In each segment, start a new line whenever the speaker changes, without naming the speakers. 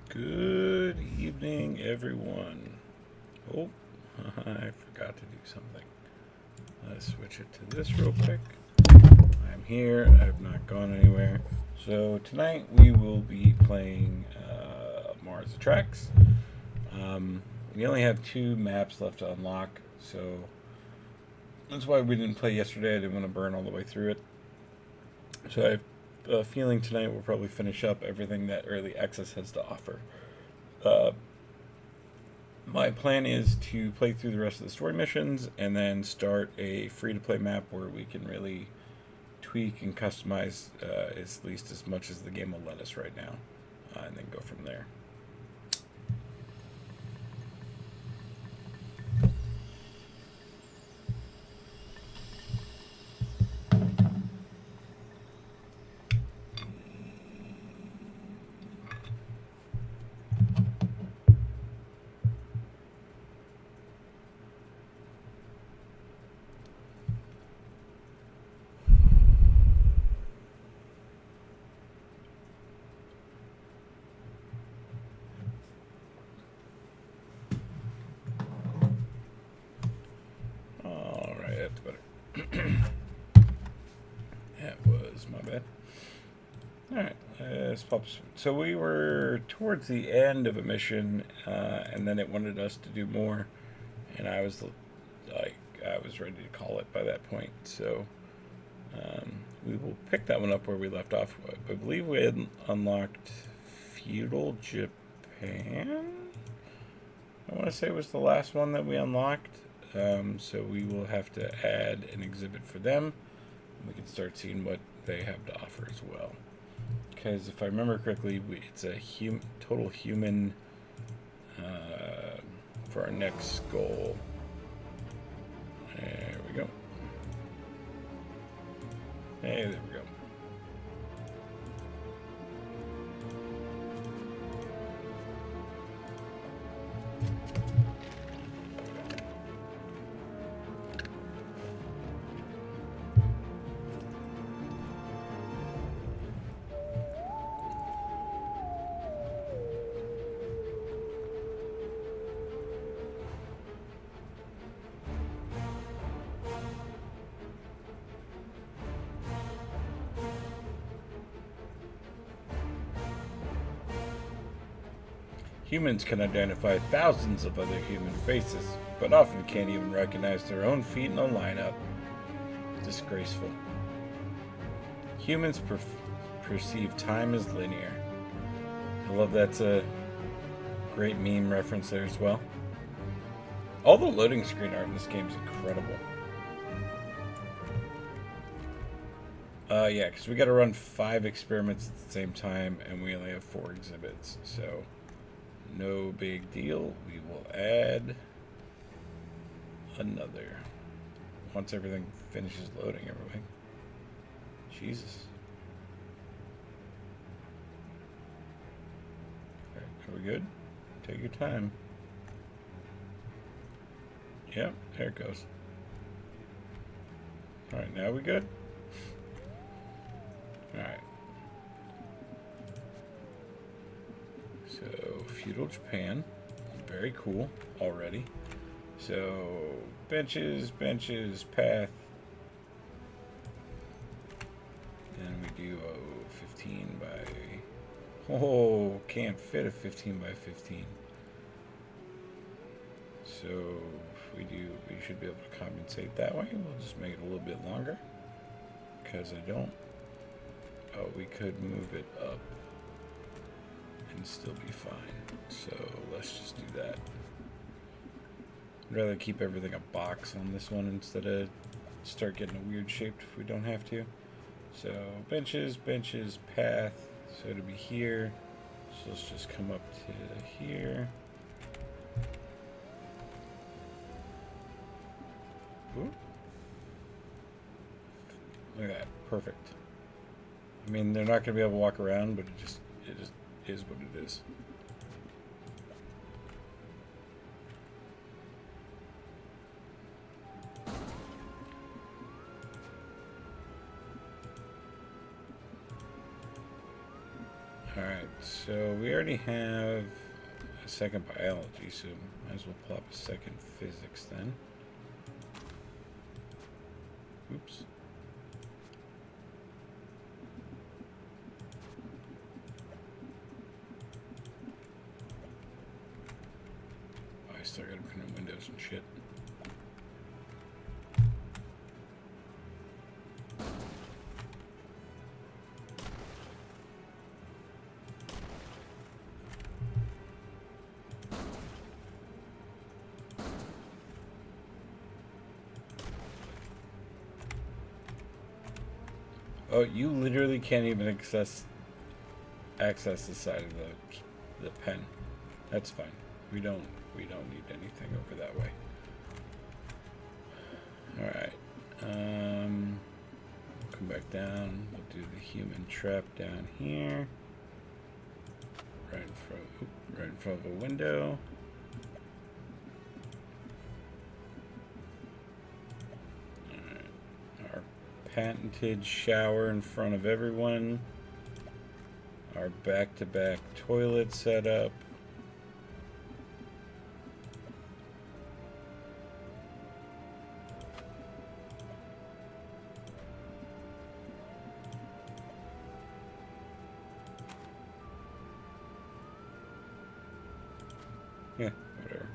Good evening, everyone. Oh, I forgot to do something. Let's switch it to this real quick. I'm here. I've not gone anywhere. So tonight we will be playing Mars Attacks. We only have 2 maps left to unlock, so that's why we didn't play yesterday. I didn't want to burn all the way through it. So I have a feeling tonight we'll probably finish up everything that Early Access has to offer. My plan is to play through the rest of the story missions and then start a free-to-play map where we can really tweak and customize at least as much as the game will let us right now, and then go from there. That's better. That was my bad. Alright, let's pop. So we were towards the end of a mission, and then it wanted us to do more, and I was ready to call it by that point. So we will pick that one up where we left off. I believe we had unlocked Feudal Japan. I want to say it was the last one that we unlocked. So we will have to add an exhibit for them. We can start seeing what they have to offer as well. Because if I remember correctly, it's a total human for our next goal. There we go. Hey, there we go. Humans can identify thousands of other human faces, but often can't even recognize their own feet in a lineup. Disgraceful. Humans perceive time as linear. I love that's a great meme reference there as well. All the loading screen art in this game is incredible. Yeah, because we got to run 5 experiments at the same time, and we only have 4 exhibits, so no big deal. We will add another once everything finishes loading everything. Jesus. Okay, are we good? Take your time. Yep, there it goes. Alright, now we good? Alright. So, Feudal Japan. Very cool already. So, benches, path. And we do 15 by... Oh, can't fit a 15 by 15. So, if we do, we should be able to compensate that way. We'll just make it a little bit longer. Because I don't... Oh, we could move it up and still be fine. So let's just do that. I'd rather keep everything a box on this one instead of start getting a weird shape if we don't have to. So benches, path. So it'll be here. So let's just come up to here. Ooh. Look at that. Perfect. I mean, they're not going to be able to walk around, but it just is what it is. Alright, so we already have a second biology, so might as well plop a second physics then. Oops. Oh, I still gotta print in windows and shit. Oh, you literally can't even access the side of the pen. That's fine. We don't need anything over that way. All right. Come back down. We'll do the human trap down here. Right in front of a window. Patented shower in front of everyone. Our back-to-back toilet setup. Yeah, whatever.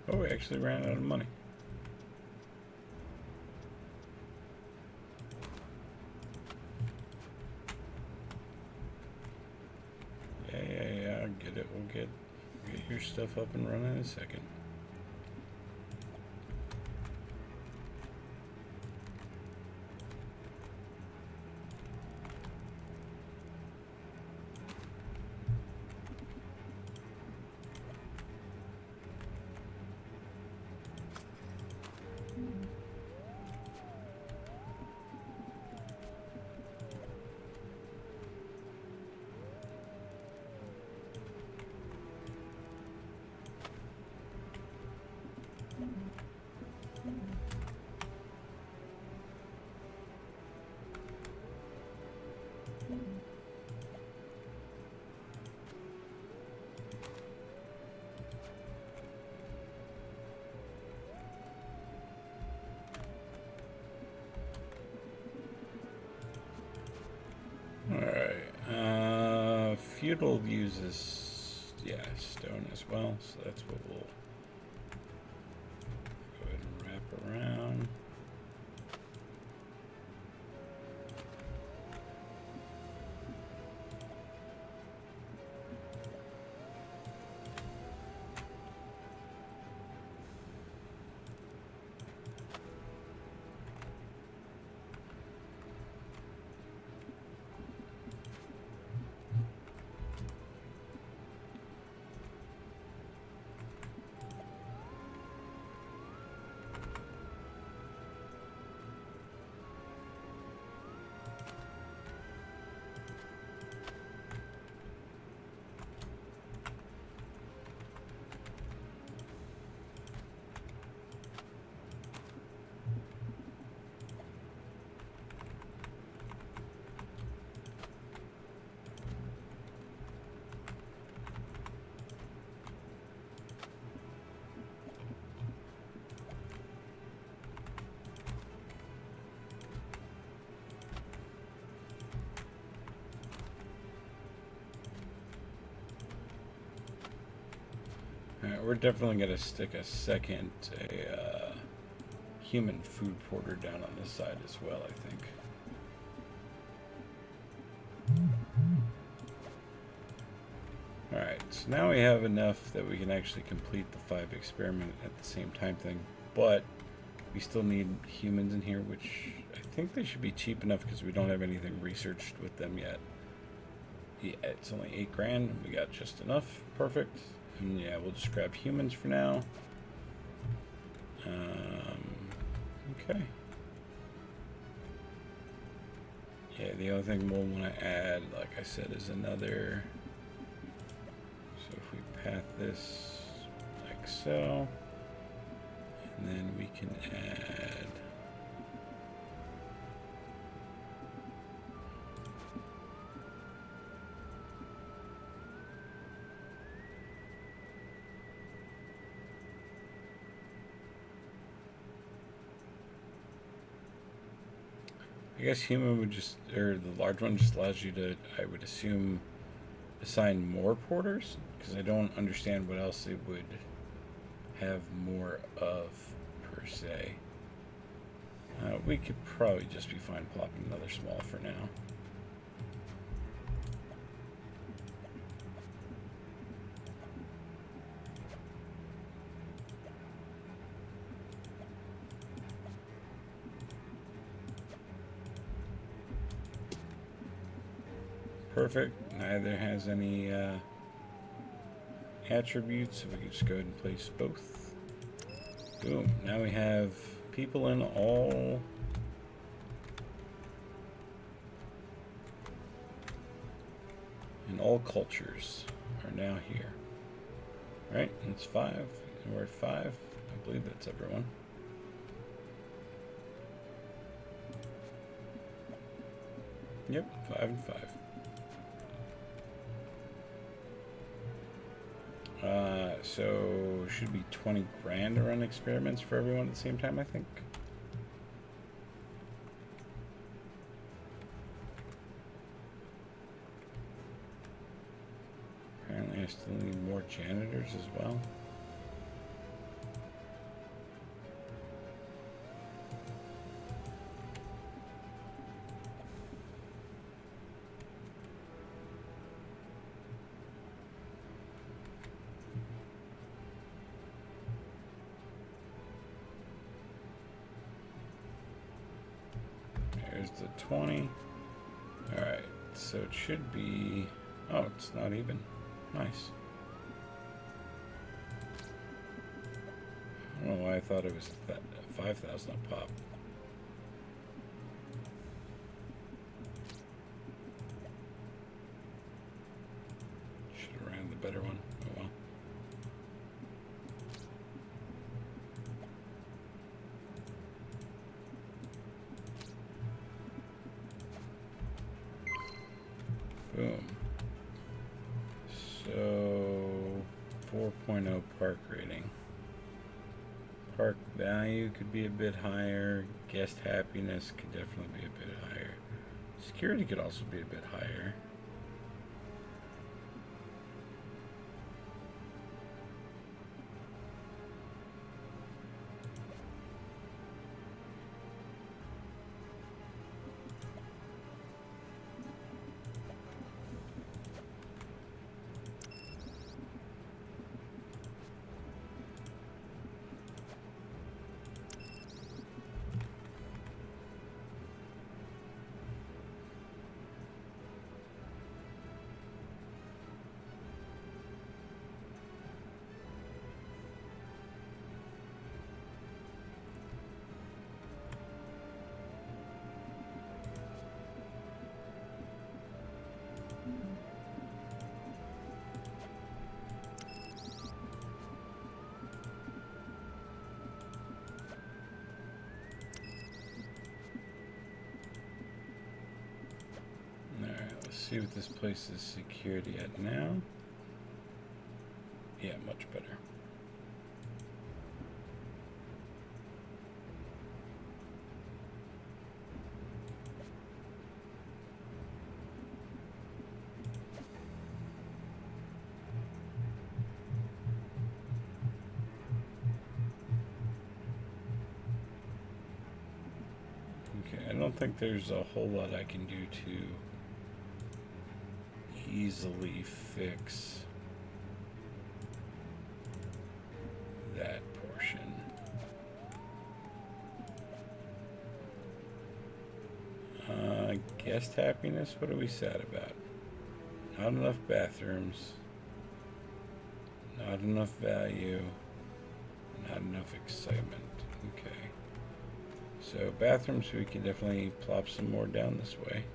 Oh, we actually ran out of money. Yeah, I'll get it. We'll get your stuff up and running in a second. Alright, feudal uses, stone as well, so that's what we'll go ahead and wrap around. We're definitely going to stick a second human food porter down on this side as well, I think. Alright, so now we have enough that we can actually complete the 5 experiment at the same time thing, but we still need humans in here, which I think they should be cheap enough because we don't have anything researched with them yet. Yeah, it's only 8 grand, and we got just enough. Perfect. And yeah, we'll just grab humans for now. Okay. Yeah, the other thing we'll want to add, like I said, is another. So if we path this like so. And then we can add I guess human would just, or the large one just allows you to, I would assume, assign more porters, because I don't understand what else it would have more of, per se. We could probably just be fine plopping another small for now. Perfect. Neither has any attributes, so we can just go ahead and place both. Boom. Now we have people in all cultures are now here. Right? That's 5. And we're at 5. I believe that's everyone. Yep, 5 and 5. So should be 20 grand to run experiments for everyone at the same time, I think. Apparently I still need more janitors as well. There's the 20. Alright, so it should be... Oh, it's not even. Nice. I don't know why I thought it was 5,000 a pop. Should have ran the better one. Oh well. Boom. So 4.0 park rating. Park value could be a bit higher. Guest happiness could definitely be a bit higher. Security could also be a bit higher. See what this place is security at now. Yeah, much better. Okay, I don't think there's a whole lot I can do to easily fix that portion. Guest happiness, what are we sad about? Not enough bathrooms, not enough value, not enough excitement. Okay. So bathrooms, we can definitely plop some more down this way.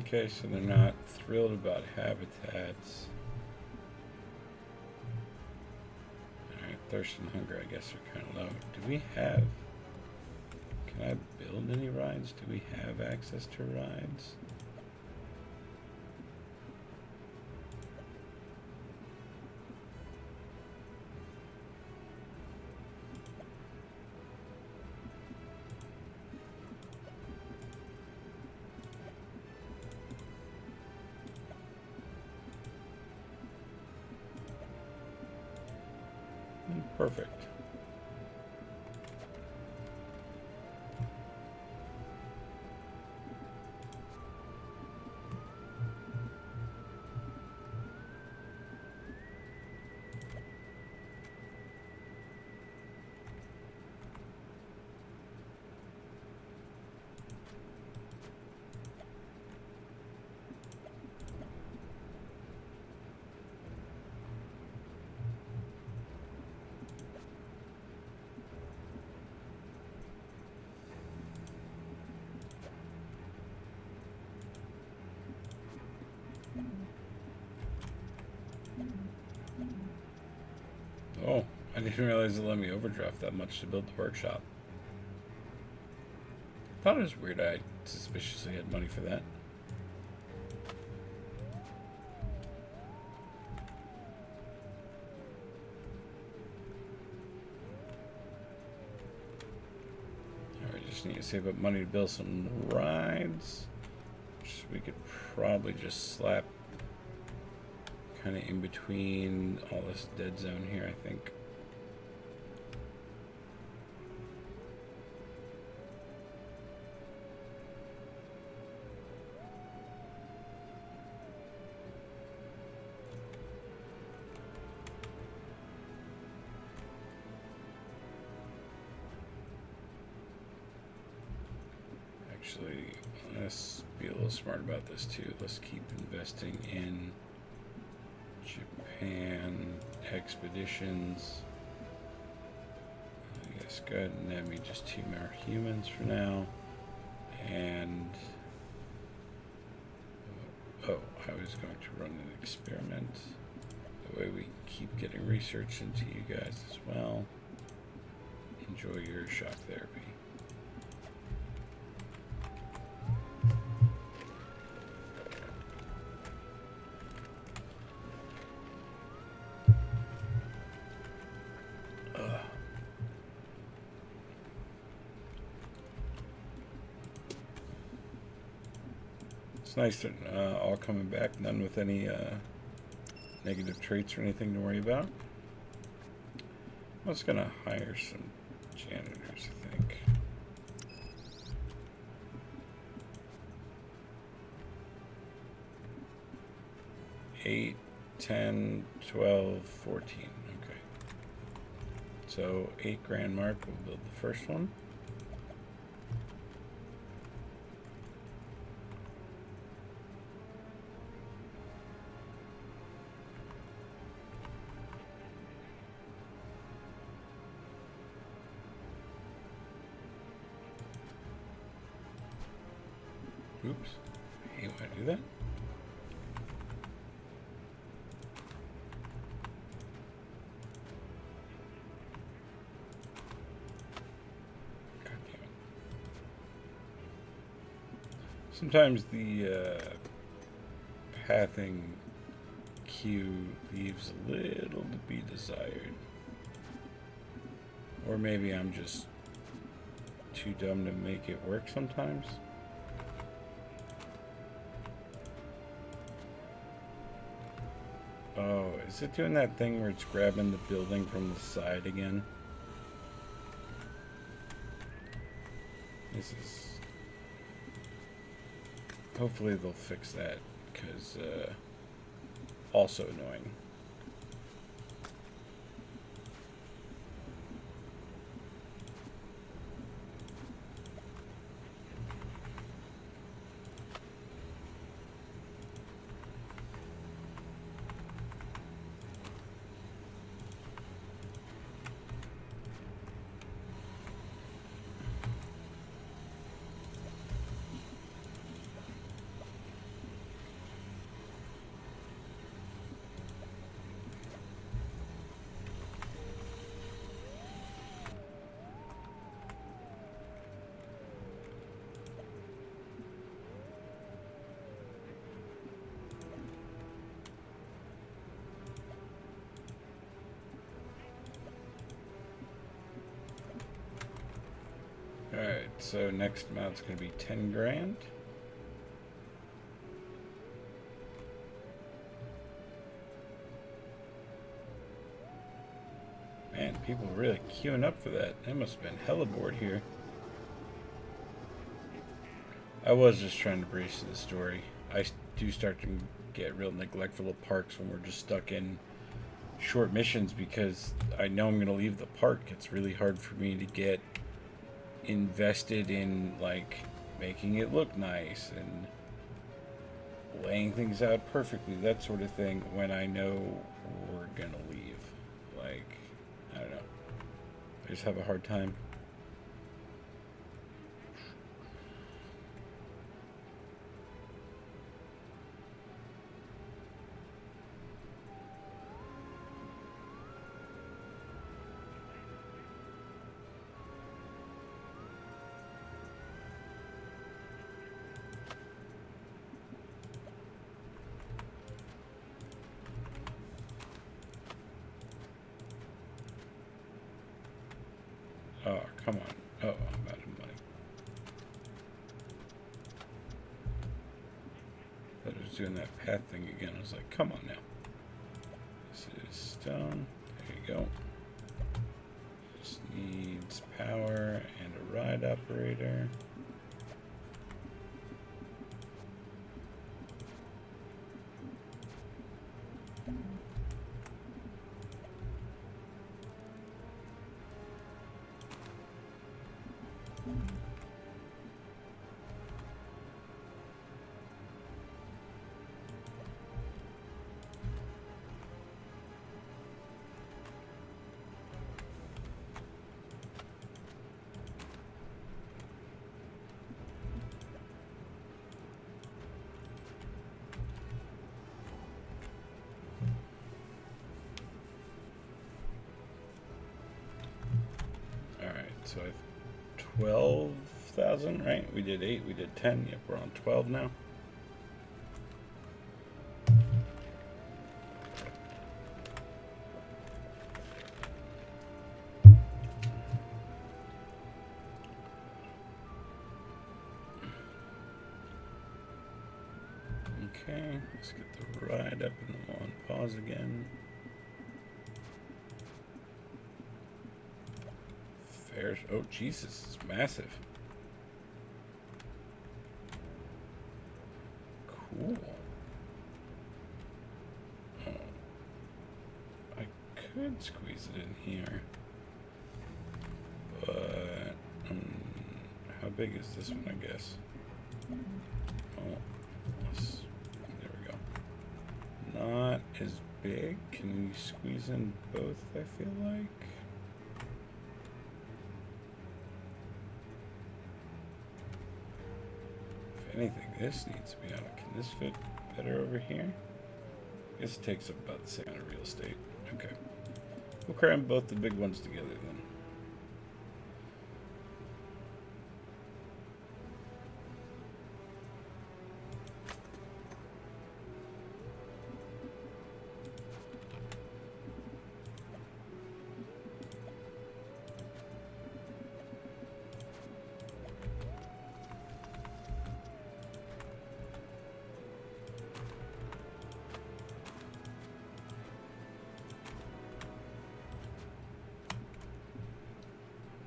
Okay, so they're not thrilled about habitats. Alright, thirst and hunger, I guess, are kind of low. Do we have... Can I build any rides? Do we have access to rides? Perfect. Oh, I didn't realize it let me overdraft that much to build the workshop. Thought it was weird I suspiciously had money for that. Alright, just need to save up money to build some rides. Which we could probably just slap kind of in between all this dead zone here, I think. Actually, let's be a little smart about this too. Let's keep investing in Japan expeditions. I guess go ahead and have me just 2 more humans for now. And oh, I was going to run an experiment. That way we keep getting research into you guys as well. Enjoy your shock therapy. It's nice that all coming back, none with any negative traits or anything to worry about. I was gonna hire some janitors, I think. Eight, 10, 12, 14. Okay. So 8 grand mark, we'll build the first one. Oops. I hate when I do that. God damn it. Sometimes the pathing queue leaves a little to be desired. Or maybe I'm just too dumb to make it work sometimes. Oh, is it doing that thing where it's grabbing the building from the side again? This is... Hopefully they'll fix that, because also annoying. so next amount's going to be 10 grand. Man, people are really queuing up for that. That must have been hella bored here. I was just trying to breeze through the story. I do start to get real neglectful of parks when we're just stuck in short missions because I know I'm going to leave the park. It's really hard for me to get invested in like making it look nice and laying things out perfectly, that sort of thing, when I know we're going to leave. Like, I don't know. I just have a hard time. Oh, come on. Oh, I'm out of money. I thought I was doing that path thing again. I was like, come on now. This is stone. There you go. Just needs power and a ride operator. So I have 12,000, right? We did 8, we did 10. Yep, we're on 12 now. Okay, let's get the ride up and then on pause again. Oh, Jesus, it's massive. Cool. Oh, I could squeeze it in here. But, how big is this one, I guess? Oh, there we go. Not as big. Can we squeeze in both, I feel like? Anything, this needs to be out. Can this fit better over here? I guess it takes up about the same amount of real estate. Okay. We'll cram both the big ones together then.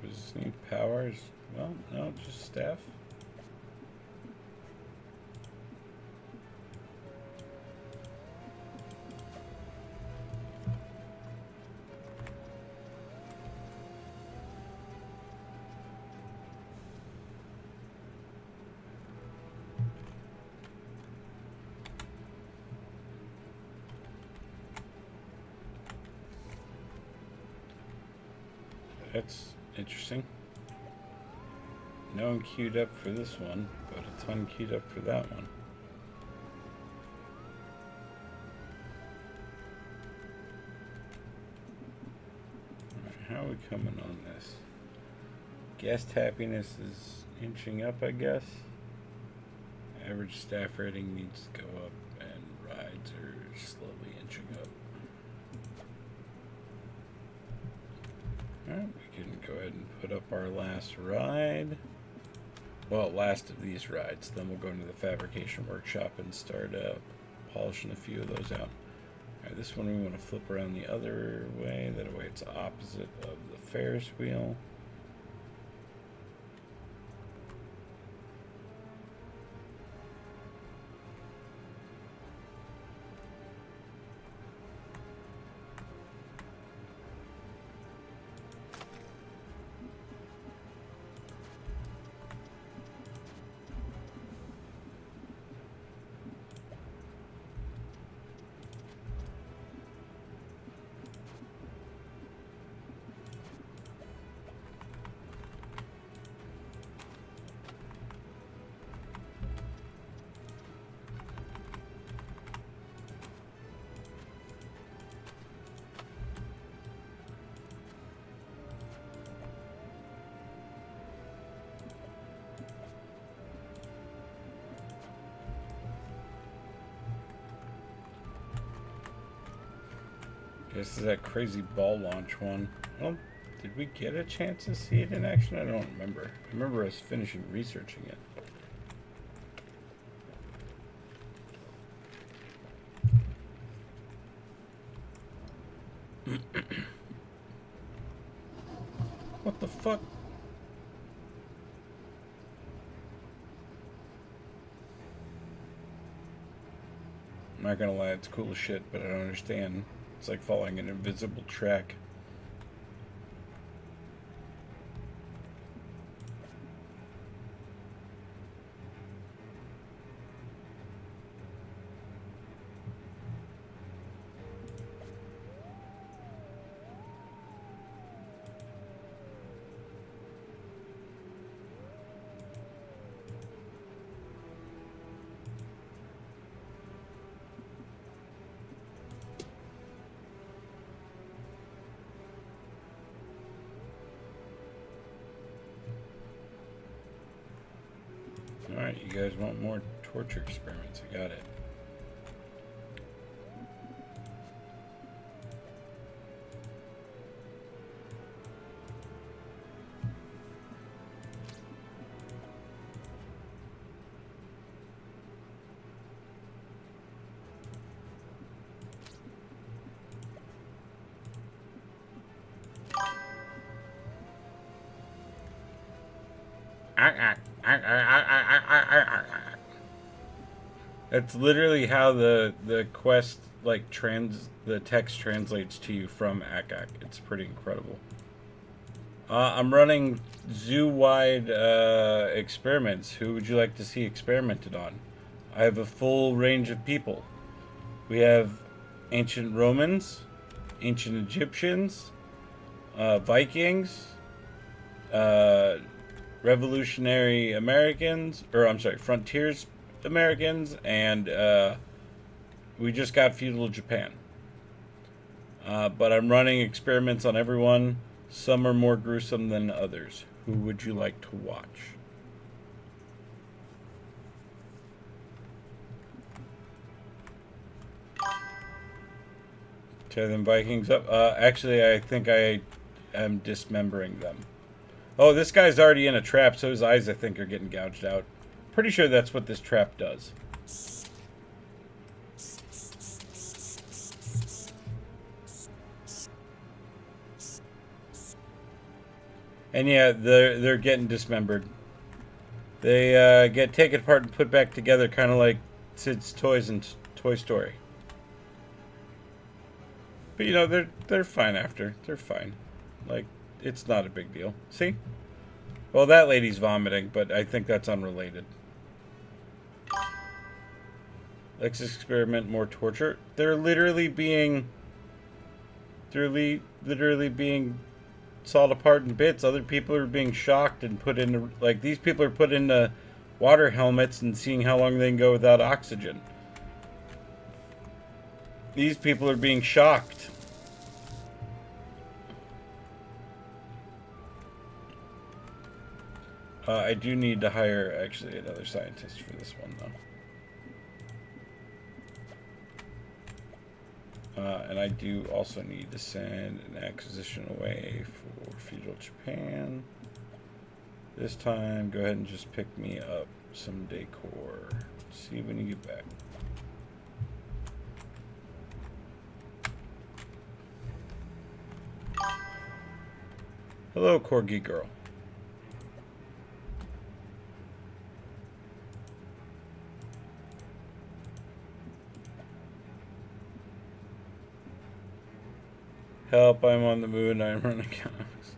Does this need powers? Well, no, just staff. That's interesting. No one queued up for this one, but a ton queued up for that one. Alright, how are we coming on this? Guest happiness is inching up, I guess. Average staff rating needs to go up, and rides are slowly inching up. Alright, we can go ahead and put up our last ride. well, last of these rides. Then we'll go into the fabrication workshop and start polishing a few of those out. Alright, this one we want to flip around the other way. That way it's opposite of the Ferris wheel. This is that crazy ball launch one. Did we get a chance to see it in action? I don't remember. I remember us finishing researching it. What the fuck? I'm not gonna lie, it's cool as shit, but I don't understand. It's like following an invisible track. Alright, you guys want more torture experiments? I got it. That's literally how the quest the text translates to you from ACAC. It's pretty incredible. I'm running zoo-wide experiments. Who would you like to see experimented on? I have a full range of people. We have ancient Romans, ancient Egyptians, Vikings, revolutionary Americans, frontiers Americans, and we just got feudal Japan. But I'm running experiments on everyone. Some are more gruesome than others. Who would you like to watch? Tear them Vikings up. Actually, I think I am dismembering them. Oh, this guy's already in a trap, so his eyes, I think, are getting gouged out. Pretty sure that's what this trap does. And yeah, they're getting dismembered. They get taken apart and put back together, kind of like Sid's toys in Toy Story. But you know, they're fine after. They're fine. Like, it's not a big deal. See? Well, that lady's vomiting, but I think that's unrelated. Let's experiment more torture. They're literally being sawed apart in bits. Other people are being shocked and put into, like, these people are put into water helmets and seeing how long they can go without oxygen. These people are being shocked. I do need to hire, actually, another scientist for this one, though. And I do also need to send an acquisition away for feudal Japan. This time, go ahead and just pick me up some decor. See you when you get back. Hello, Corgi girl. Help, I'm on the moon, I'm running comics.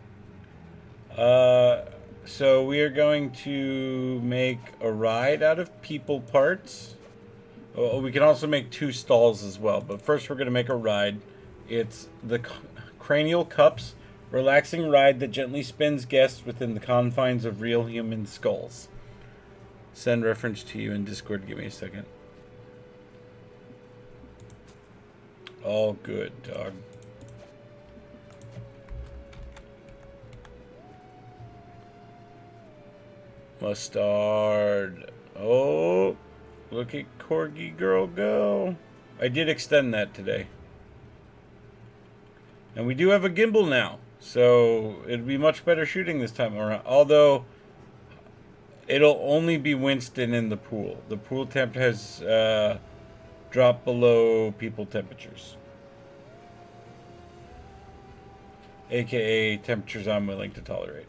So we are going to make a ride out of people parts. Oh, we can also make 2 stalls as well, but first we're going to make a ride. It's the cranial cups, relaxing ride that gently spins guests within the confines of real human skulls. Send reference to you in Discord, give me a second. All good, dog. Mustard. Oh, look at Corgi girl go. I did extend that today. And we do have a gimbal now, so it'll be much better shooting this time around. Although, it'll only be Winston in the pool. The pool temp has dropped below people temperatures. AKA temperatures I'm willing to tolerate.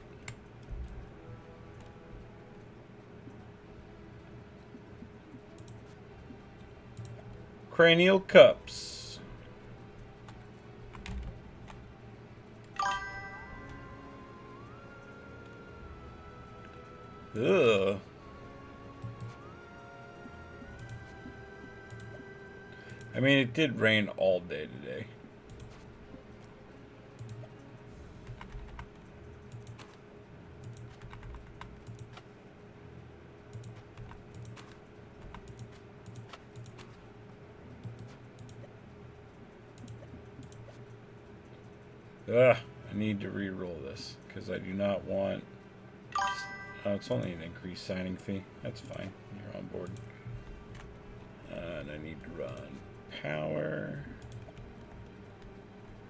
Cranial cups. Ugh. I mean, it did rain all day today. Ugh, I need to re-roll this because I do not want. Oh, it's only an increased signing fee. That's fine. You're on board. And I need to run power.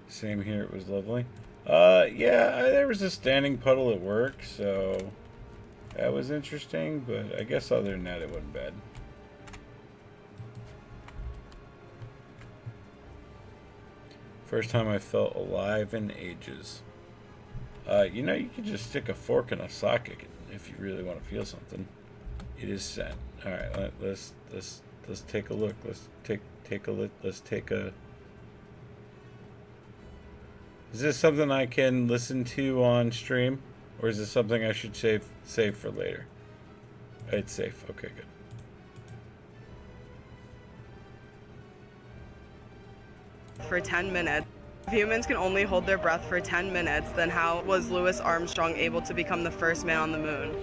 Same here. It was lovely. Yeah, there was a standing puddle at work, so that was interesting. But I guess other than that, it wasn't bad. First time I felt alive in ages. You know, you can just stick a fork in a socket if you really want to feel something. It is sent. All right, let's take a look. Let's take a look. Let's take a. Is this something I can listen to on stream, or is this something I should save for later? It's safe. Okay, good.
For 10 minutes. If humans can only hold their breath for 10 minutes, then how was Louis Armstrong able to become the first man on the moon?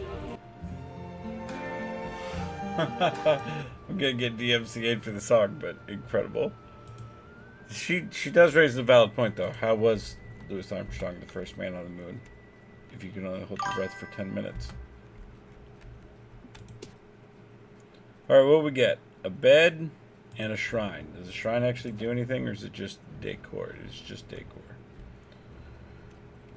I'm gonna get DMCA'd for the song, but incredible. She does raise a valid point though. How was Louis Armstrong the first man on the moon? If you can only hold your breath for 10 minutes. Alright, what do we get? A bed and a shrine. Does the shrine actually do anything, or is it just decor? It's just decor.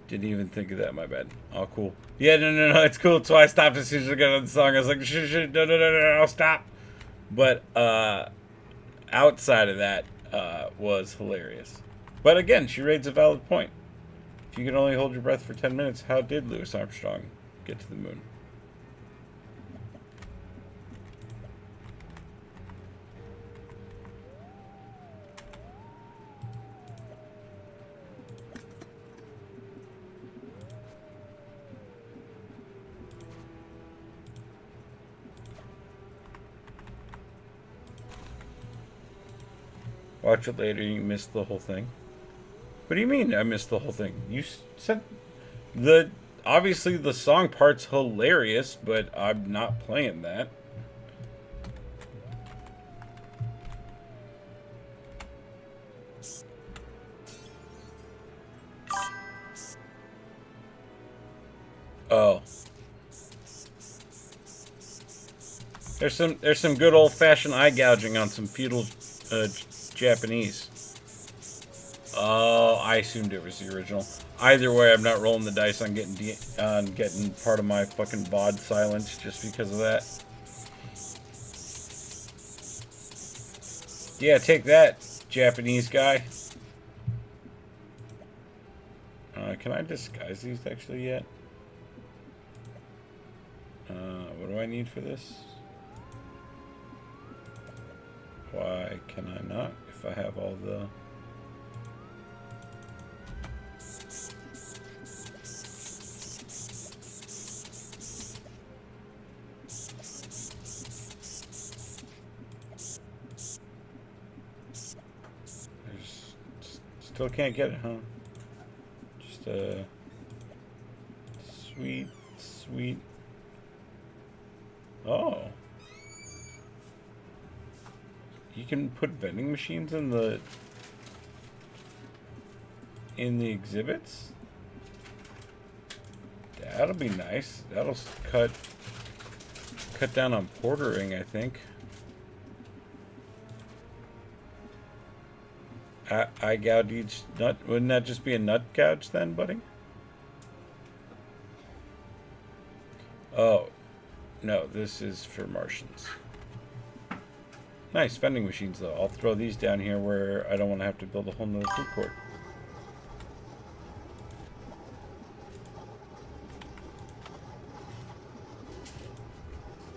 Didn't even think of that, my bad. Oh, cool. Yeah, no, it's cool. That's why I stopped as soon as I got on the song. I was like, no, stop. But, outside of that, was hilarious. But again, she raises a valid point. If you can only hold your breath for 10 minutes, how did Louis Armstrong get to the moon? Watch it later, you missed the whole thing. What do you mean I missed the whole thing? You said obviously the song part's hilarious, but I'm not playing that. Oh. There's some good old-fashioned eye gouging on some feudal Japanese. Oh, I assumed it was the original. Either way, I'm not rolling the dice on getting part of my fucking VOD silenced just because of that. Yeah, take that, Japanese guy. Can I disguise these actually yet? What do I need for this? Why can I not if I have all the... Still can't get it, huh? Just sweet. Oh. You can put vending machines in the exhibits? That'll be nice. That'll cut down on portering, I think. I gouge each nut. Wouldn't that just be a nut gouge then, buddy? Oh, no, this is for Martians. Nice vending machines, though. I'll throw these down here where I don't want to have to build a whole nother food court.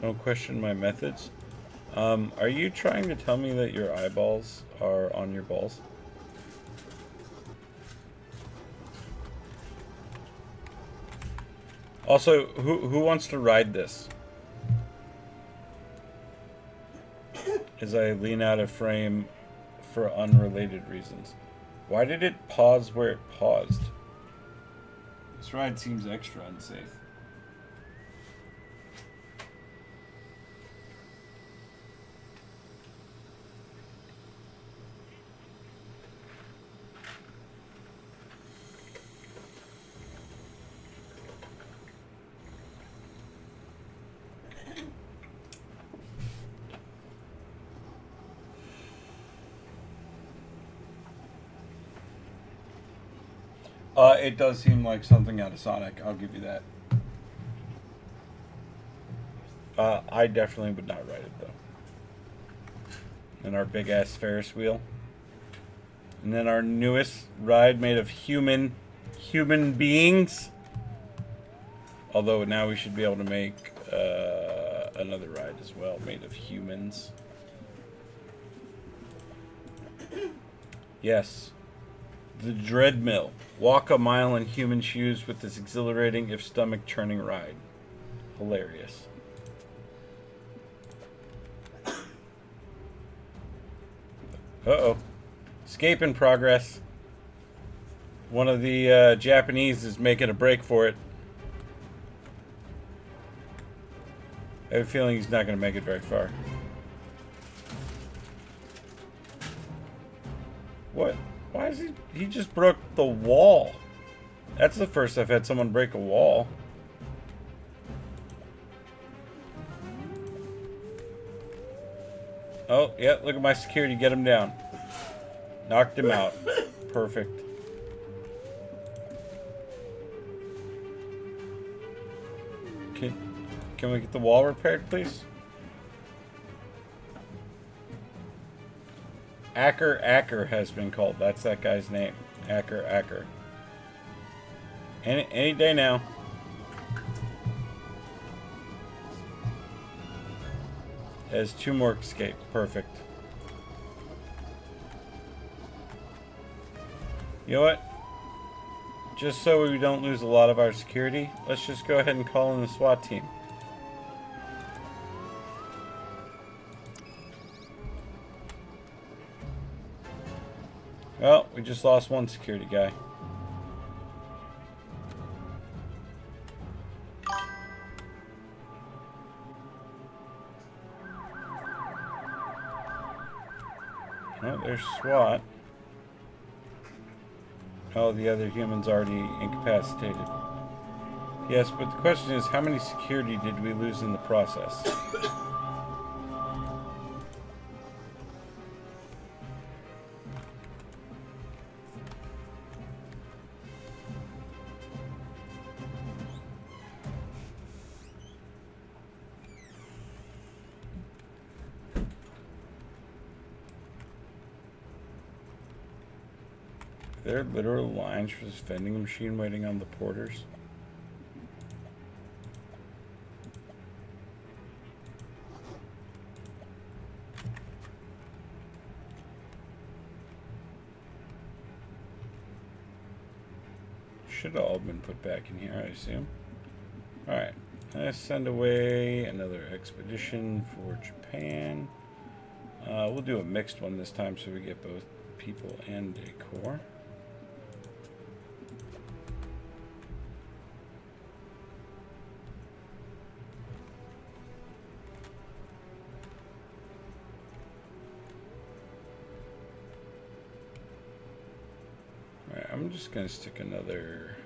Don't question my methods. Are you trying to tell me that your eyeballs are on your balls? Also, who wants to ride this? As I lean out of frame for unrelated reasons. Why did it pause where it paused? This ride seems extra unsafe. It does seem like something out of Sonic. I'll give you that. I definitely would not ride it, though. And our big-ass Ferris wheel. And then our newest ride made of human beings. Although now we should be able to make another ride as well, made of humans. Yes. The Dreadmill. Walk a mile in human shoes with this exhilarating, if stomach-churning ride. Hilarious. Uh-oh. Escape in progress. One of the Japanese is making a break for it. I have a feeling he's not going to make it very far. What? Why is he just broke the wall? That's the first I've had someone break a wall. Oh, yeah, look at my security. Get him down. Knocked him out. Perfect. Can we get the wall repaired, please? Acker has been called. That's that guy's name. Acker. Any day now. Has 2 more escape. Perfect. You know what? Just so we don't lose a lot of our security, let's just go ahead and call in the SWAT team. Well, we just lost 1 security guy. Oh, there's SWAT. Oh, the other human's already incapacitated. Yes, but the question is, how many security did we lose in the process? There are literal lines for this vending machine waiting on the porters. Should have all been put back in here, I assume. Alright, let's send away another expedition for Japan. We'll do a mixed one this time so we get both people and decor. Alright, I'm just going to stick another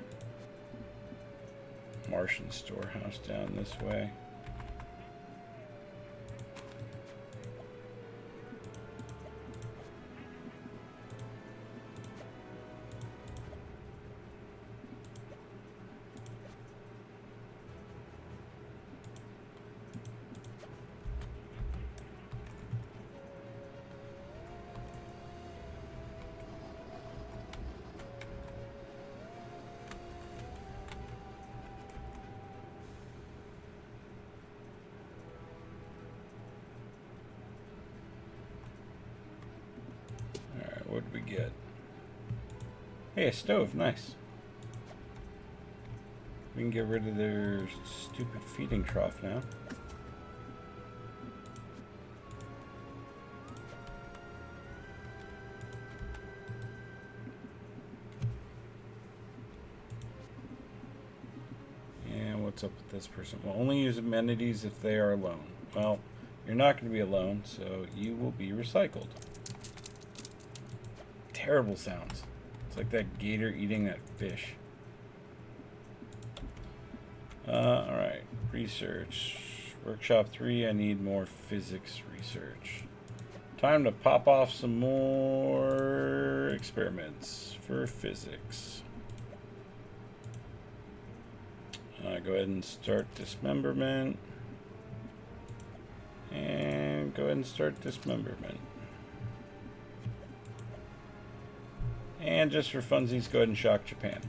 Martian storehouse down this way. What did we get? Hey, a stove. Nice. We can get rid of their stupid feeding trough now. And what's up with this person? We'll only use amenities if they are alone. Well, you're not going to be alone, so you will be recycled. Terrible sounds. It's like that gator eating that fish. Alright, research. Workshop 3, I need more physics research. Time to pop off some more experiments for physics. Go ahead and start dismemberment. And go ahead and start dismemberment. And just for funsies, go ahead and shock Japan.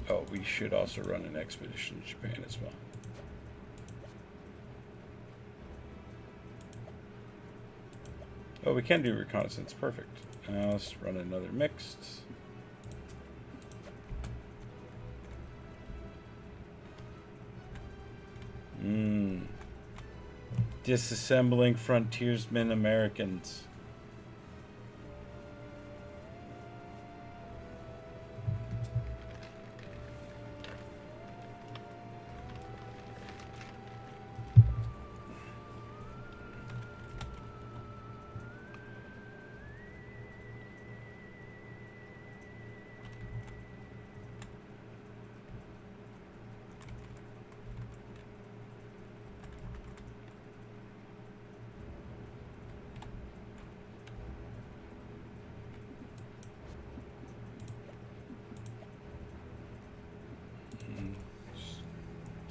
Oh, we should also run an expedition to Japan as well. Oh, we can do reconnaissance. Perfect. Let's run another mixed. Disassembling frontiersmen Americans.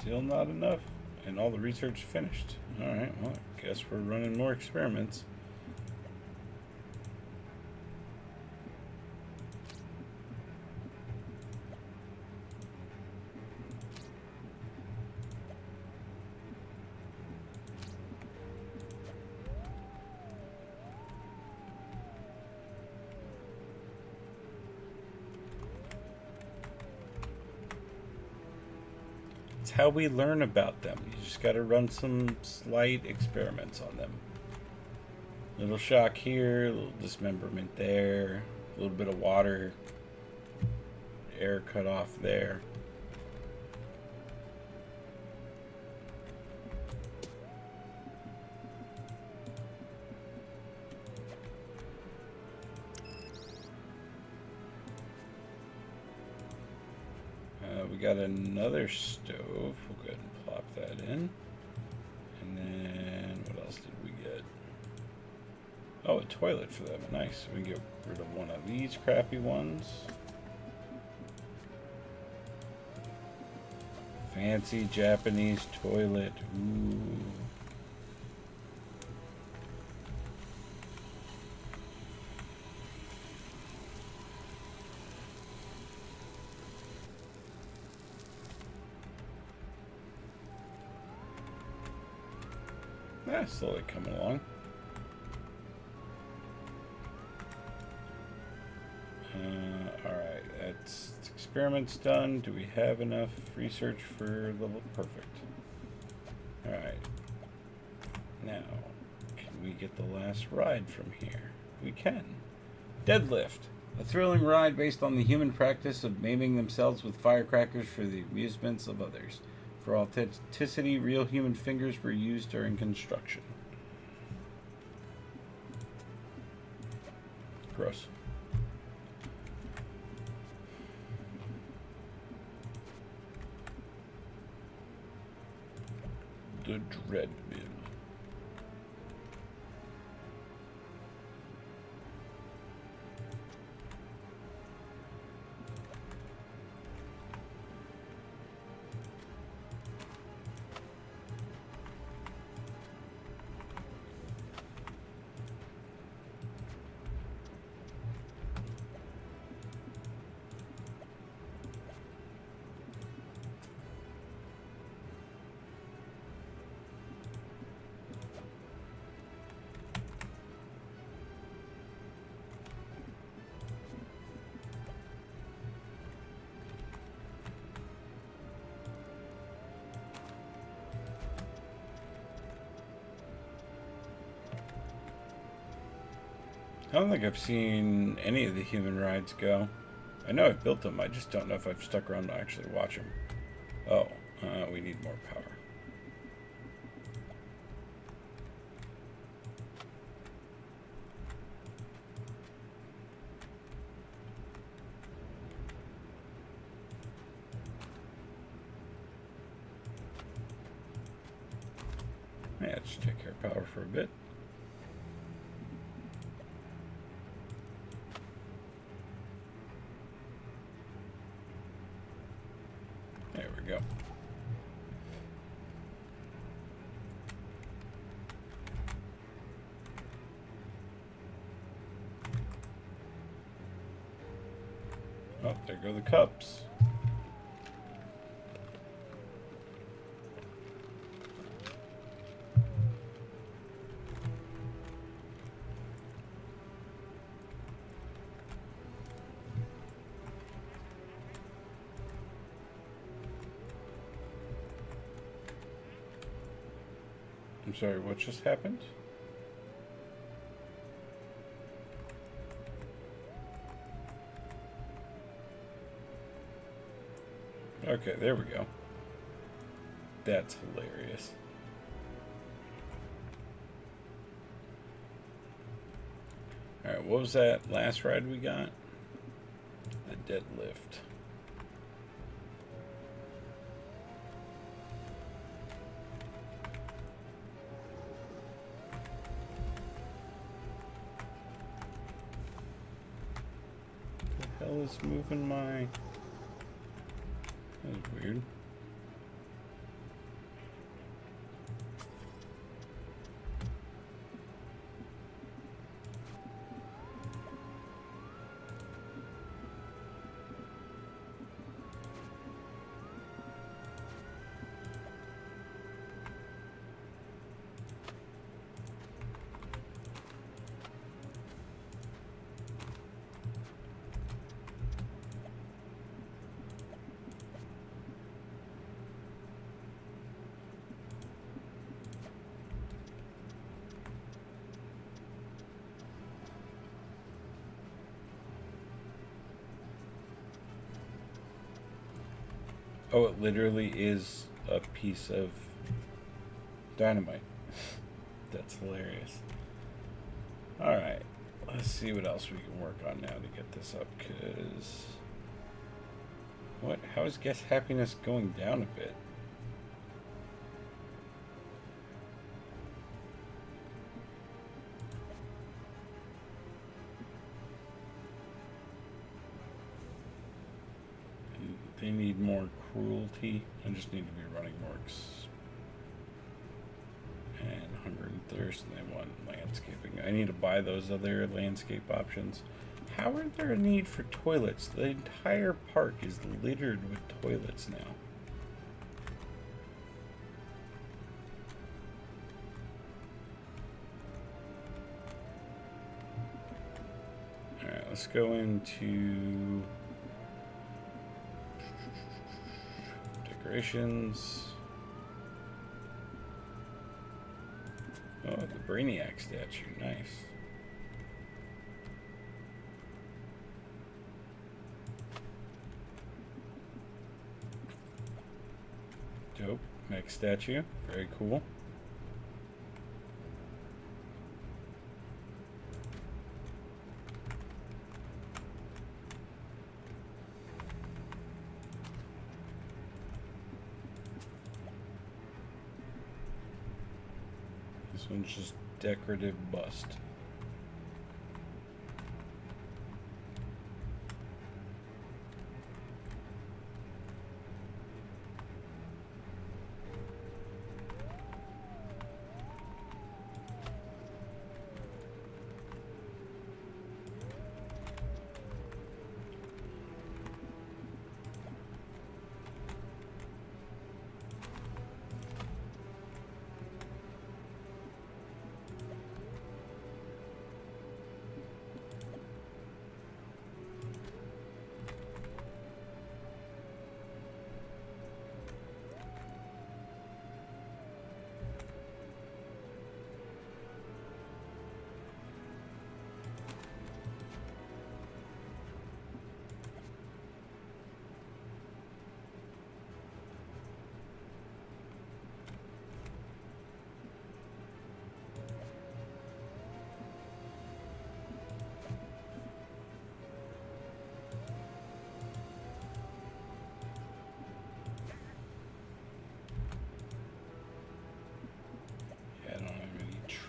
Still not enough, and all the research finished. Alright, well, I guess we're running more experiments. It's how we learn about them. You just got to run some slight experiments on them. Little shock here, little dismemberment there, a little bit of water, air cut off there. We got another stove. We'll go ahead and plop that in. And then what else did we get? Oh, a toilet for them. Nice. We can get rid of one of these crappy ones. Fancy Japanese toilet. Ooh. Yeah, slowly coming along. Alright, that's experiments done. Do we have enough research for level perfect? Alright. Now, can we get the last ride from here? We can. Deadlift. A thrilling ride based on the human practice of maiming themselves with firecrackers for the amusements of others. For authenticity, real human fingers were used during construction. Gross. The Dread Mill. I don't think I've seen any of the human rides go. I know I've built them, I just don't know if I've stuck around to actually watch them. Oh, we need more power. Yeah, just take care of power for a bit. There we go. Oh, there go the cups. I'm sorry, what just happened? Okay, there we go. That's hilarious. Alright, what was that last ride we got? The deadlift. The hell is moving my... That was weird. Oh, it literally is a piece of dynamite. That's hilarious. Alright, let's see what else we can work on now to get this up, because... What? How is guest happiness going down a bit? They need more cruelty. I just need to be running more and hunger and thirst, and they want landscaping. I need to buy those other landscape options. How are there a need for toilets? The entire park is littered with toilets now. let's go into decorations. Oh, the Brainiac statue, nice. Dope, mech statue, very cool. This one's just decorative bust.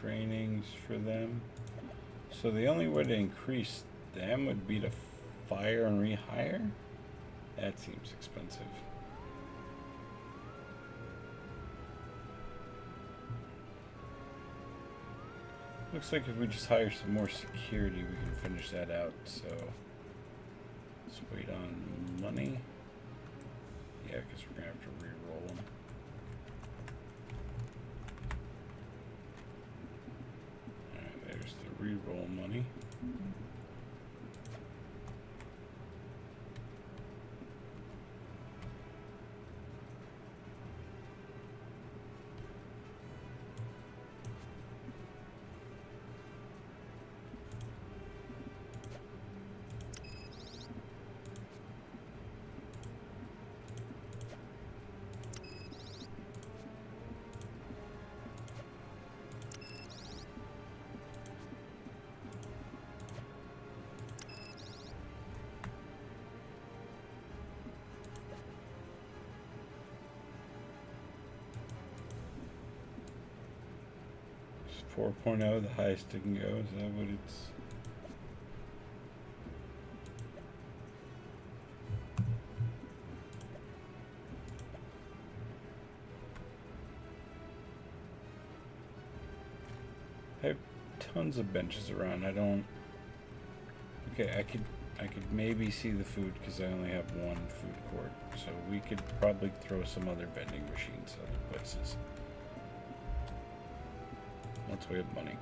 Trainings for them. So the only way to increase them would be to fire and rehire? That seems expensive. Looks like if we just hire some more security, we can finish that out. So let's wait on money. Yeah, because we're gonna have to re-roll them. Re-roll money. It's 4.0, the highest it can go. Is that what it's? I have tons of benches around. I don't. Okay, I could maybe see the food because I only have one food court. So we could probably throw some other vending machines other places. Once we have money.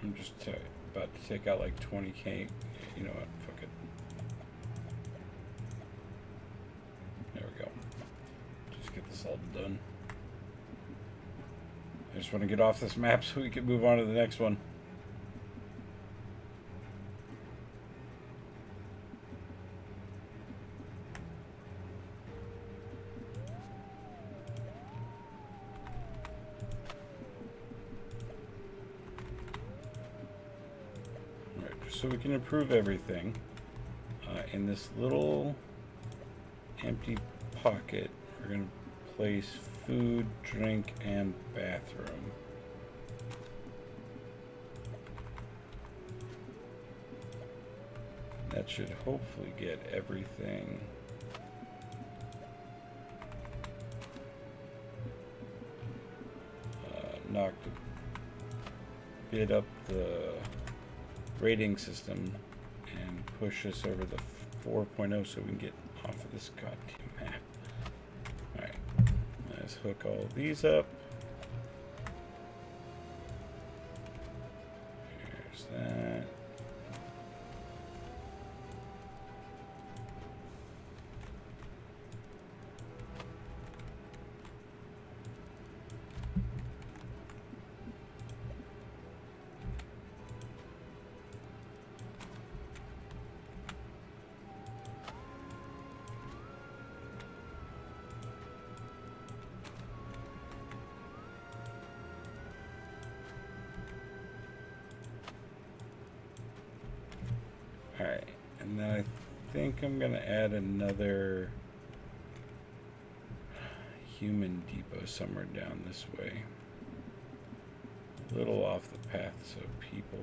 I'm just about to take out like 20K. You know what? Fuck it. There we go. Just get this all done. I just want to get off this map so we can move on to the next one. So we can improve everything. In this little empty pocket, we're going to place food, drink, and bathroom. That should hopefully get everything knocked a bit up the rating system and push us over the 4.0 so we can get off of this goddamn map. Alright, let's hook all these up. There's that. Alright, and then I think I'm gonna add another human depot somewhere down this way. A little off the path so people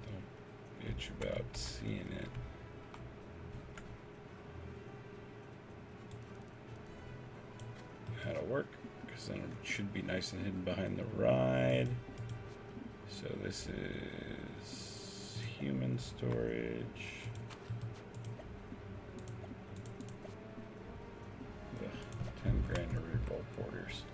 don't bitch about seeing it. That'll work, because then it should be nice and hidden behind the ride. So this is human storage. Ugh, 10 grand to reroll porters.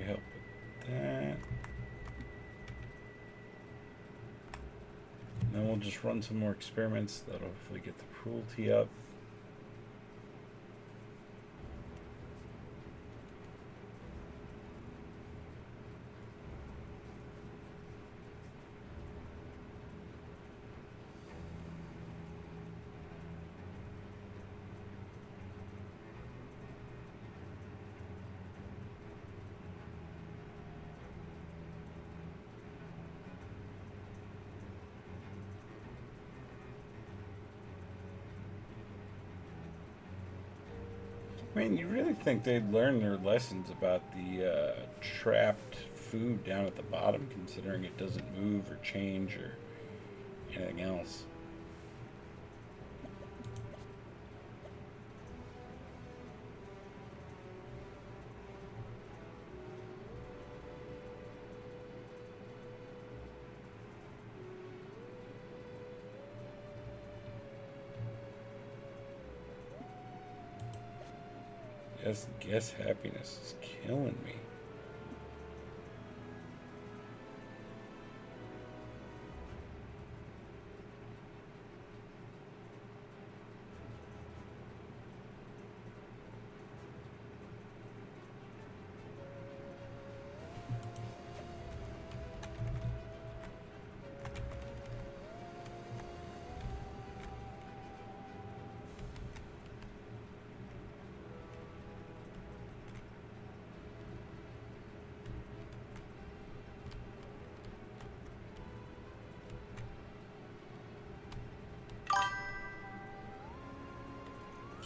Help with that. Then we'll just run some more experiments that'll hopefully get the cruelty up. I mean, you really think they'd learn their lessons about the trapped food down at the bottom, considering it doesn't move or change or anything else. Guess happiness is killing me.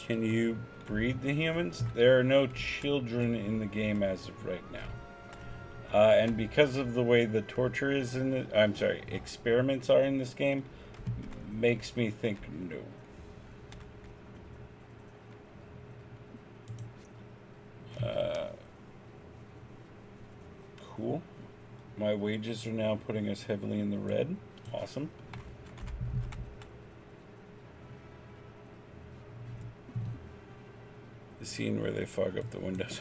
Can you breed the humans? There are no children in the game as of right now. And because of the way the torture is in the... experiments are in this game, makes me think no. Cool. My wages are now putting us heavily in the red. Awesome. The scene where they fog up the windows.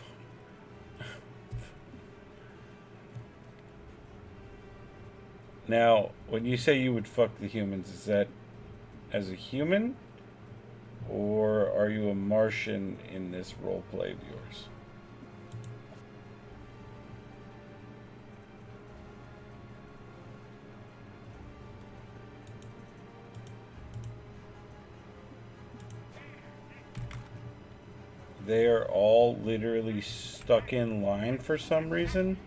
Now, when you say you would fuck the humans, is that as a human or are you a Martian in this roleplay of yours? They are all literally stuck in line for some reason.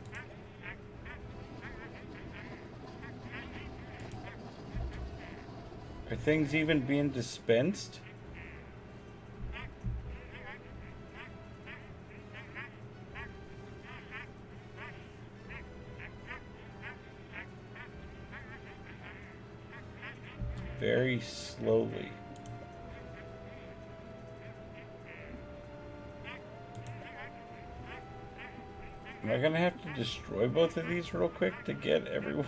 Are things even being dispensed? Very slowly. Am I gonna have to destroy both of these real quick to get everyone?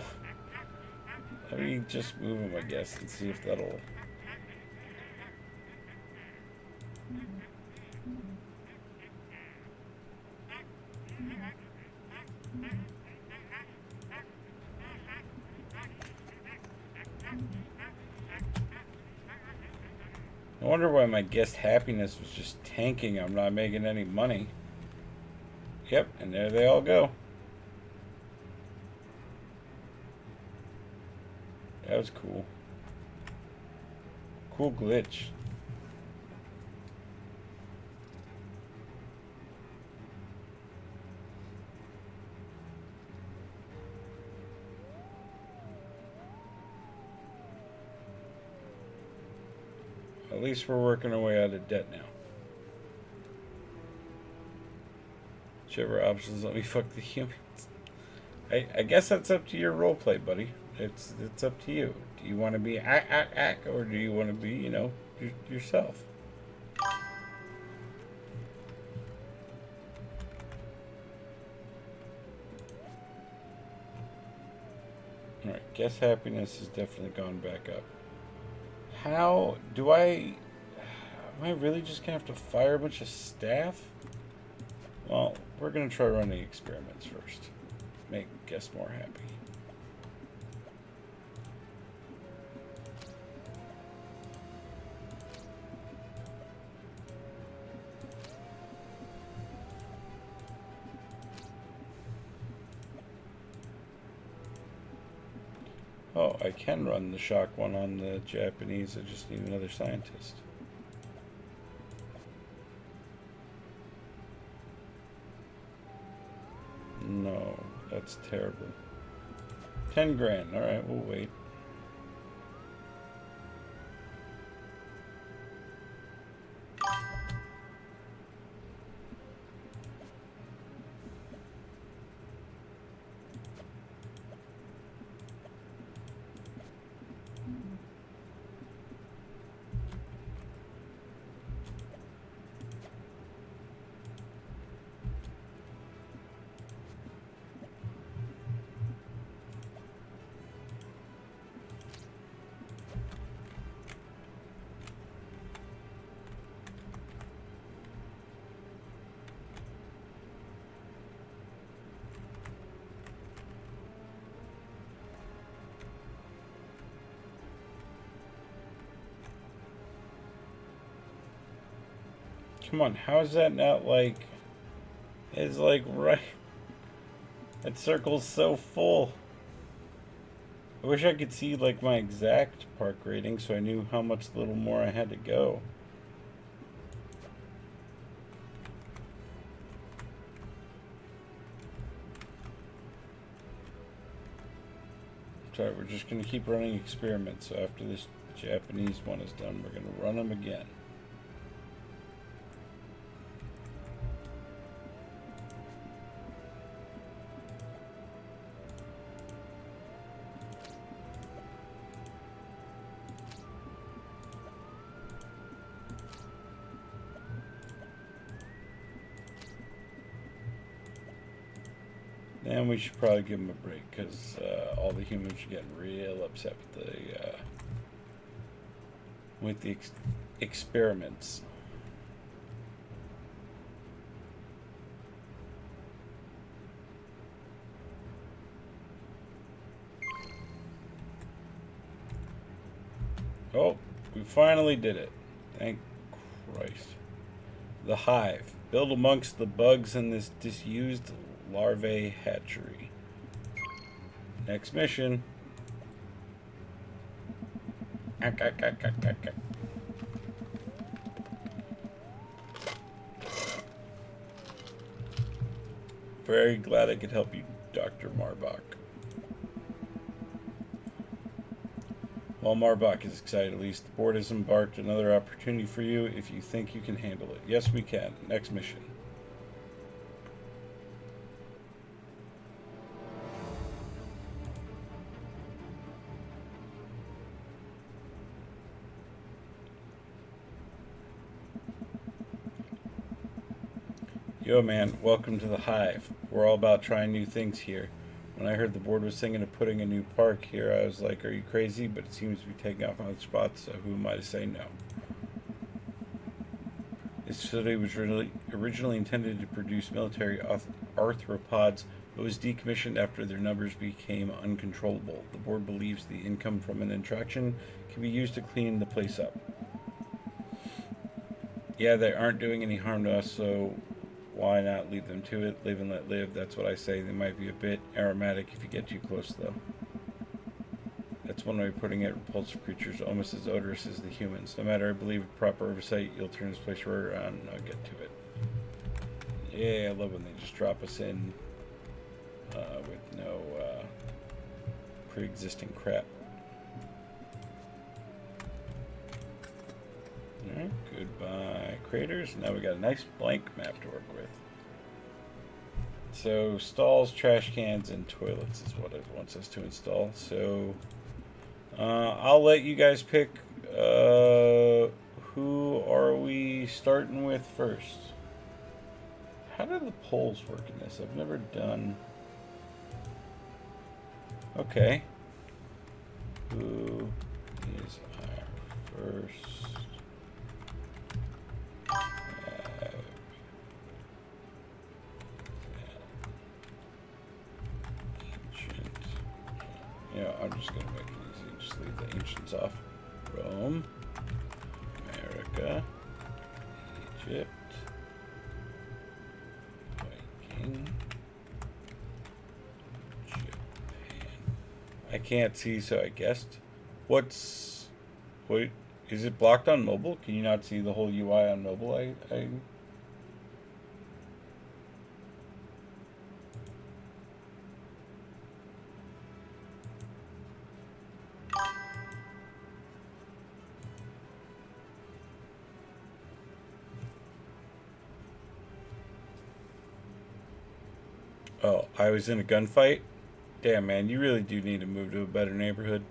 Let me just move them, I guess, and see if that'll... I wonder why my guest happiness was just tanking. I'm not making any money. Yep, and there they all go. That was cool. Cool glitch. At least we're working our way out of debt now. Whichever options let me fuck the humans. I guess that's up to your roleplay, buddy. It's up to you. Do you want to be or do you want to be, you know, yourself? Alright, guess happiness has definitely gone back up. How do am I really just gonna have to fire a bunch of staff? Well, we're gonna try running experiments first. Make guests more happy. Oh, I can run the shock one on the Japanese. I just need another scientist. No, that's terrible. 10 grand. Alright, we'll wait. Come on, how is that not like... It's like right... That circle's so full. I wish I could see like my exact park rating so I knew how much little more I had to go. Sorry, we're just going to keep running experiments. So after this Japanese one is done, we're going to run them again. And we should probably give them a break because all the humans are getting real upset with the experiments. Oh, we finally did it. Christ. The Hive. Build amongst the bugs in this disused larvae hatchery. Next mission. Very glad I could help you, Dr. Marbach. While Marbach is excited, at least the board has embarked another opportunity for you if you think you can handle it. Yes, we can. Next mission. Yo, man, welcome to the Hive. We're all about trying new things here. When I heard the board was thinking of putting a new park here, I was like, are you crazy? But it seems to be taking off on other spots, so who am I to say no? This facility was originally intended to produce military arthropods, but was decommissioned after their numbers became uncontrollable. The board believes the income from an attraction can be used to clean the place up. Yeah, they aren't doing any harm to us, so why not leave them to it? Live and let live, that's what I say. They might be a bit aromatic if you get too close, though. That's one way of putting it. Repulsive creatures almost as odorous as the humans. No matter, I believe, with proper oversight, you'll turn this place right around. I'll get to it. Yeah, I love when they just drop us in with no pre-existing crap. Alright, goodbye craters. Now we got a nice blank map to work with. So, stalls, trash cans, and toilets is what it wants us to install. So, I'll let you guys pick who are we starting with first. How do the polls work in this? I've never done... Okay. Who is our first... ancient... Yeah, I'm just going to make it easy. Just leave the ancients off. Rome. America. Egypt. Viking. Japan. I can't see, so I guessed. Wait, is it blocked on mobile? Can you not see the whole UI on mobile? Oh, I was in a gunfight? Damn, man, you really do need to move to a better neighborhood.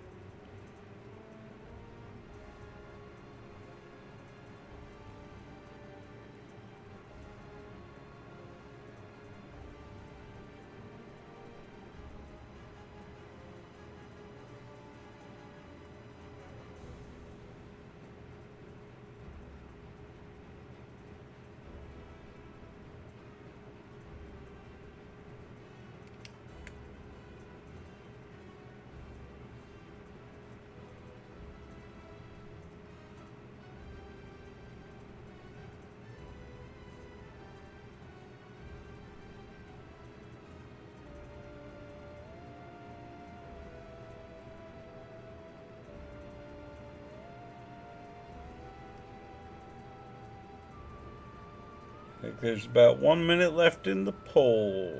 I think there's about 1 minute left in the poll.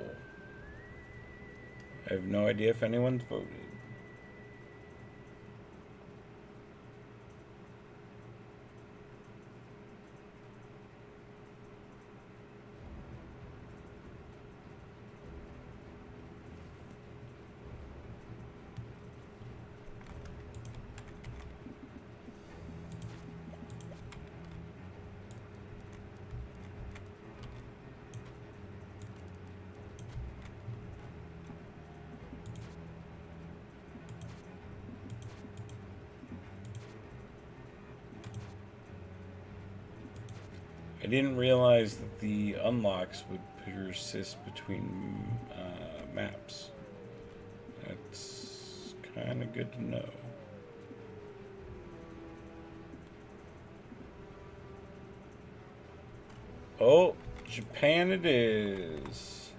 I have no idea if anyone's voted. I didn't realize that the unlocks would persist between maps. That's kind of good to know. Oh, Japan it is.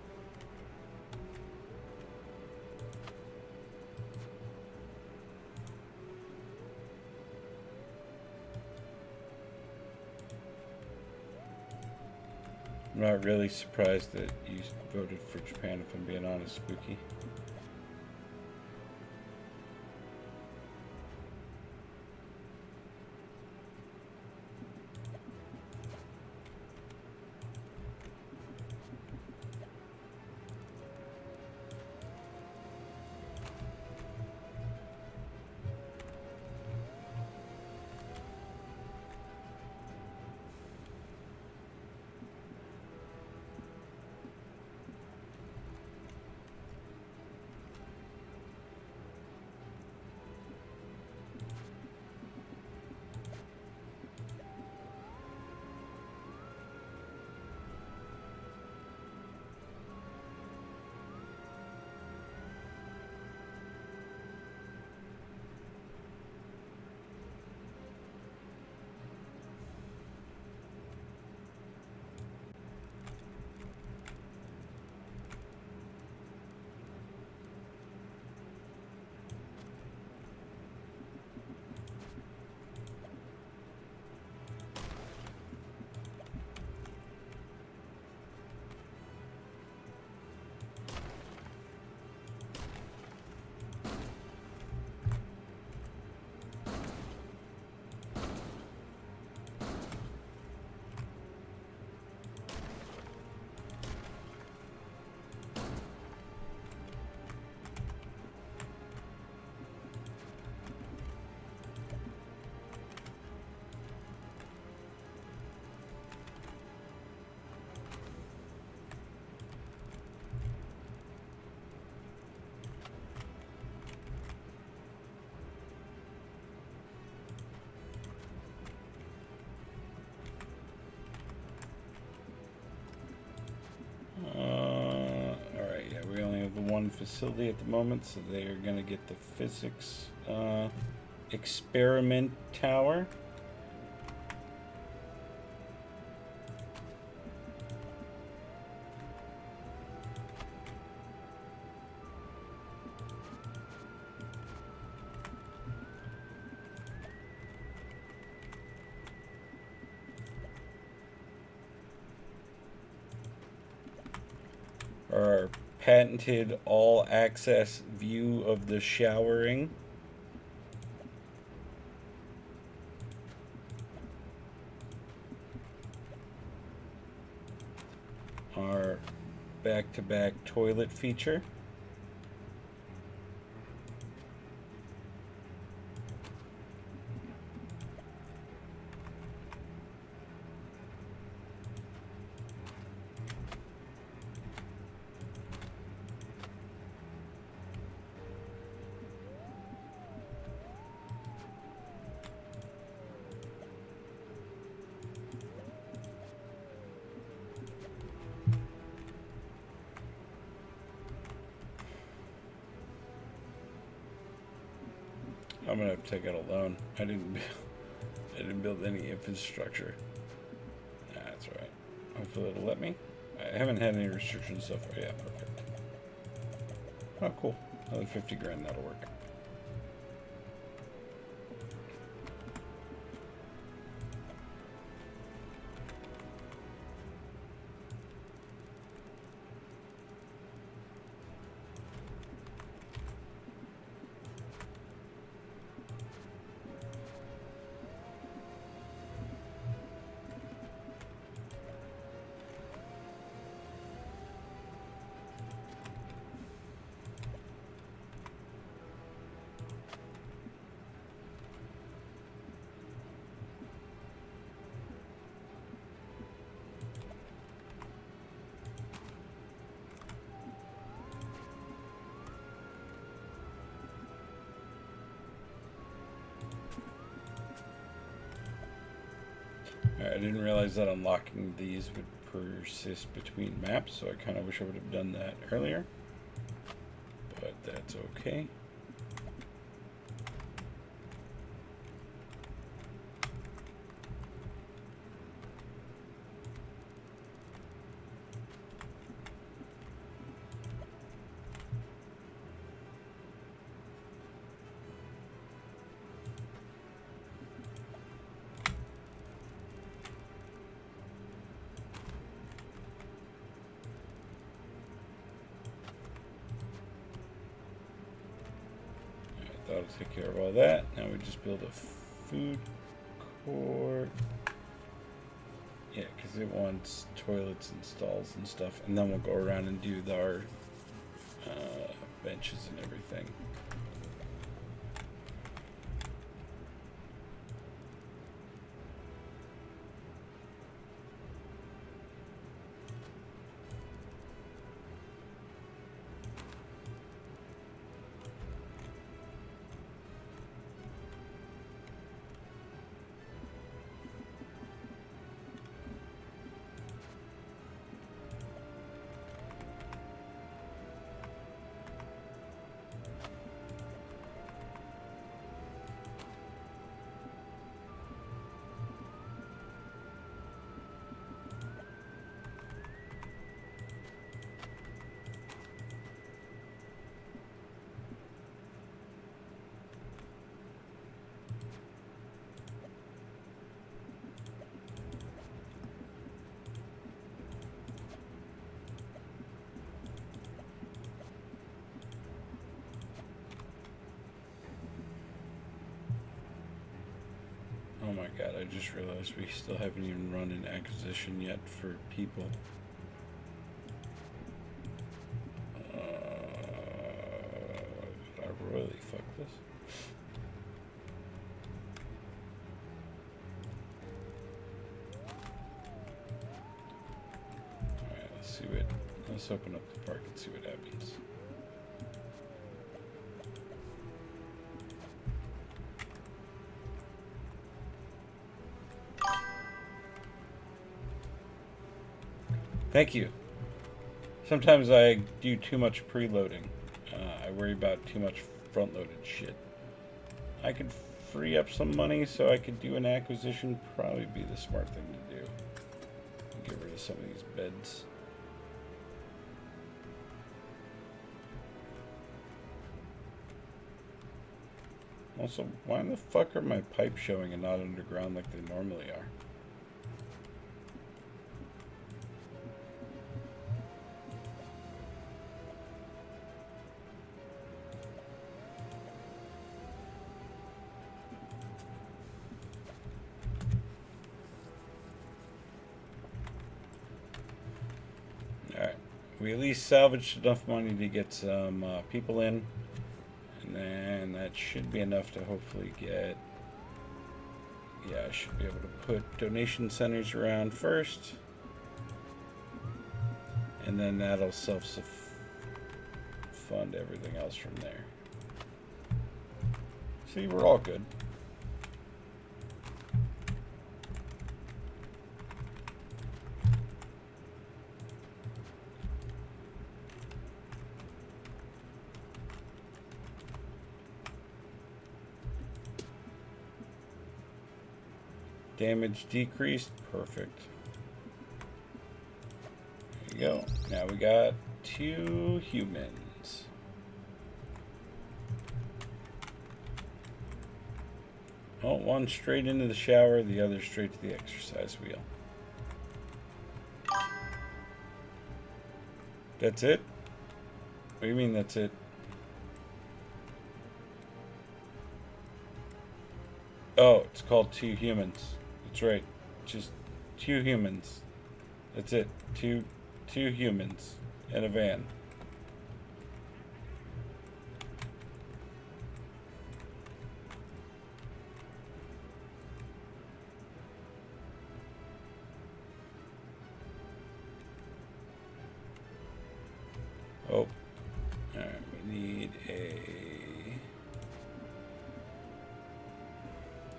I'm not really surprised that you voted for Japan, if I'm being honest, Spooky. Alright, yeah, we only have the one facility at the moment, so they are going to get the physics experiment tower. Our patented all-access view of the showering. Our back-to-back toilet feature. I'm gonna have to take out a loan. I didn't build any infrastructure. That's right. Hopefully it'll let me. I haven't had any restrictions so far. Yeah, perfect. Oh, cool. Another 50 grand, that'll work. I didn't realize that unlocking these would persist between maps, so I kind of wish I would have done that earlier. But that's okay. that'll take care of all that. Now we just build a food court. Yeah, because it wants toilets and stalls and stuff. And then we'll go around and do our benches and everything. Oh my god, I just realized we still haven't even run an acquisition yet for people. I royally fuck this. Alright, let's open up the park and see what happens. Thank you. Sometimes I do too much preloading. I worry about too much front-loaded shit. I could free up some money so I could do an acquisition. Probably be the smart thing to do. Get rid of some of these beds. Also, why the fuck are my pipes showing and not underground like they normally are? We at least salvaged enough money to get some people in, and then that should be enough to hopefully get, yeah, I should be able to put donation centers around first, and then that'll self-fund everything else from there. See, we're all good. Damage decreased. Perfect. There you go. Now we got 2 humans. Oh, one straight into the shower, the other straight to the exercise wheel. That's it? What do you mean that's it? Oh, it's called 2 humans. That's right. Just 2 humans. That's it. Two humans in a van. Oh. Alright, we need a...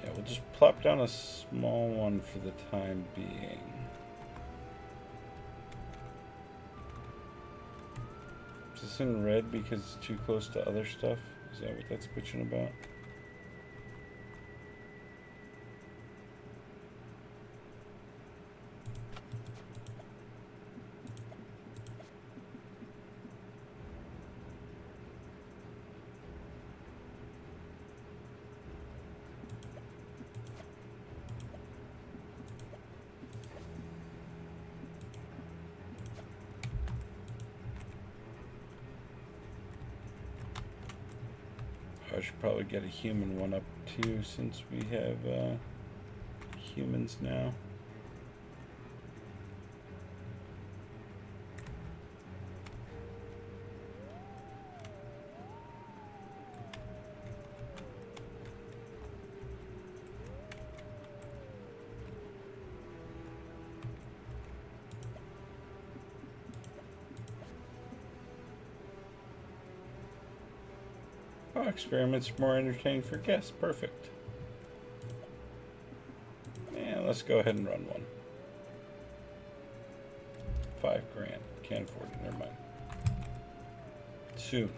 Yeah, we'll just plop down a small one for the time being. Is this in red because it's too close to other stuff? Is that what that's bitching about? I should probably get a human one up too, since we have humans now. Oh, experiments are more entertaining for guests. Perfect. Yeah, let's go ahead and run one. $5 grand. Can't afford it. Never mind. Soon.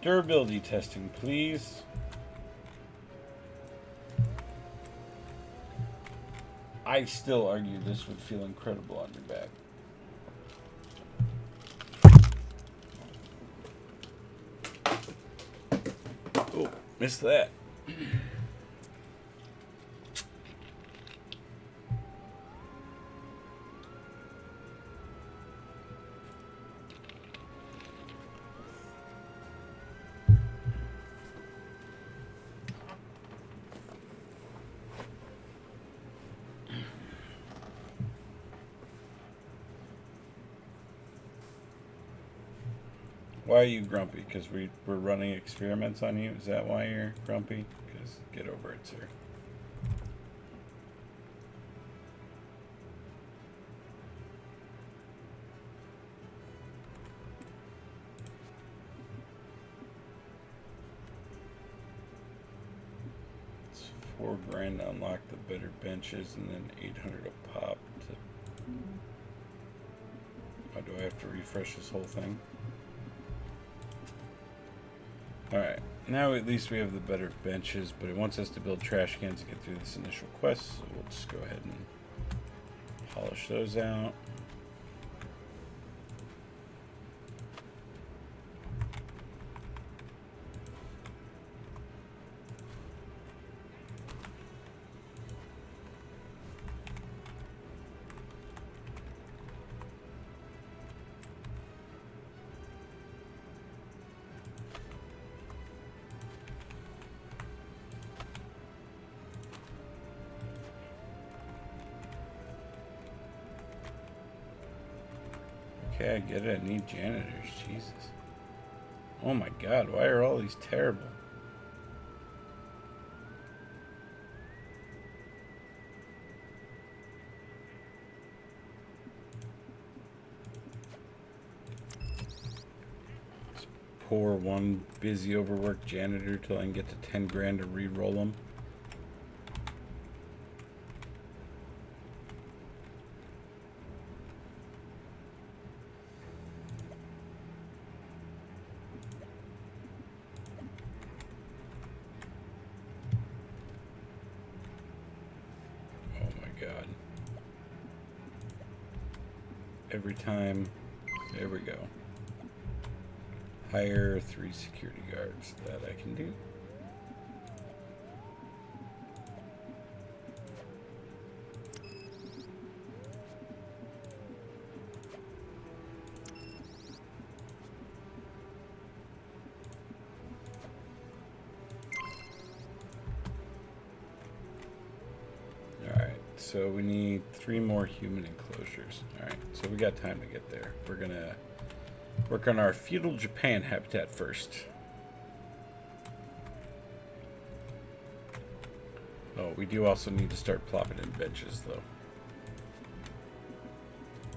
Durability testing, please. I still argue this would feel incredible on your back. Oh, missed that. Why are you grumpy? Because we're running experiments on you? Is that why you're grumpy? Because get over it, sir. It's $4 grand to unlock the better benches, and then 800 a pop. Why do I have to refresh this whole thing? Alright, now at least we have the better benches, but it wants us to build trash cans to get through this initial quest, so we'll just go ahead and polish those out. Okay, I get it. I need janitors. Jesus. Oh my god, why are all these terrible? This poor one busy overworked janitor till I can get to 10 grand to re-roll them. God. Every time. There we go. Hire 3 security guards. That I can do. So we need 3 more human enclosures. Alright, so we got time to get there. We're gonna work on our feudal Japan habitat first. Oh, we do also need to start plopping in benches, though.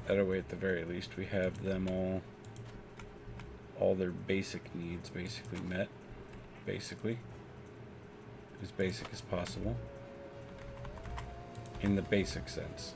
That way, at the very least, we have them all their basic needs basically met. Basically. As basic as possible. In the basic sense.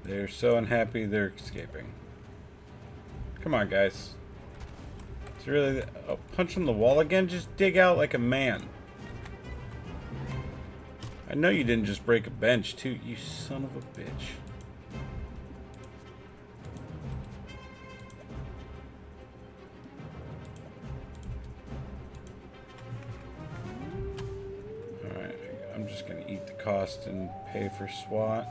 They're so unhappy they're escaping. Come on, guys. It's really... Oh, punch on the wall again? Just dig out like a man. I know you didn't just break a bench, too, you son of a bitch. Alright, I'm just gonna eat the cost and pay for SWAT.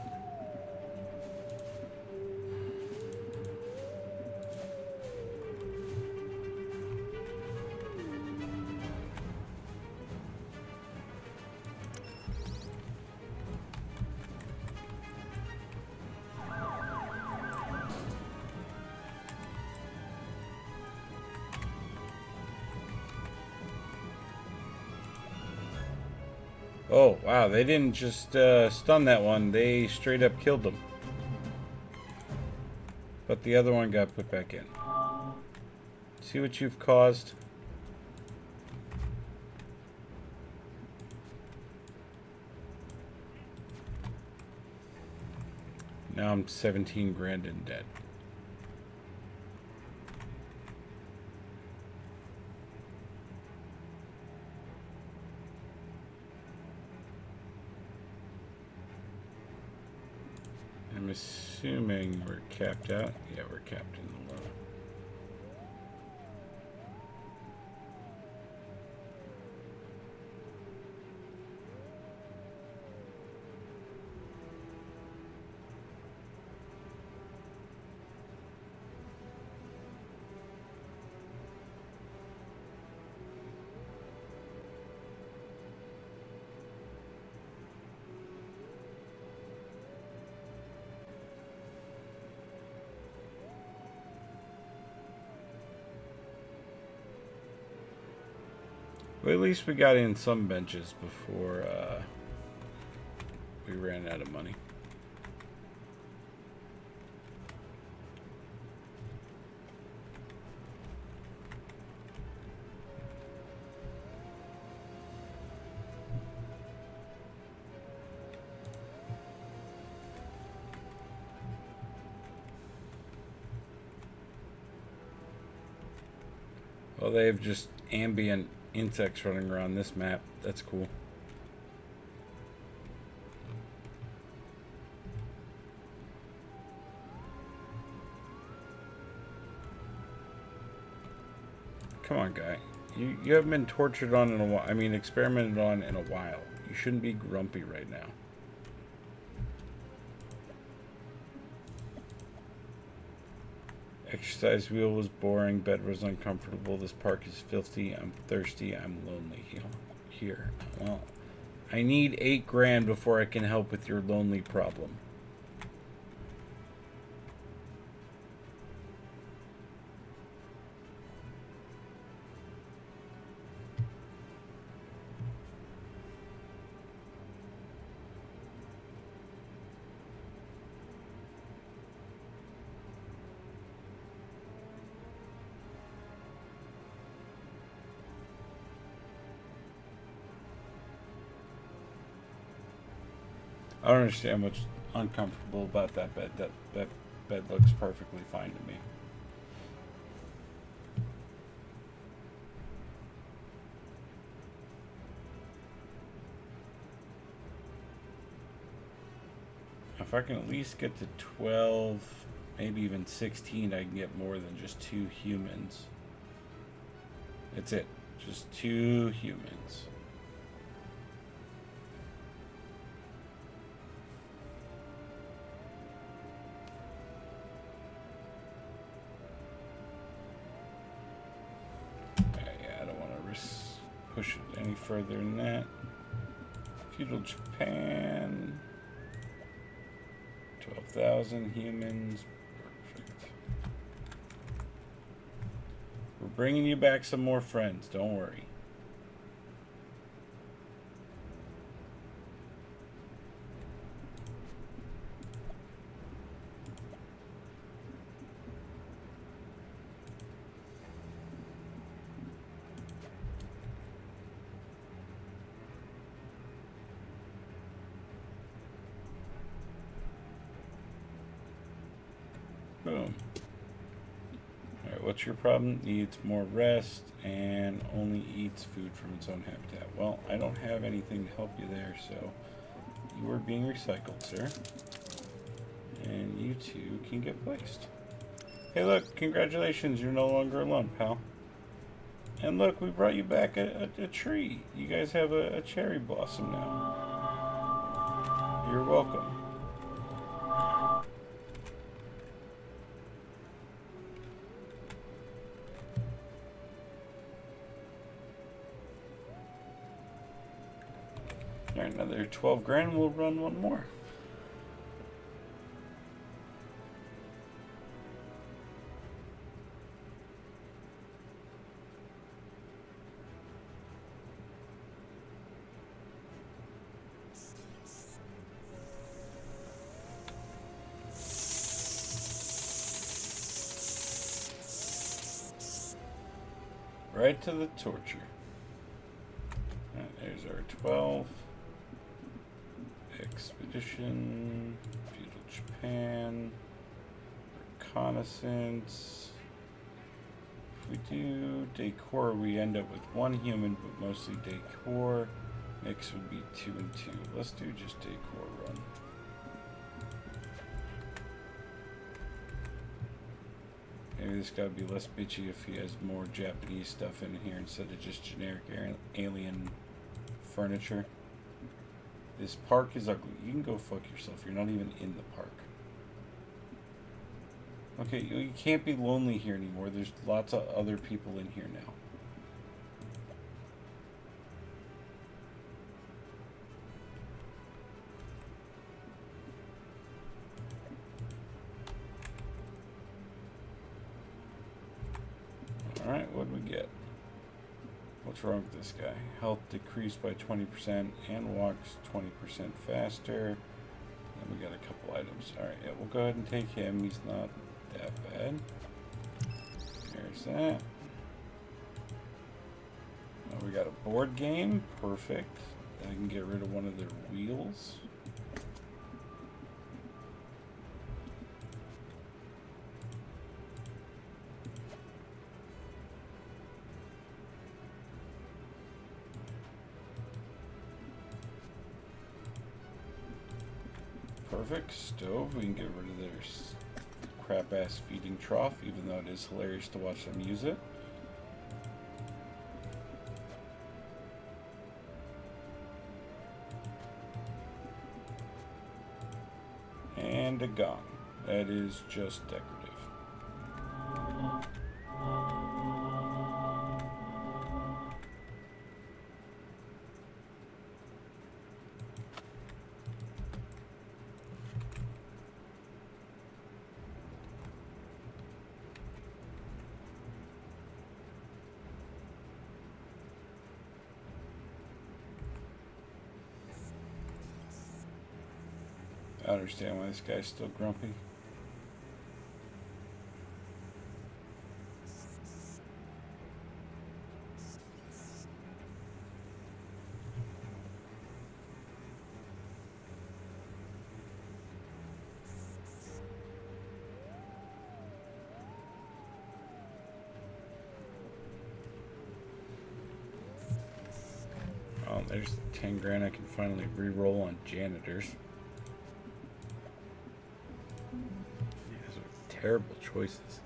Oh, wow, they didn't just stun that one, they straight up killed them. But the other one got put back in. See what you've caused? Now I'm 17 grand in debt. I'm assuming we're capped out. Yeah, we're capped in the loan. Well, at least we got in some benches before we ran out of money. Well, they have just ambient insects running around this map. That's cool. Come on, guy. You haven't been tortured on in a while. I mean, experimented on in a while. You shouldn't be grumpy right now. Exercise wheel was boring. Bed was uncomfortable. This park is filthy. I'm thirsty. I'm lonely. Here. Well, I need 8 grand before I can help with your lonely problem. I don't understand what's uncomfortable about that bed. That bed looks perfectly fine to me. If I can at least get to 12, maybe even 16, I can get more than just 2 humans. That's it. Just 2 humans. Push it any further than that. Feudal Japan. 12,000 humans. Perfect. We're bringing you back some more friends. Don't worry. Boom. Alright, what's your problem? Needs more rest and only eats food from its own habitat. Well, I don't have anything to help you there, so you are being recycled, sir. And you two can get placed. Hey, look, congratulations, you're no longer alone, pal. And look, we brought you back a tree. You guys have a cherry blossom now. You're welcome. Alright, another 12 grand, we'll run one more. Right to the torture. Right, there's our 12. Expedition, feudal Japan, reconnaissance. If we do decor, we end up with one human, but mostly decor. Mix would be 2 and 2. Let's do just decor run. Maybe this guy would be less bitchy if he has more Japanese stuff in here instead of just generic alien furniture. This park is ugly. You can go fuck yourself. You're not even in the park. Okay, you can't be lonely here anymore. There's lots of other people in here now. Alright, what do we get? What's wrong with this guy? Health decreased by 20% and walks 20% faster. Then we got a couple items. Alright, yeah, we'll go ahead and take him. He's not that bad. There's that. Oh, we got a board game. Perfect. I can get rid of one of their wheels. Perfect. Stove. We can get rid of their crap-ass feeding trough, even though it is hilarious to watch them use it. And a gong. That is just decorative. I understand why this guy's still grumpy. Oh, there's 10 grand I can finally re-roll on janitors. These are terrible choices.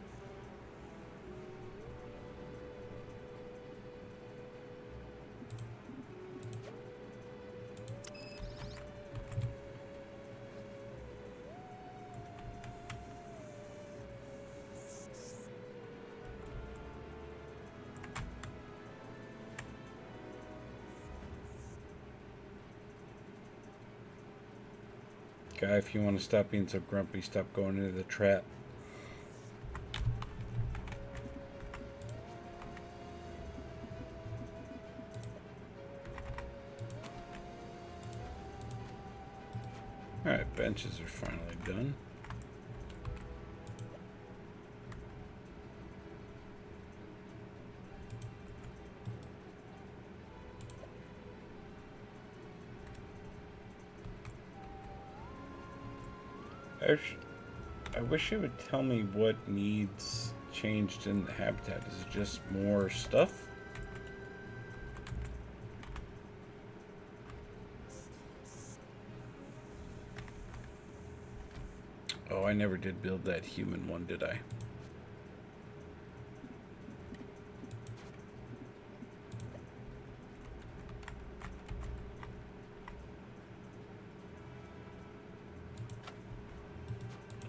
Guy, if you want to stop being so grumpy, stop going into the trap. Alright, benches are finally done. I wish it would tell me what needs changed in the habitat. Is it just more stuff? Oh, I never did build that human one, did I?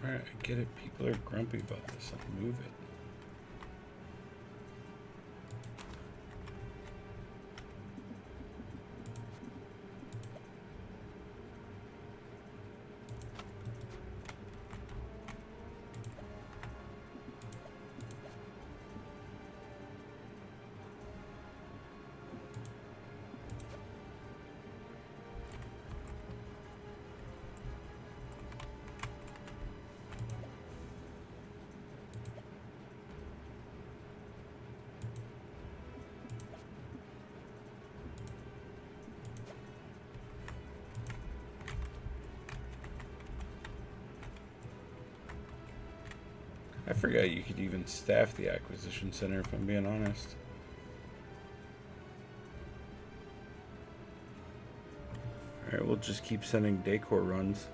Alright, I get it. People are grumpy about this. I'll move it. I forgot you could even staff the acquisition center, if I'm being honest. Alright, we'll just keep sending decor runs.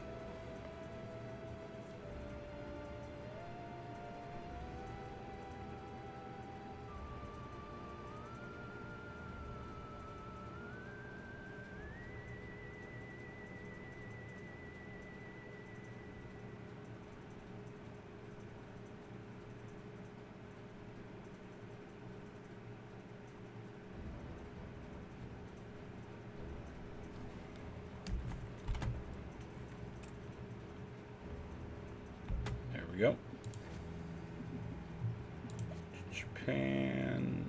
There we go. Japan.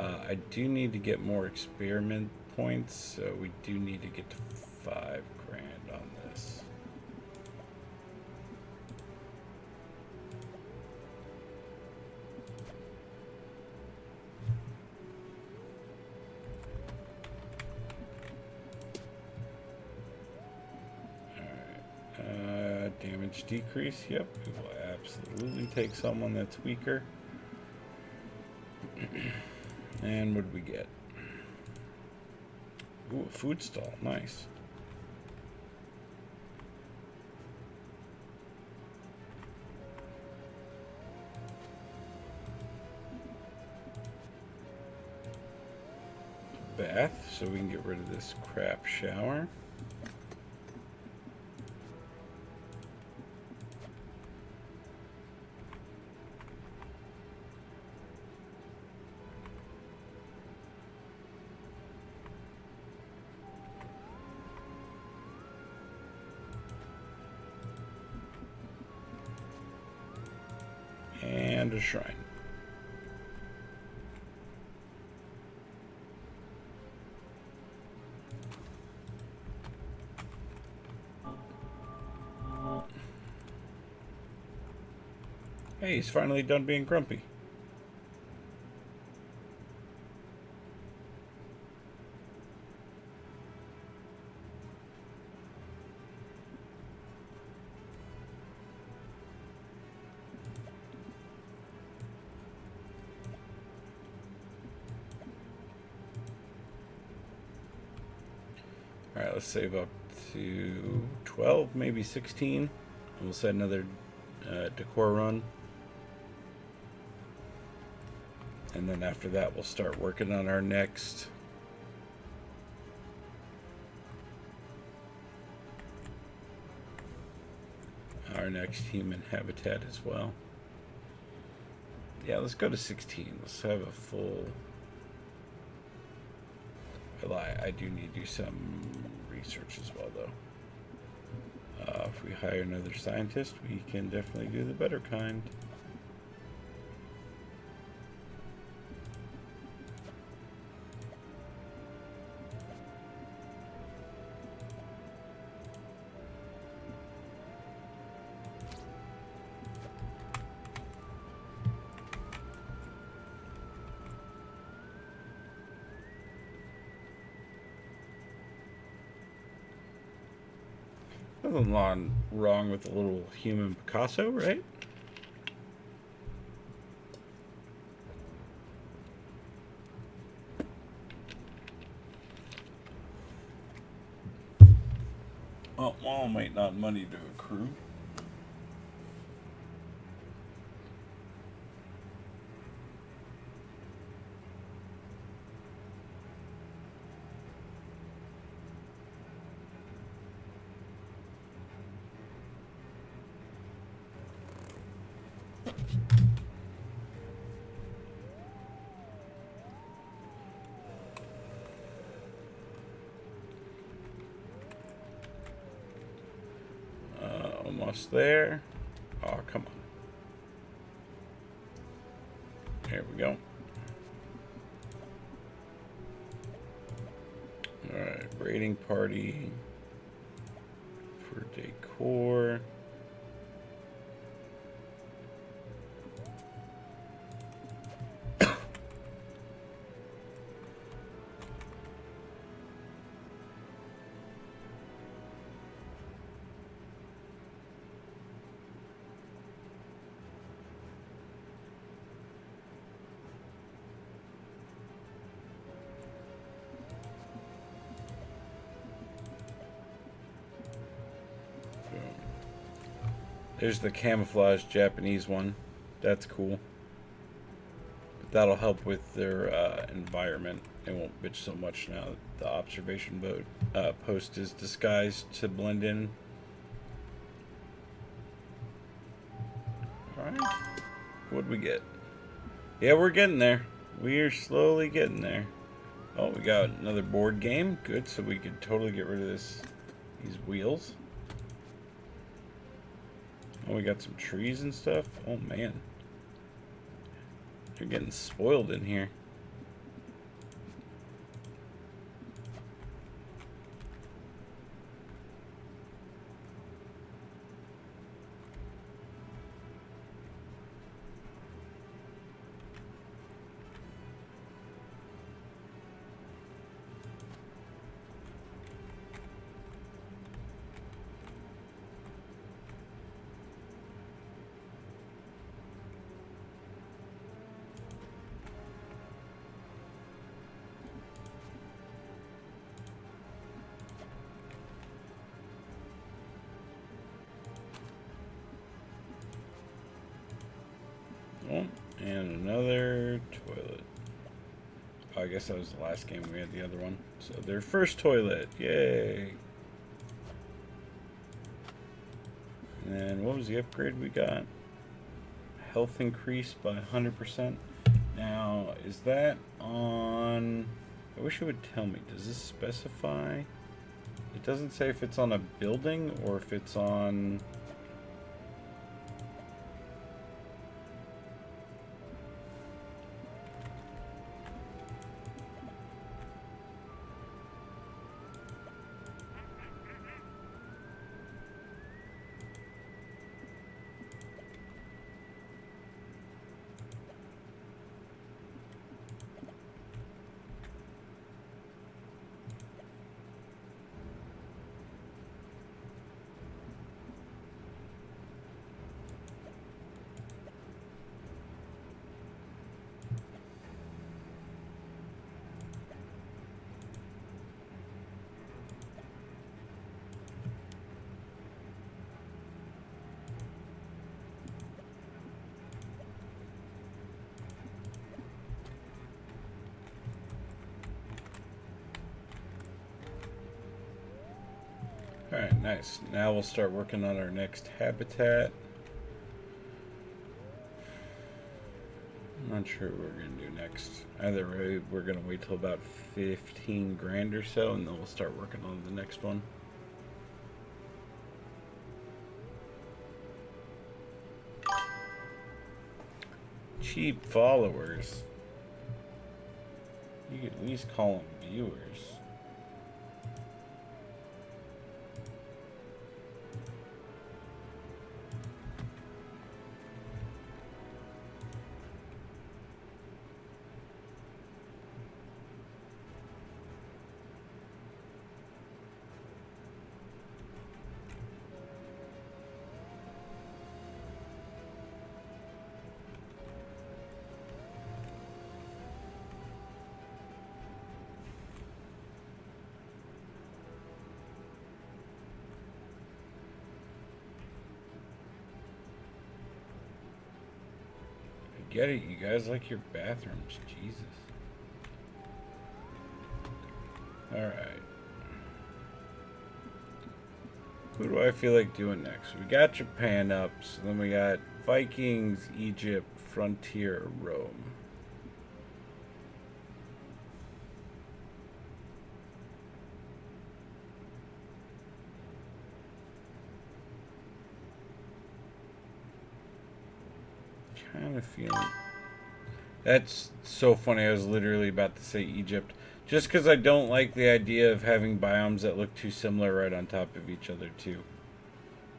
I do need to get more experiment points, so we do need to get to 5 grand on this. Alright, damage decrease, yep, we will absolutely take someone that's weaker. And what did we get? Ooh, a food stall. Nice. Bath, so we can get rid of this crap shower. And a shrine. Hey, he's finally done being grumpy. Alright, let's save up to 12, maybe 16. We'll set another decor run. And then after that, we'll start working on our next human habitat as well. Yeah, let's go to 16. Let's have a full... I do need to do some research as well, though. If we hire another scientist, we can definitely do the better kind. Nothing wrong with a little human Picasso, right? Oh, well, might not money to accrue. Almost there. Oh, come on. There we go. Alright, raiding party for decor. There's the camouflage Japanese one. That's cool. But that'll help with their environment. It won't bitch so much now that the observation post is disguised to blend in. Alright. What'd we get? Yeah, we're getting there. We are slowly getting there. Oh, we got another board game. Good, so we can totally get rid of these wheels. Oh, we got some trees and stuff. Oh, man. You're getting spoiled in here. Oh, and another toilet. Oh, I guess that was the last game. We had the other one. So their first toilet. Yay. And then what was the upgrade we got? Health increase by 100%. Now, is that on... I wish it would tell me. Does this specify? It doesn't say if it's on a building or if it's on... Alright, nice. Now we'll start working on our next habitat. I'm not sure what we're going to do next. Either way, we're going to wait till about 15 grand or so, and then we'll start working on the next one. Cheap followers. You could at least call them viewers. get it. You guys like your bathrooms. Jesus. Alright. Who do I feel like doing next? We got Japan up, so then we got Vikings, Egypt, Frontier, Rome. Kind of feeling... That's so funny. I was literally about to say Egypt. Just because I don't like the idea of having biomes that look too similar right on top of each other, too.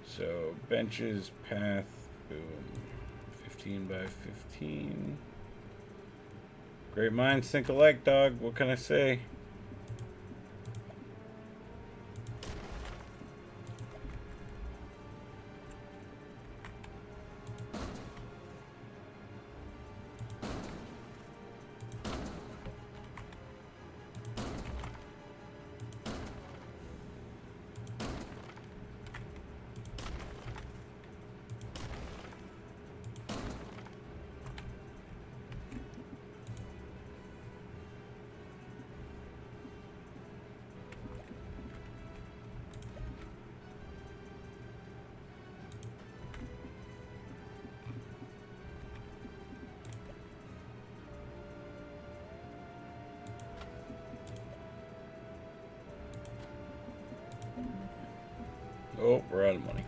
So, benches, path, boom. 15 by 15. Great minds think alike, dog. What can I say? Oh, we're out of money.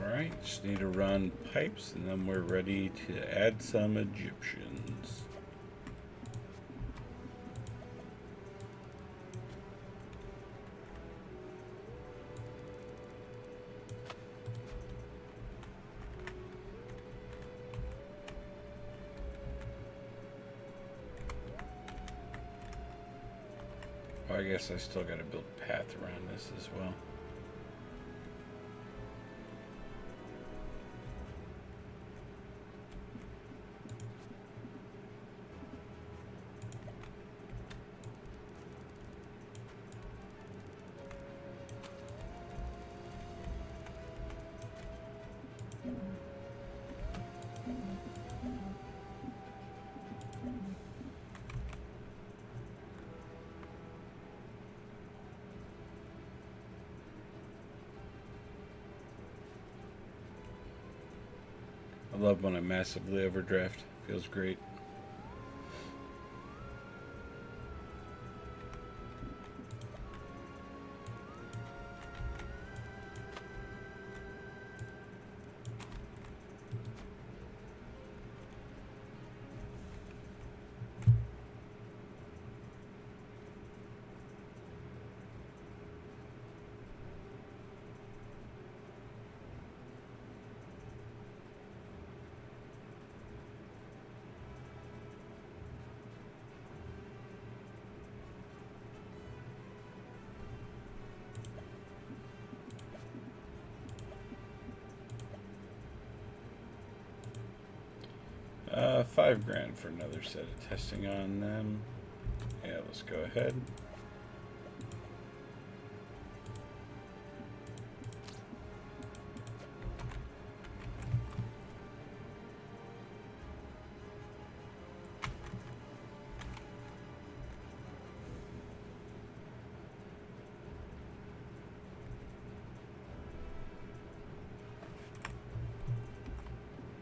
Alright, just need to run pipes and then we're ready to add some Egyptians. Oh, I guess I still gotta build a path around this as well. I love when I massively overdraft. Feels great. $5,000 for another set of testing on them. Yeah, let's go ahead.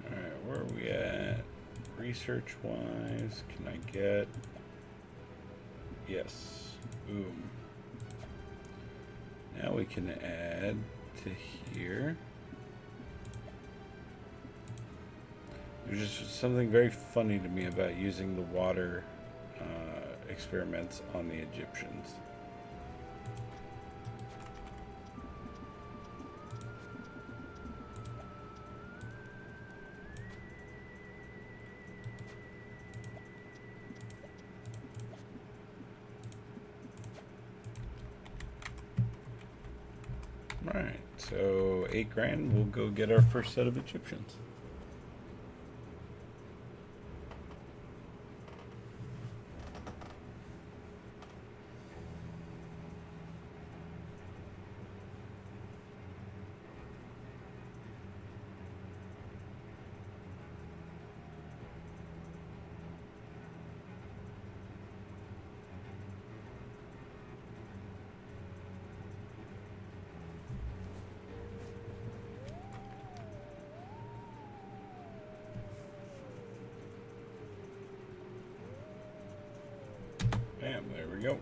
Alright, where are we at? Research wise, can I get... Yes. Boom. Now we can add to here. There's just something very funny to me about using the water experiments on the Egyptians. Alright, so 8 grand, we'll go get our first set of Egyptians. Bam, there we go.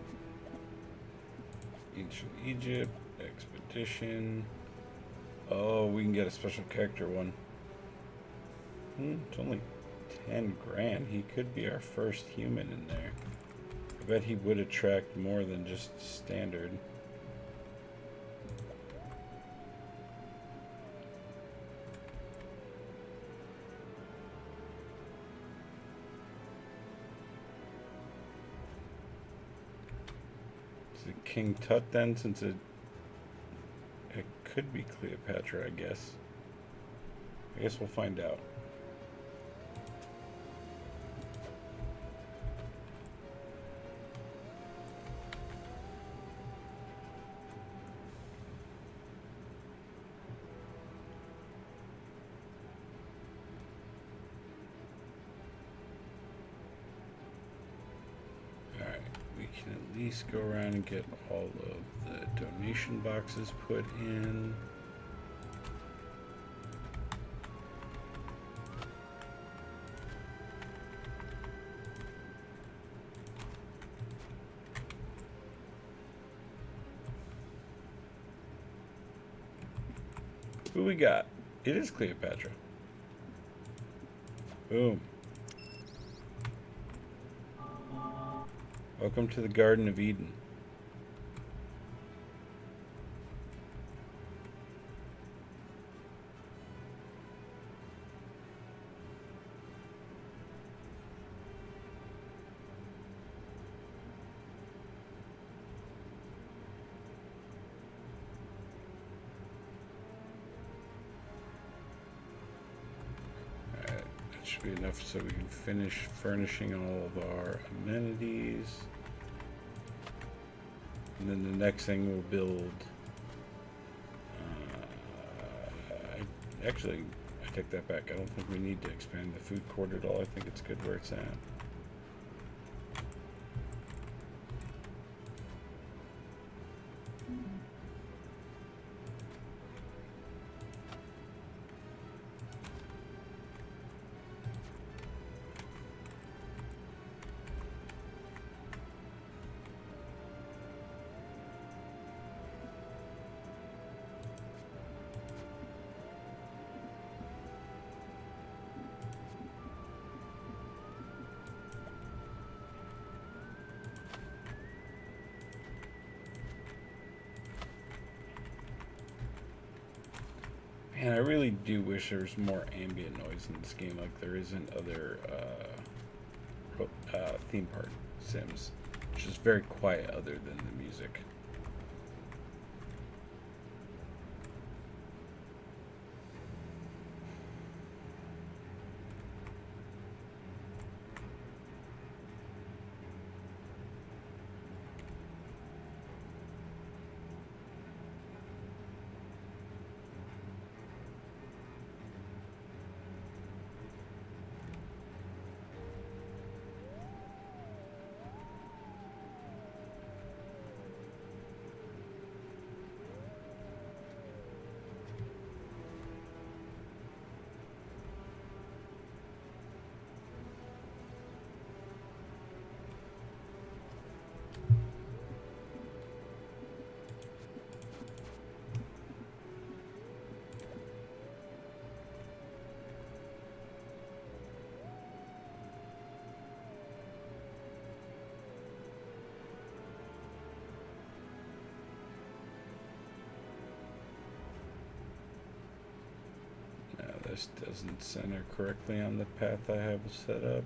Ancient Egypt, expedition. Oh, we can get a special character one. It's only 10 grand. He could be our first human in there. I bet he would attract more than just standard. Is it King Tut then, since it could be Cleopatra, I guess. I guess we'll find out. Can at least go around and get all of the donation boxes put in. Who we got? It is Cleopatra. Boom. Welcome to the Garden of Eden. Alright, that should be enough so we can finish furnishing all of our amenities. And then the next thing we'll build, I take that back. I don't think we need to expand the food court at all. I think it's good where it's at. Man, I really do wish there was more ambient noise in this game like there is in other theme park sims. It's just very quiet other than the music. This doesn't center correctly on the path I have set up.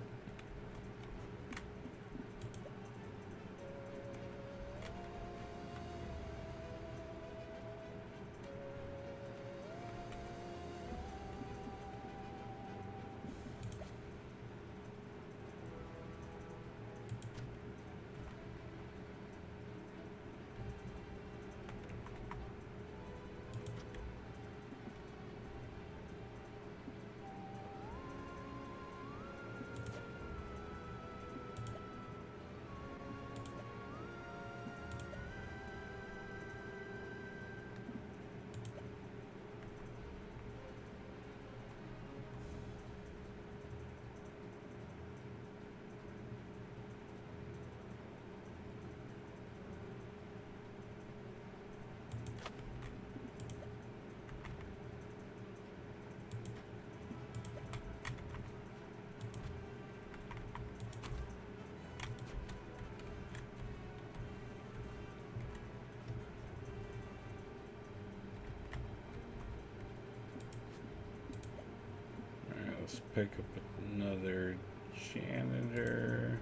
Let's pick up another janitor.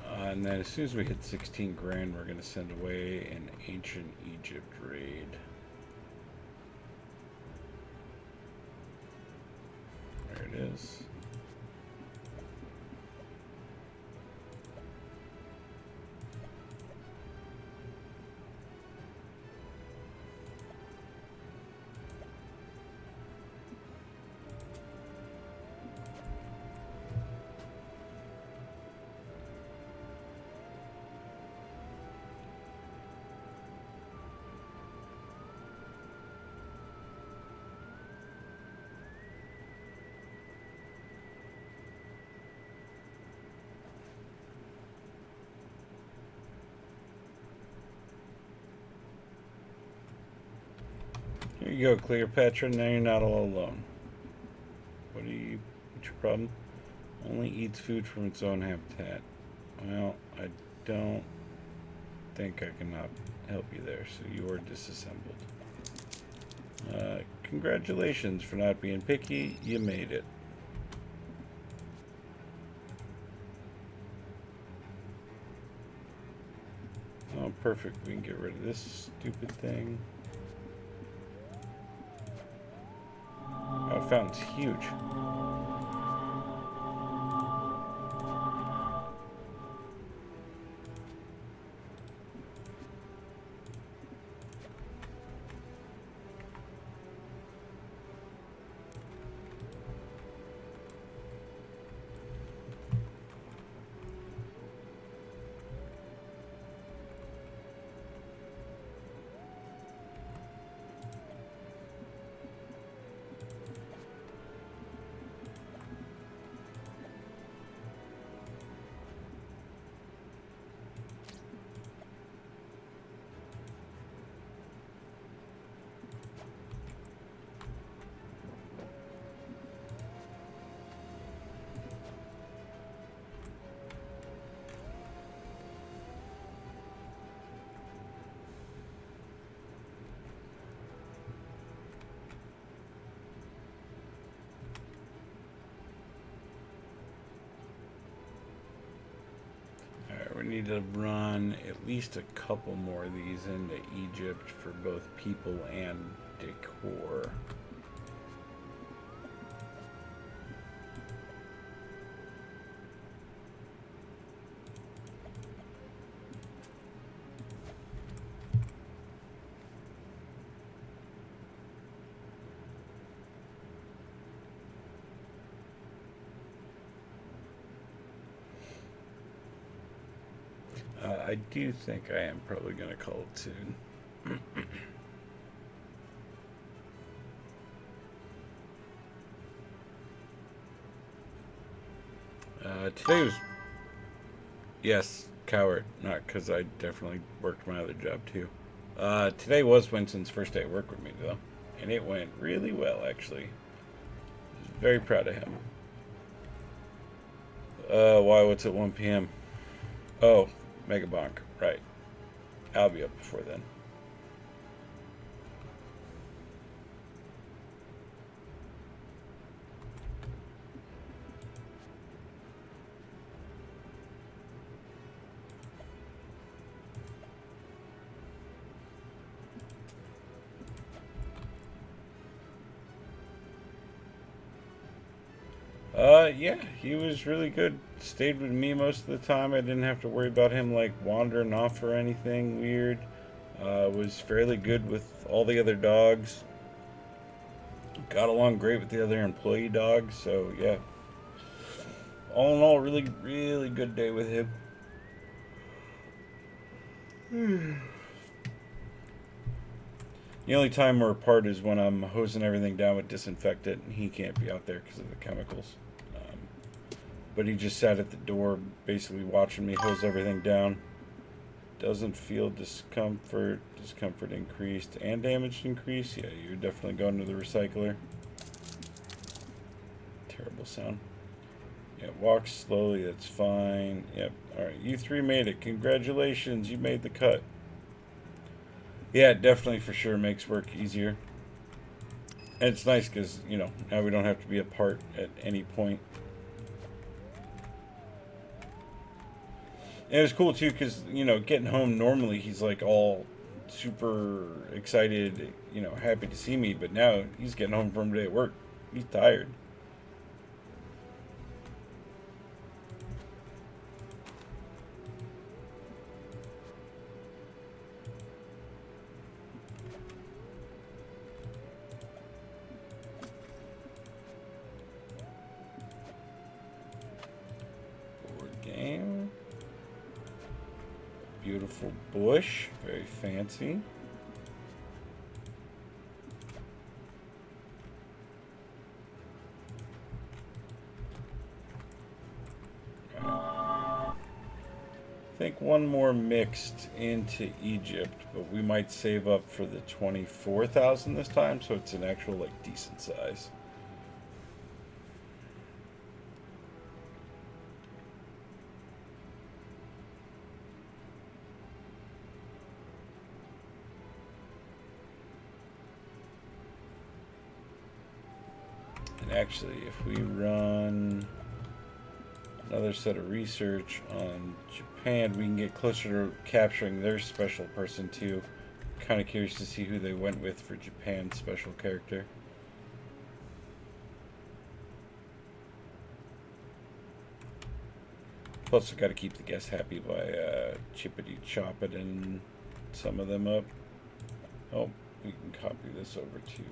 And then as soon as we hit 16 grand, we're going to send away an ancient Egypt raid. There it is. Here you go, Cleopatra. Now you're not all alone. What's your problem? Only eats food from its own habitat. Well, I don't think I can help you there, so you are disassembled. Congratulations for not being picky. You made it. Oh, perfect. We can get rid of this stupid thing. Oh, fountain's huge. We need to run at least a couple more of these into Egypt for both people and decor. I do think I am probably going to call it soon. Today was... Yes, coward. Not because I definitely worked my other job too. Today was Winston's first day at work with me though. And it went really well actually. I was very proud of him. Why? What's at 1 p.m.? Oh, Mega Bonk. Right. I'll be up before then. Yeah, he was really good. Stayed with me most of the time. I didn't have to worry about him like wandering off or anything weird. Was fairly good with all the other dogs. Got along great with the other employee dogs. So yeah, all in all, really, really good day with him. The only time we're apart is when I'm hosing everything down with disinfectant, and he can't be out there because of the chemicals. But he just sat at the door, basically watching me hose everything down. Doesn't feel discomfort. Discomfort increased and damage increased. Yeah, you're definitely going to the recycler. Terrible sound. Yeah, walk slowly. That's fine. Yep. All right, you three made it. Congratulations, you made the cut. Yeah, it definitely for sure makes work easier. And it's nice because, you know, now we don't have to be apart at any point. And it was cool too because, you know, getting home normally he's like all super excited, you know, happy to see me. But now he's getting home from a day at work. He's tired. Board game. Beautiful bush. Very fancy. I think one more mixed into Egypt, but we might save up for the 24,000 this time, so it's an actual like decent size. And actually, if we run another set of research on Japan, we can get closer to capturing their special person too. Kind of curious to see who they went with for Japan's special character. Plus, I got to keep the guests happy by chippity chopping some of them up. Oh, we can copy this over too.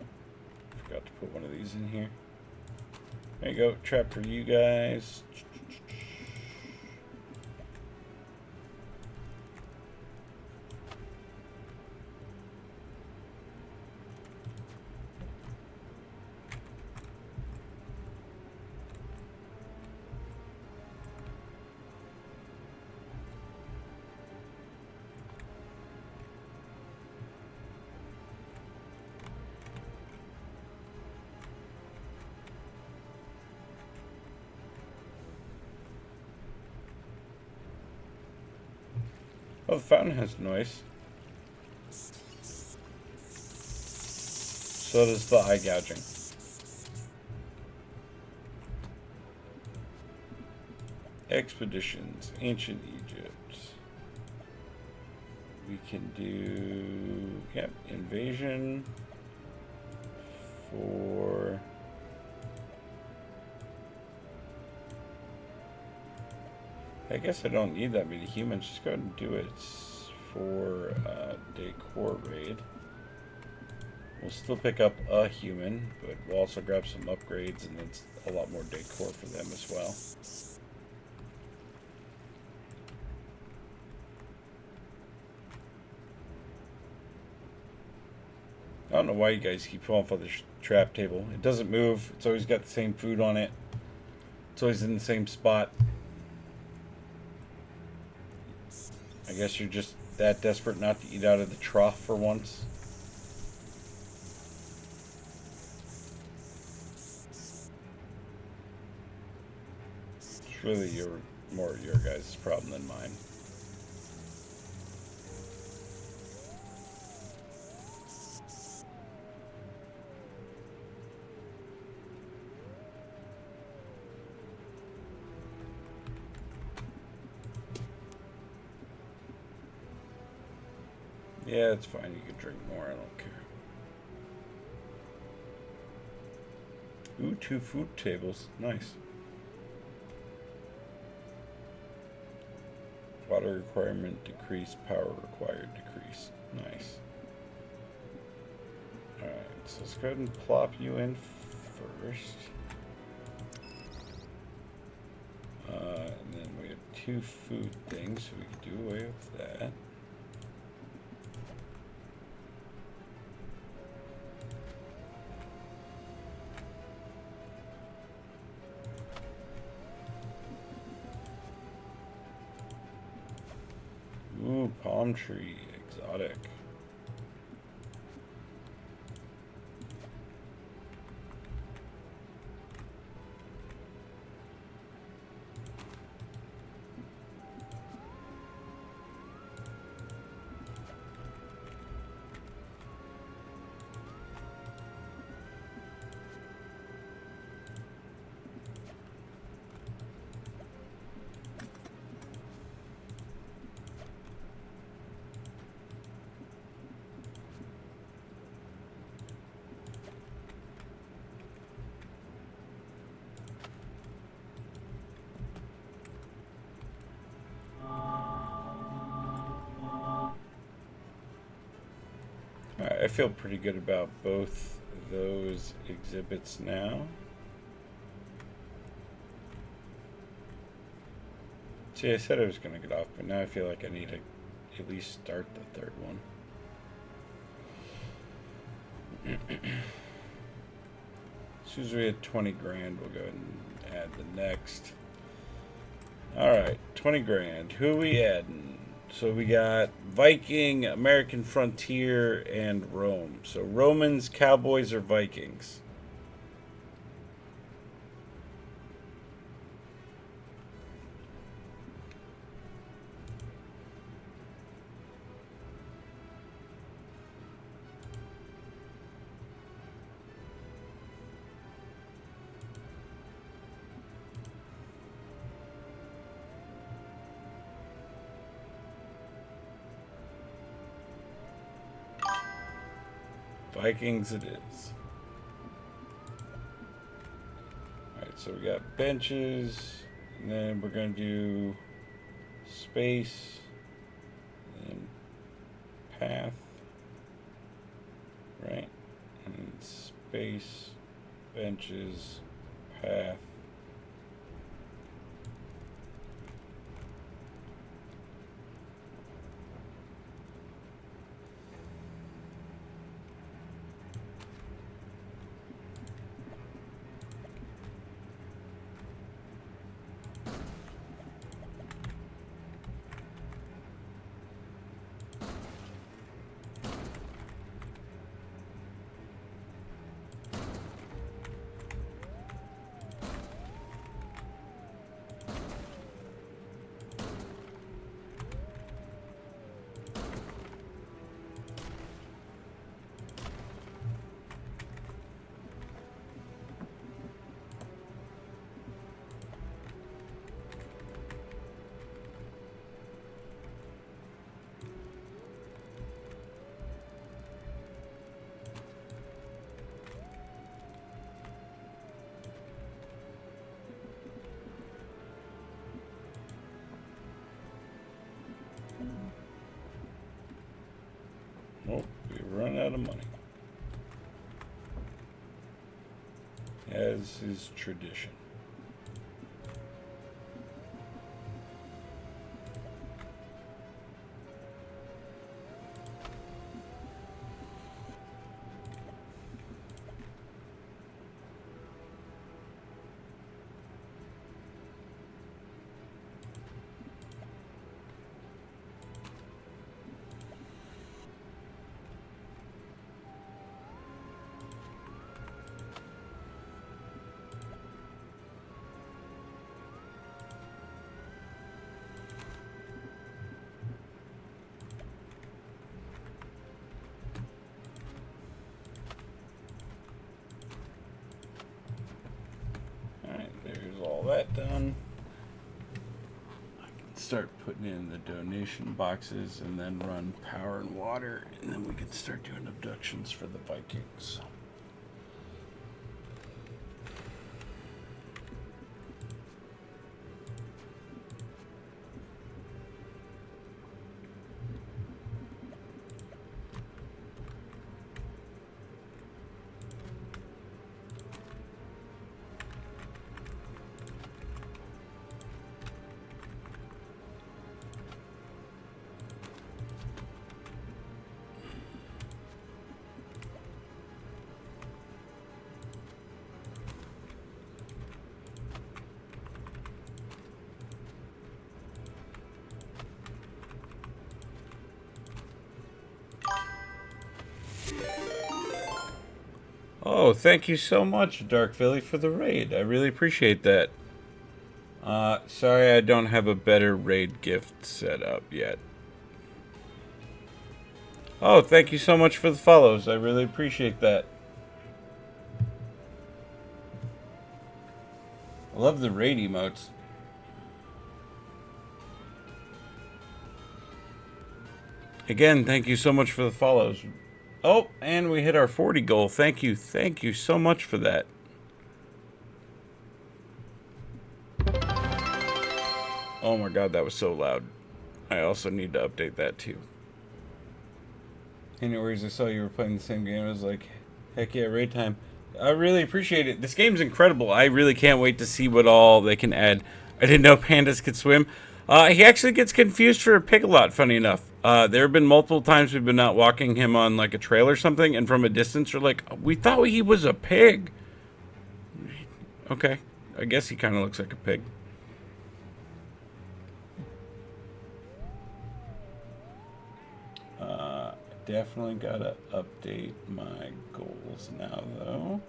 Forgot to put one of these in here. There you go, trap for you guys. Oh, the fountain has noise. So does the eye gouging. Expeditions, Ancient Egypt. We can do, yep, invasion for I guess I don't need that many humans. Just go ahead and do it for decor raid. We'll still pick up a human, but we'll also grab some upgrades, and it's a lot more decor for them as well. I don't know why you guys keep falling for the trap table. It doesn't move. It's always got the same food on it. It's always in the same spot. I guess you're just that desperate not to eat out of the trough for once. It's really more your guys' problem than mine. Yeah, it's fine. You can drink more. I don't care. Ooh, 2 food tables. Nice. Water requirement decrease. Power required decrease. Nice. Alright, so let's go ahead and plop you in first. And then we have 2 food things, so we can do away with that. Ooh, palm tree, exotic. I feel pretty good about both those exhibits now. See, I said I was going to get off, but now I feel like I need to at least start the third one. As soon as we hit 20 grand, we'll go ahead and add the next. Alright, 20 grand. Who are we adding? So we got Viking, American Frontier, and Rome. So Romans, Cowboys, or Vikings? Vikings it is. Alright, so we got benches, and then we're going to do space, and then path, right? And then space, benches, path. Oh, we run out of money. As is tradition. that done, I can start putting in the donation boxes and then run power and water, and then we can start doing abductions for the Vikings. Oh, thank you so much, Dark Philly, for the raid. I really appreciate that. Sorry I don't have a better raid gift set up yet. Oh, thank you so much for the follows. I really appreciate that. I love the raid emotes. Again, thank you so much for the follows. Oh, and we hit our 40 goal. Thank you. Thank you so much for that. Oh my god, that was so loud. I also need to update that too. Anyways, I saw you were playing the same game. I was like, heck yeah, raid time. I really appreciate it. This game's incredible. I really can't wait to see what all they can add. I didn't know pandas could swim. He actually gets confused for a pig a lot, funny enough. There have been multiple times we've been out walking him on like a trail or something, and from a distance we're like, we thought he was a pig. Okay, I guess he kind of looks like a pig. Definitely gotta update my goals now, though.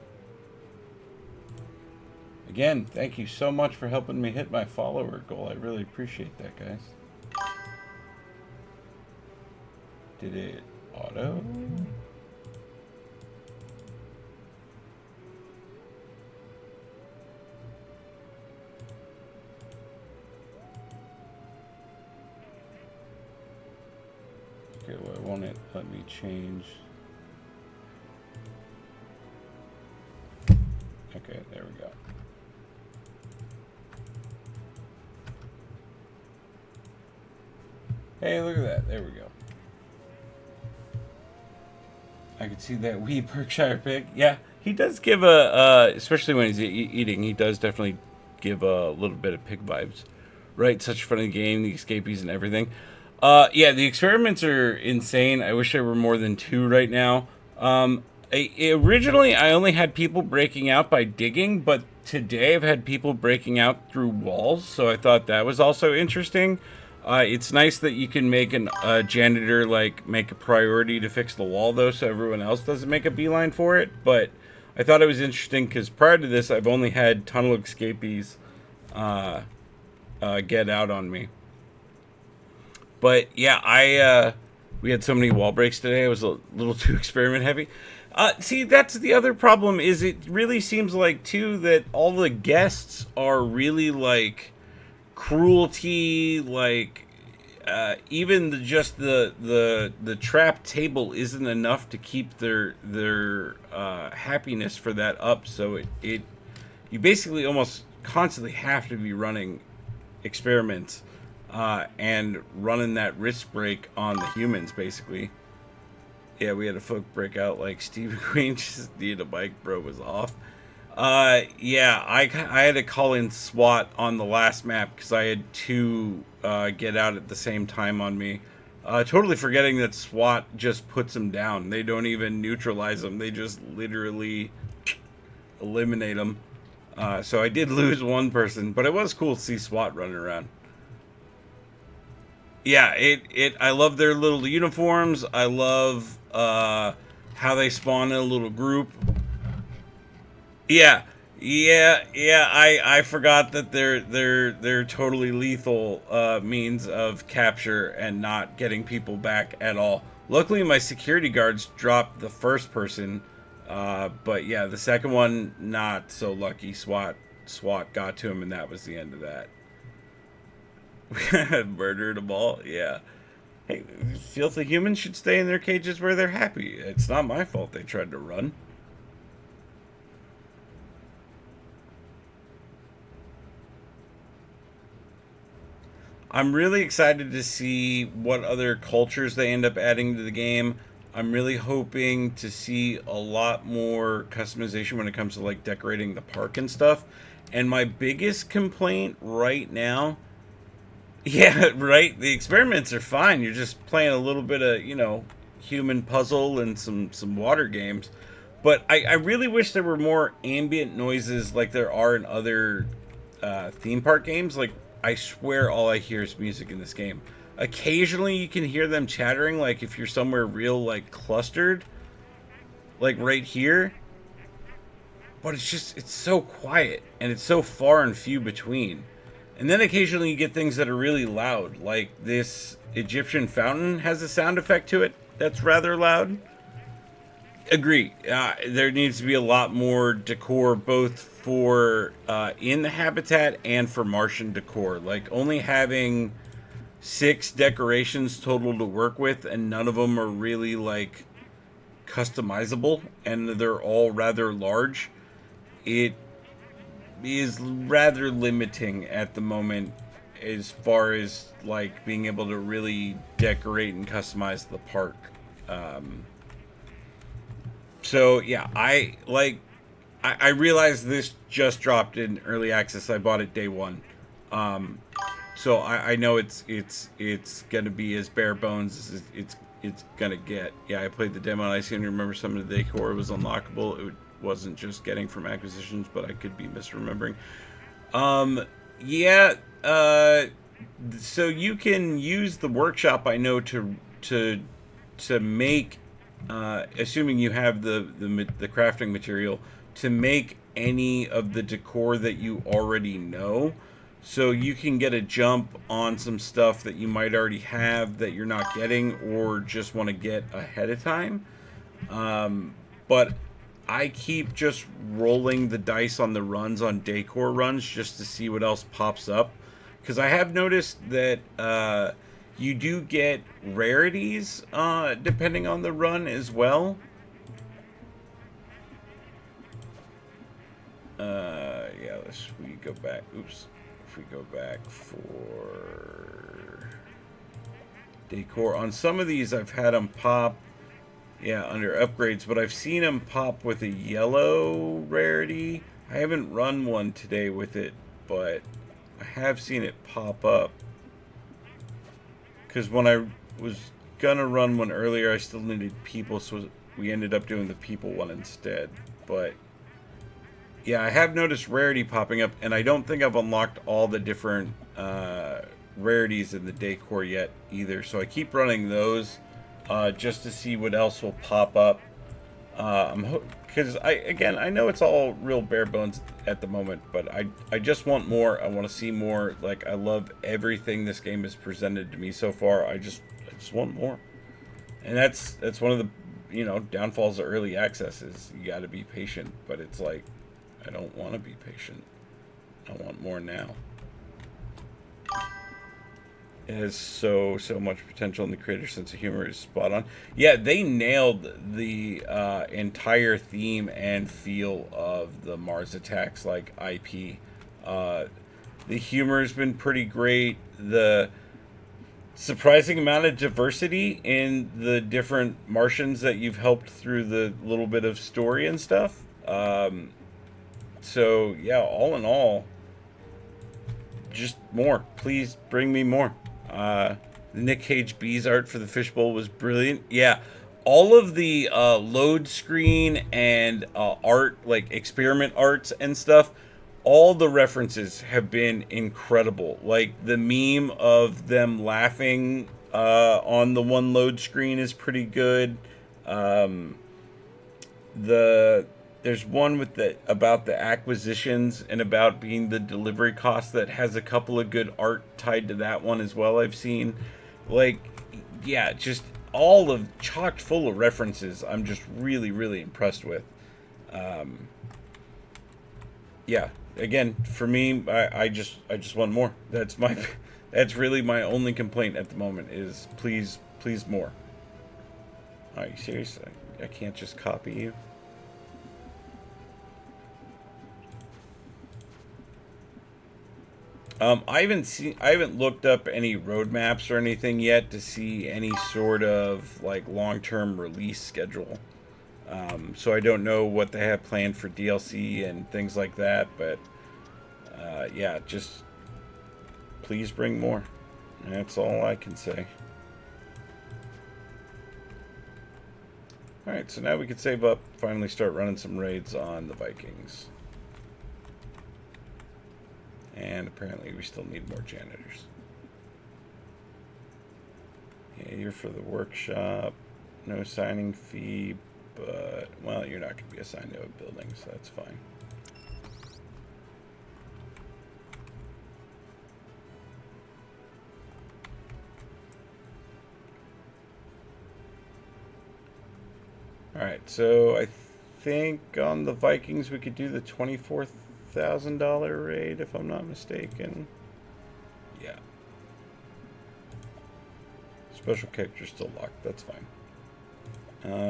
Again, thank you so much for helping me hit my follower goal. I really appreciate that, guys. Did it auto? Okay, well, won't it let me change? Okay, there we go. Hey, look at that. There we go. I could see that wee Berkshire pig. Yeah, he does give a, especially when he's eating, he does definitely give a little bit of pig vibes. Right? Such a funny game, the escapees and everything. Yeah, the experiments are insane. I wish there were more than 2 right now. Originally, I only had people breaking out by digging, but today I've had people breaking out through walls, so I thought that was also interesting. It's nice that you can make a janitor, like, make a priority to fix the wall, though, so everyone else doesn't make a beeline for it, but I thought it was interesting, because prior to this, I've only had tunnel escapees get out on me. But yeah, we had so many wall breaks today. It was a little too experiment heavy. See, that's the other problem. Is it really seems like too that all the guests are really like cruelty. Like even the trap table isn't enough to keep their happiness for that up. So you basically almost constantly have to be running experiments. And running that wrist break on the humans, basically. Yeah, we had a folk break out like Steve Queen just needed a bike, bro, was off. Yeah, I had to call in SWAT on the last map because I had 2 get out at the same time on me. Totally forgetting that SWAT just puts them down. They don't even neutralize them. They just literally eliminate them. So I did lose 1 person, but it was cool to see SWAT running around. Yeah, I love their little uniforms. I love how they spawn in a little group. Yeah. I forgot that they're totally lethal means of capture and not getting people back at all. Luckily, my security guards dropped the first person, but yeah, the second one not so lucky. SWAT SWAT got to him, and that was the end of that. We had murdered them all. Yeah. Hey, filthy humans should stay in their cages where they're happy. It's not my fault they tried to run. I'm really excited to see what other cultures they end up adding to the game. I'm really hoping to see a lot more customization when it comes to like decorating the park and stuff. And my biggest complaint right now, yeah, right, the experiments are fine. You're just playing a little bit of, human puzzle and some water games. But I really wish there were more ambient noises like there are in other theme park games. Like, I swear all I hear is music in this game. Occasionally you can hear them chattering, like if you're somewhere real, like, clustered. Like right here. But it's so quiet. And it's so far and few between. And then occasionally you get things that are really loud. Like this Egyptian fountain has a sound effect to it that's rather loud. Agree. There needs to be a lot more decor, both for in the habitat and for Martian decor. Like only having 6 decorations total to work with, and none of them are really like customizable, and they're all rather large. It is rather limiting at the moment as far as like being able to really decorate and customize the park. So yeah, I realized this just dropped in early access. I bought it day one, so I know it's gonna be as bare bones as it's gonna get. Yeah, I played the demo and I seem to remember some of the decor was unlockable. It wasn't just getting from acquisitions, but I could be misremembering. Yeah. So you can use the workshop, I know, to make. Assuming you have the crafting material, to make any of the decor that you already know. So you can get a jump on some stuff that you might already have that you're not getting, or just want to get ahead of time. But I keep just rolling the dice on the runs, on decor runs, just to see what else pops up. Because I have noticed that you do get rarities depending on the run as well. Yeah, we go back. Oops. If we go back for decor. On some of these, I've had them pop, yeah, under upgrades, but I've seen them pop with a yellow rarity. I haven't run one today with it, but I have seen it pop up. Because when I was gonna run one earlier, I still needed people, so we ended up doing the people one instead. But yeah, I have noticed rarity popping up, and I don't think I've unlocked all the different rarities in the decor yet either. So I keep running those just to see what else will pop up. Because I know it's all real bare bones at the moment, but I just want more. I want to see more. Like, I love everything this game has presented to me so far. I just want more. And that's one of the downfalls of early access, is you got to be patient. But it's like, I don't want to be patient. I want more now. It has so much potential, and the creator's sense of humor is spot on. Yeah, they nailed the entire theme and feel of the Mars Attacks like IP. The humor has been pretty great. The surprising amount of diversity in the different Martians that you've helped through the little bit of story and stuff. So yeah, all in all, just more. Please bring me more. The Nick Cage Bees art for the fishbowl was brilliant. Yeah, all of the load screen and art, like experiment arts and stuff, all the references have been incredible. Like the meme of them laughing on the one load screen is pretty good. There's one about the acquisitions and about being the delivery cost that has a couple of good art tied to that one as well, I've seen. Like, yeah, just all of chocked full of references. I'm just really impressed with. Yeah, again, for me, I just want more. That's my that's really my only complaint at the moment is please more. Are you serious? I can't just copy you. I haven't looked up any roadmaps or anything yet to see any sort of like long-term release schedule. So I don't know what they have planned for DLC and things like that, but yeah, just please bring more. That's all I can say. Alright, so now we can save up, finally start running some raids on the Vikings. And apparently we still need more janitors. Yeah, you're for the workshop. No signing fee, but, well, you're not going to be assigned to a building, so that's fine. Alright, so I think on the Vikings we could do the $24,000 raid, if I'm not mistaken. Yeah. Special character's still locked, that's fine.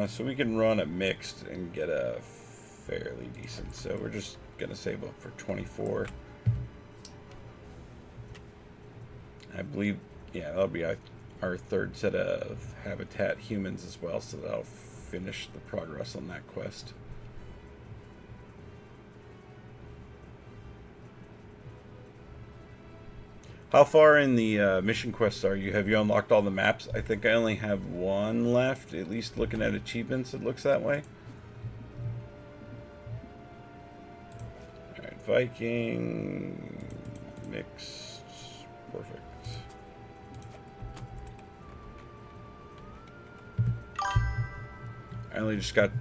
So we can run a mixed and get a fairly decent. So we're just going to save up for 24. I believe, yeah, that'll be our third set of habitat humans as well, so that'll finish the progress on that quest. How far in the mission quests are you? Have you unlocked all the maps? I think I only have one left, at least looking at achievements it looks that way. Alright, Viking, mixed, perfect. I only just got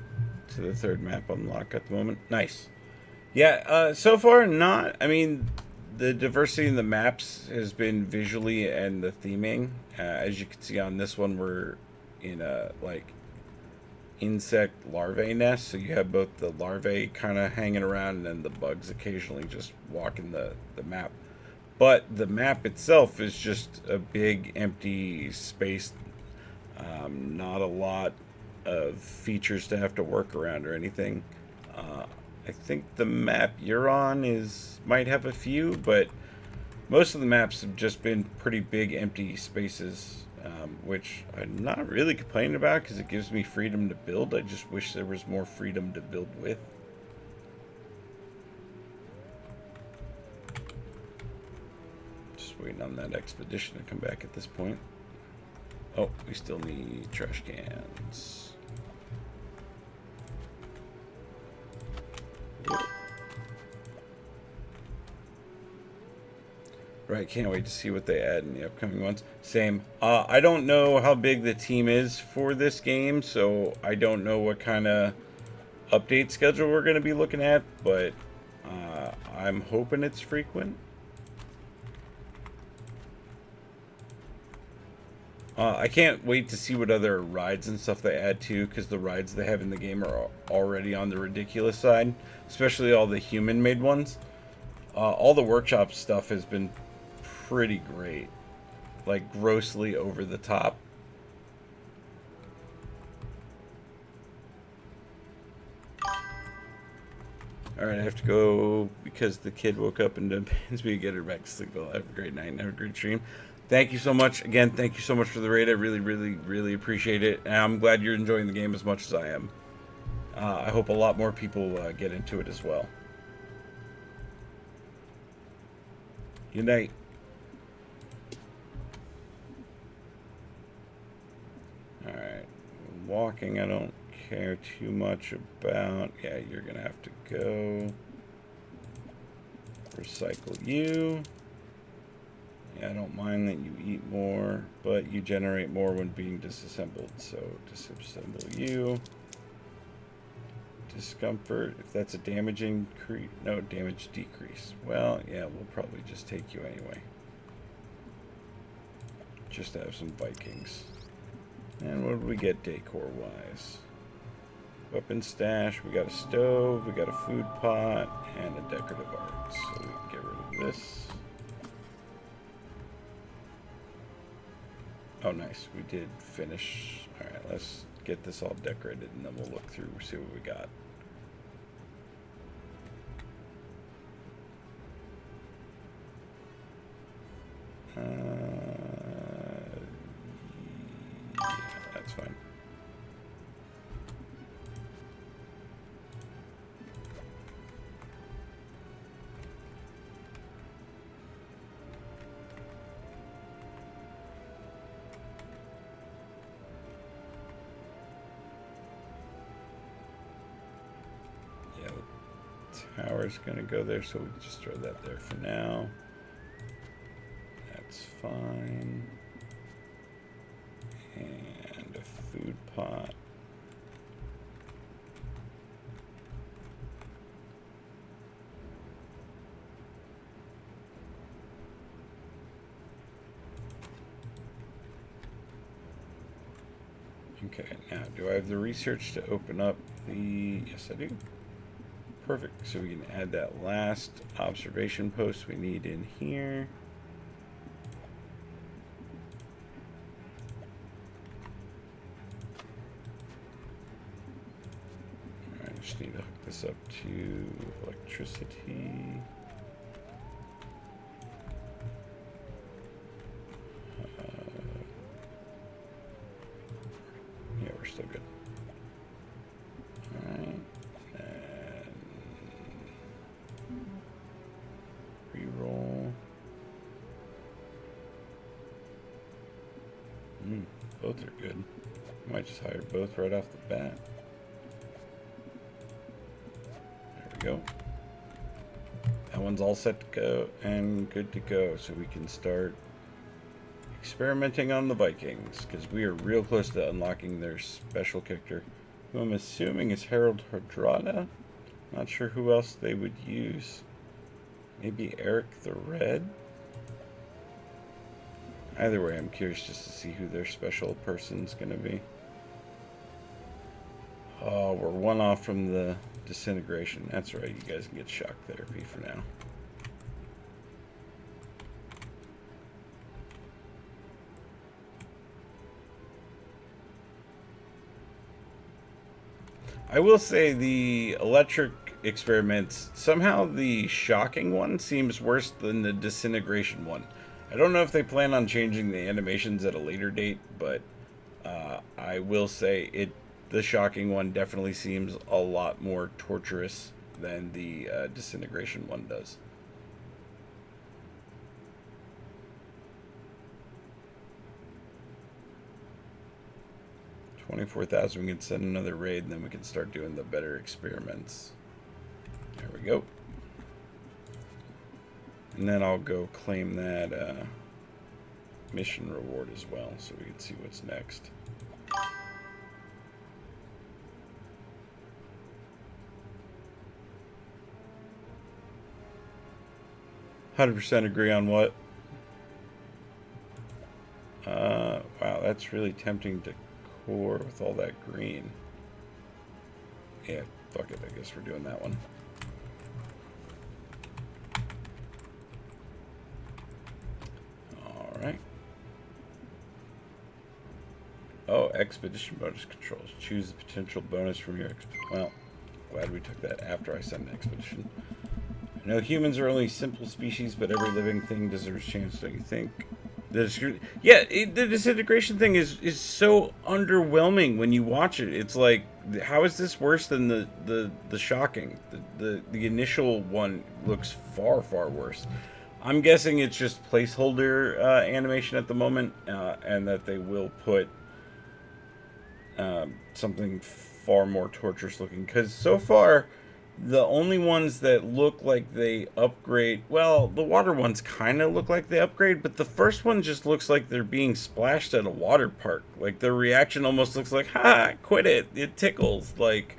to the third map unlock at the moment. Nice. Yeah, so far not, I mean, the diversity in the maps has been visually and the theming. As you can see on this one, we're in a, like, insect larvae nest. So you have both the larvae kind of hanging around and then the bugs occasionally just walking the map. But the map itself is just a big empty space. Not a lot of features to have to work around or anything. I think the map you're on might have a few, but most of the maps have just been pretty big empty spaces, which I'm not really complaining about because it gives me freedom to build. I just wish there was more freedom to build with. Just waiting on that expedition to come back at this point. Oh, we still need trash cans. Right, can't wait to see what they add in the upcoming ones. Same. I don't know how big the team is for this game, so I don't know what kind of update schedule we're going to be looking at, but I'm hoping it's frequent. I can't wait to see what other rides and stuff they add too, because the rides they have in the game are already on the ridiculous side, especially all the human-made ones. All the workshop stuff has been pretty great, like grossly over the top. Alright, I have to go because the kid woke up and demands me to get her back to sleep. Well, have a great night and have a great stream. Thank you so much. Again, thank you so much for the raid. I really appreciate it. And I'm glad you're enjoying the game as much as I am. I hope a lot more people get into it as well. Good night. Alright. Walking, I don't care too much about. Yeah, you're going to have to go. Recycle you. Yeah, I don't mind that you eat more, but you generate more when being disassembled. So disassemble you. Discomfort, if that's a damage increase, no, damage decrease. Well, yeah, we'll probably just take you anyway. Just to have some Vikings. And what did we get decor-wise? weapon stash. We got a stove. We got a food pot and a decorative art. So we can get rid of this. Oh, nice. We did finish. All right, let's get this all decorated, and then we'll look through, see what we got. Yeah, that's fine. Yeah, the tower's gonna go there, so we can just throw that there for now. That's fine. And a food pot. Okay, now do I have the research to open up the... Yes, I do. Perfect. So we can add that last observation post we need in here. I just need to hook this up to electricity. Yeah, we're still good. Alright. And reroll. Both are good. Might just hire both right off the bat. There we go. That one's all set to go and good to go, so we can start experimenting on the Vikings, because we are real close to unlocking their special character, who I'm assuming is Harold Hardrada. Not sure who else they would use. Maybe Eric the Red? Either way, I'm curious just to see who their special person's gonna be. Oh, we're one off from the disintegration. That's right, you guys can get shock therapy for now. I will say the electric experiments, somehow the shocking one seems worse than the disintegration one. I don't know if they plan on changing the animations at a later date, but I will say the shocking one definitely seems a lot more torturous than the disintegration one does. $24,000, we can send another raid, and then we can start doing the better experiments. There we go. And then I'll go claim that mission reward as well, so we can see what's next. %, agree on what? Wow, that's really tempting to core with all that green. Yeah, fuck it, I guess we're doing that one. Alright. Oh, expedition bonus controls. Choose the potential bonus from your well, glad we took that after I sent an expedition. I know humans are only simple species, but every living thing deserves a chance, don't you think? The disintegration thing is so underwhelming when you watch it. It's like, how is this worse than the shocking? The initial one looks far worse. I'm guessing it's just placeholder animation at the moment, and that they will put something far more torturous looking. Because so far, the only ones that look like they upgrade, well, the water ones kind of look like they upgrade, but the first one just looks like they're being splashed at a water park. Like, their reaction almost looks like, ha, quit it, it tickles. Like,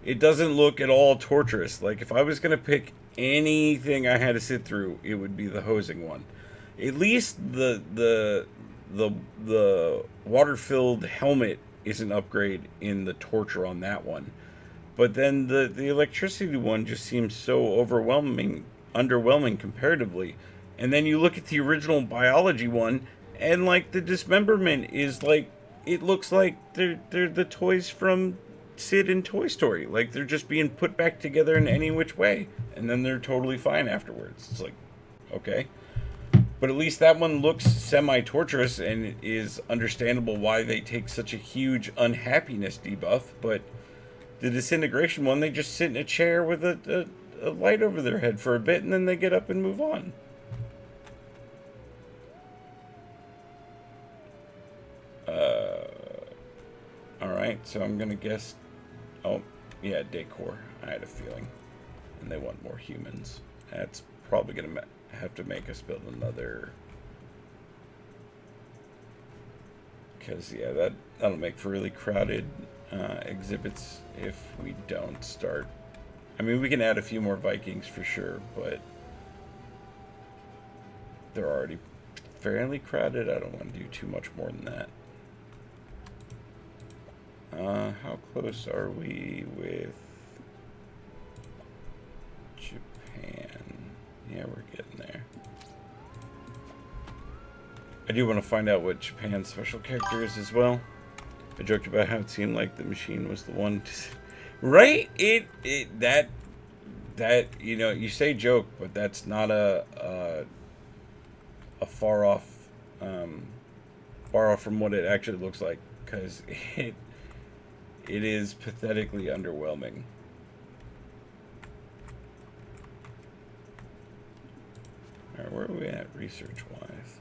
it doesn't look at all torturous. Like, if I was going to pick anything I had to sit through, it would be the hosing one. At least the water-filled helmet is an upgrade in the torture on that one. But then the electricity one just seems so underwhelming comparatively. And then you look at the original biology one, and like the dismemberment is like, it looks like they're the toys from Sid and Toy Story. Like they're just being put back together in any which way, and then they're totally fine afterwards. It's like, okay. But at least that one looks semi-torturous, and it is understandable why they take such a huge unhappiness debuff. But the disintegration one, they just sit in a chair with a light over their head for a bit, and then they get up and move on. Alright, so I'm gonna guess... Oh, yeah, decor. I had a feeling. And they want more humans. That's probably gonna have to make us build another... Because, yeah, that'll make for really crowded exhibits if we don't start. I mean, we can add a few more Vikings for sure, but they're already fairly crowded. I don't want to do too much more than that. How close are we with Japan? Yeah, we're getting there. I do want to find out what Japan's special character is as well. I joked about how it seemed like the machine was the one to... Right? That you know, you say joke, but that's not a far off from what it actually looks like, because it is pathetically underwhelming. Alright, where are we at research-wise?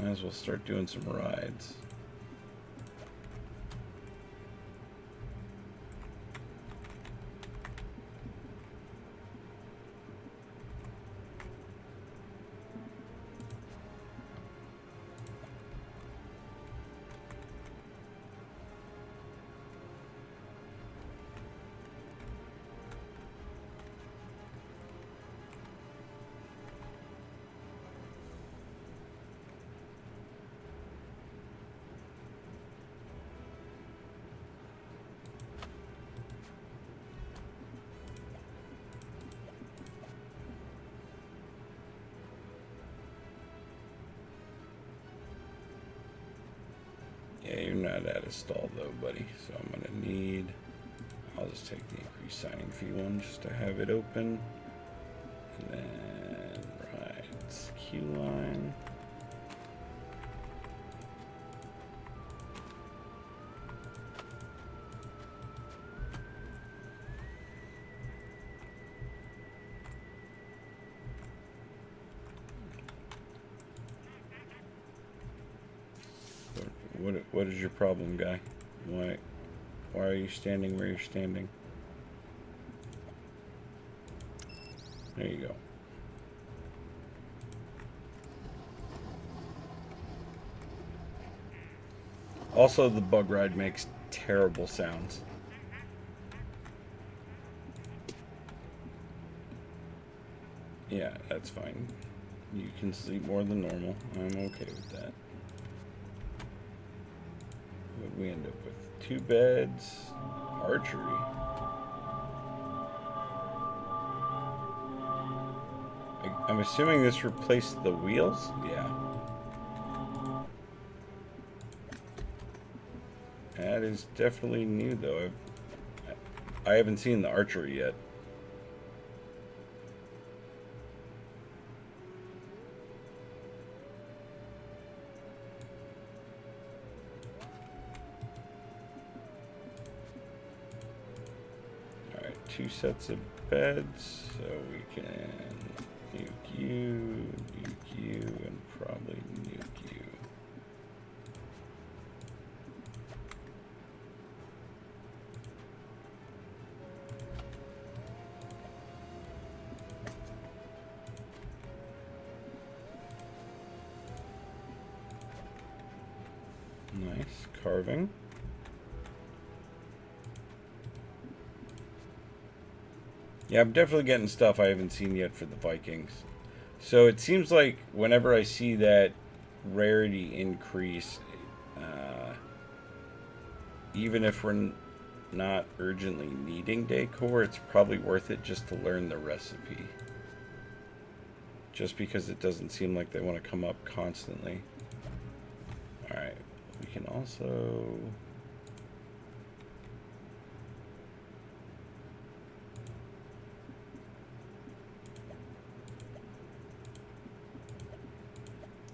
Might as well start doing some rides. Yeah, you're not at a stall though, buddy. So I'm gonna need... I'll just take the increased signing fee one just to have it open. And then rides queue line. What is your problem, guy? Why are you standing where you're standing? There you go. Also, the bug ride makes terrible sounds. Yeah, that's fine. You can sleep more than normal. I'm okay with that. What did we end up with? 2 beds, archery. I'm assuming this replaced the wheels? Yeah. That is definitely new though. I haven't seen the archery yet. Alright, 2 sets of beds, so we can nuke you, and probably nuke you. Nice carving. Yeah, I'm definitely getting stuff I haven't seen yet for the Vikings. So it seems like whenever I see that rarity increase, even if we're not urgently needing decor, it's probably worth it just to learn the recipe. Just because it doesn't seem like they want to come up constantly. Alright, we can also...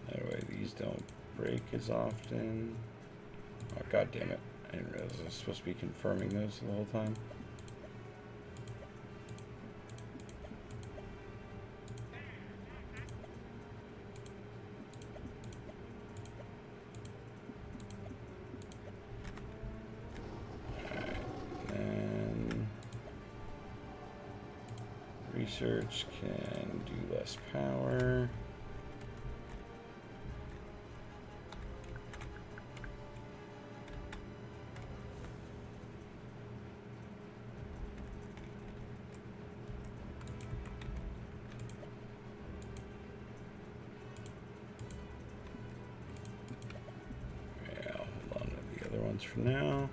that way these don't break as often. Oh, god damn it. I didn't realize I was supposed to be confirming those the whole time. Research can do less power. Yeah, I'll hold on to the other ones for now.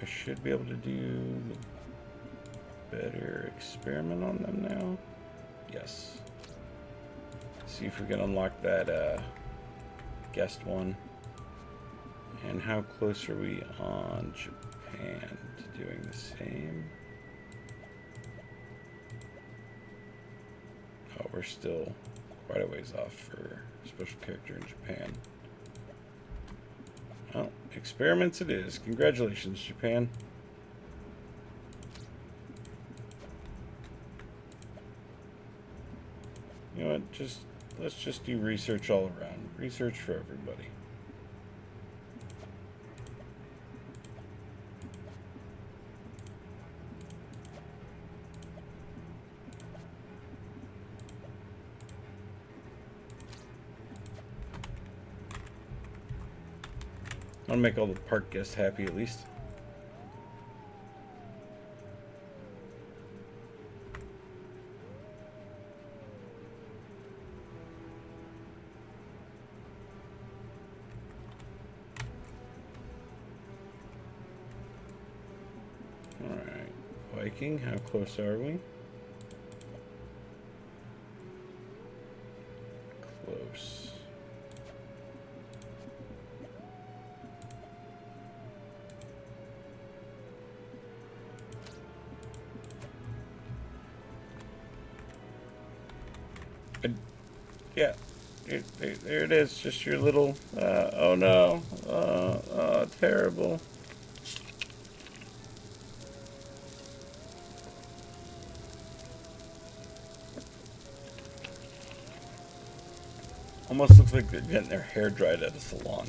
I should be able to do the better experiment on them now. Yes. See if we can unlock that guest one. And how close are we on Japan to doing the same? Oh, we're still quite a ways off for special character in Japan. Well, experiments it is. Congratulations, Japan. You know what? Let's just do research all around. Research for everybody. I'll make all the park guests happy at least. Alright. Viking, how close are we? Close. Yeah, there it is. Just your little, oh no, terrible. Almost looks like they're getting their hair dried at a salon.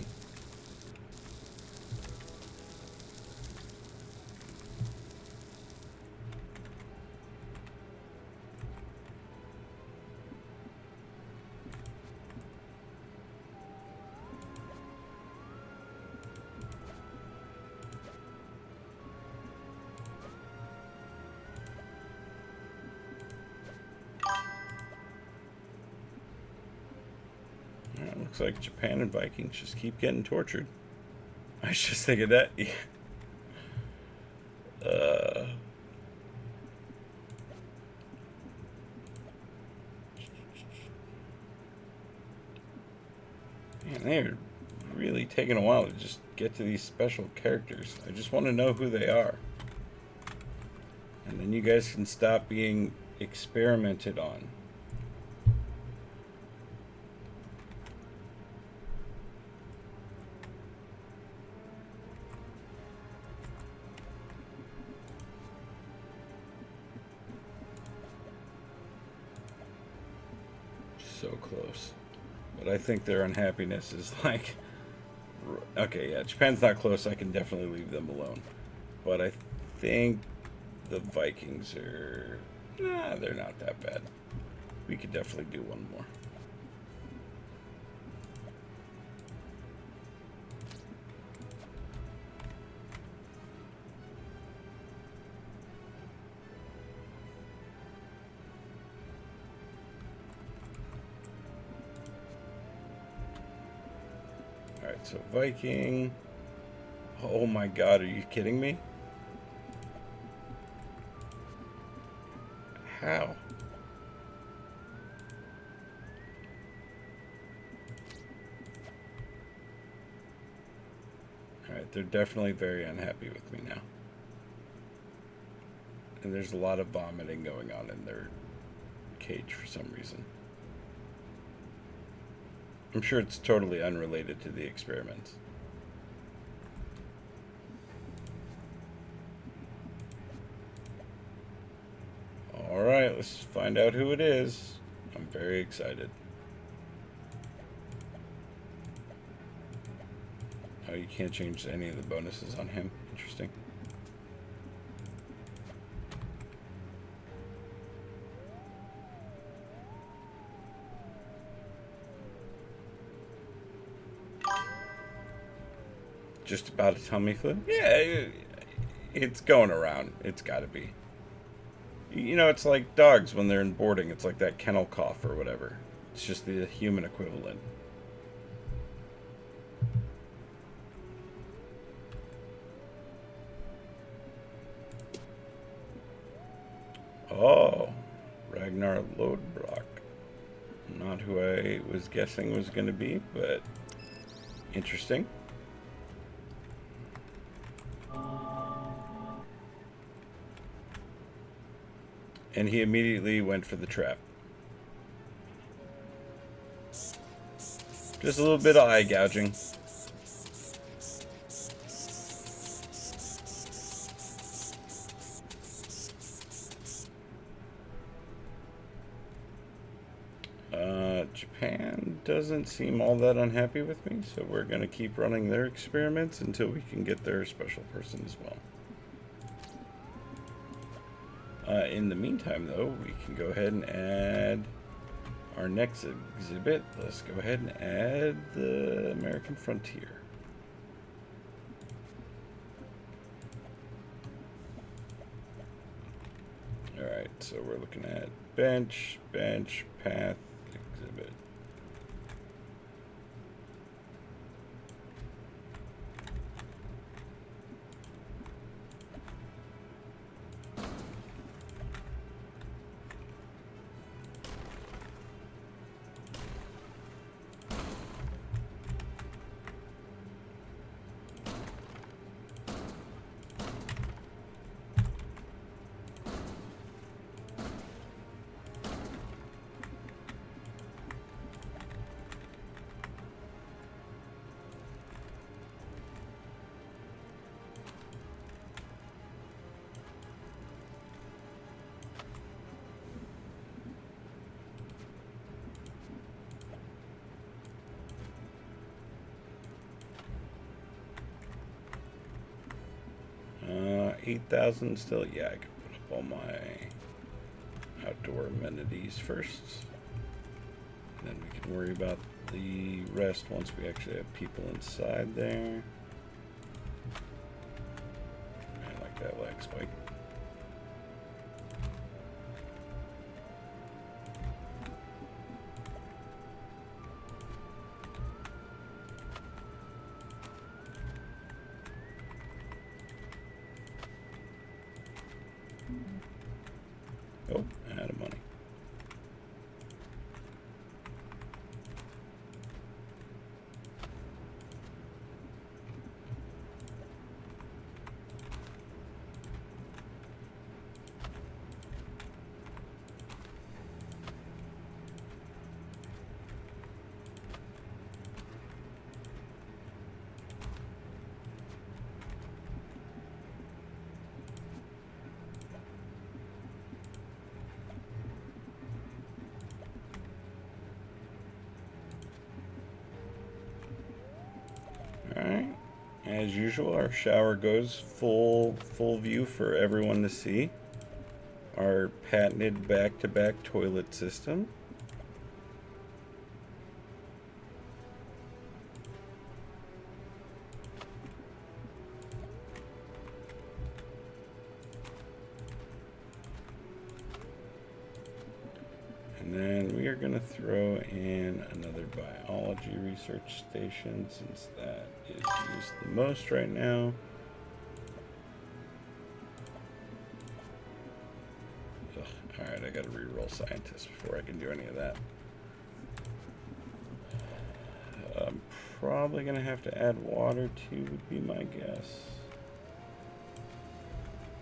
Looks like Japan and Vikings just keep getting tortured. I was just thinking that. Yeah. Man, they're really taking a while to just get to these special characters. I just want to know who they are. And then you guys can stop being experimented on. So close. But I think their unhappiness is like... Okay, yeah, Japan's not close. I can definitely leave them alone. But I think the Vikings are... Nah, they're not that bad. We could definitely do one more. so Viking. Oh my god, are you kidding me? How? Alright, they're definitely very unhappy with me now. And there's a lot of vomiting going on in their cage for some reason. I'm sure it's totally unrelated to the experiments. Alright, let's find out who it is. I'm very excited. Oh, you can't change any of the bonuses on him. Interesting. Just about a tummy flu? Yeah, it's going around. It's got to be. You know, it's like dogs when they're in boarding. It's like that kennel cough or whatever. It's just the human equivalent. Oh, Ragnar Lodbrok. Not who I was guessing was going to be, but interesting. And he immediately went for the trap. Just a little bit of eye gouging. Japan doesn't seem all that unhappy with me, so we're going to keep running their experiments until we can get their special person as well. In the meantime, though, we can go ahead and add our next exhibit. Let's go ahead and add the American frontier. Alright, so we're looking at bench, path, exhibit. $8,000 still. Yeah, I can put up all my outdoor amenities first. And then we can worry about the rest once we actually have people inside there. I like that lag spike. Oh, out of money. Alright, as usual, our shower goes full view for everyone to see. Our patented back-to-back toilet system. And then And we are going to throw in another biology research station since that is used the most right now. Alright, I gotta reroll scientists before I can do any of that. I'm probably gonna have to add water too, would be my guess.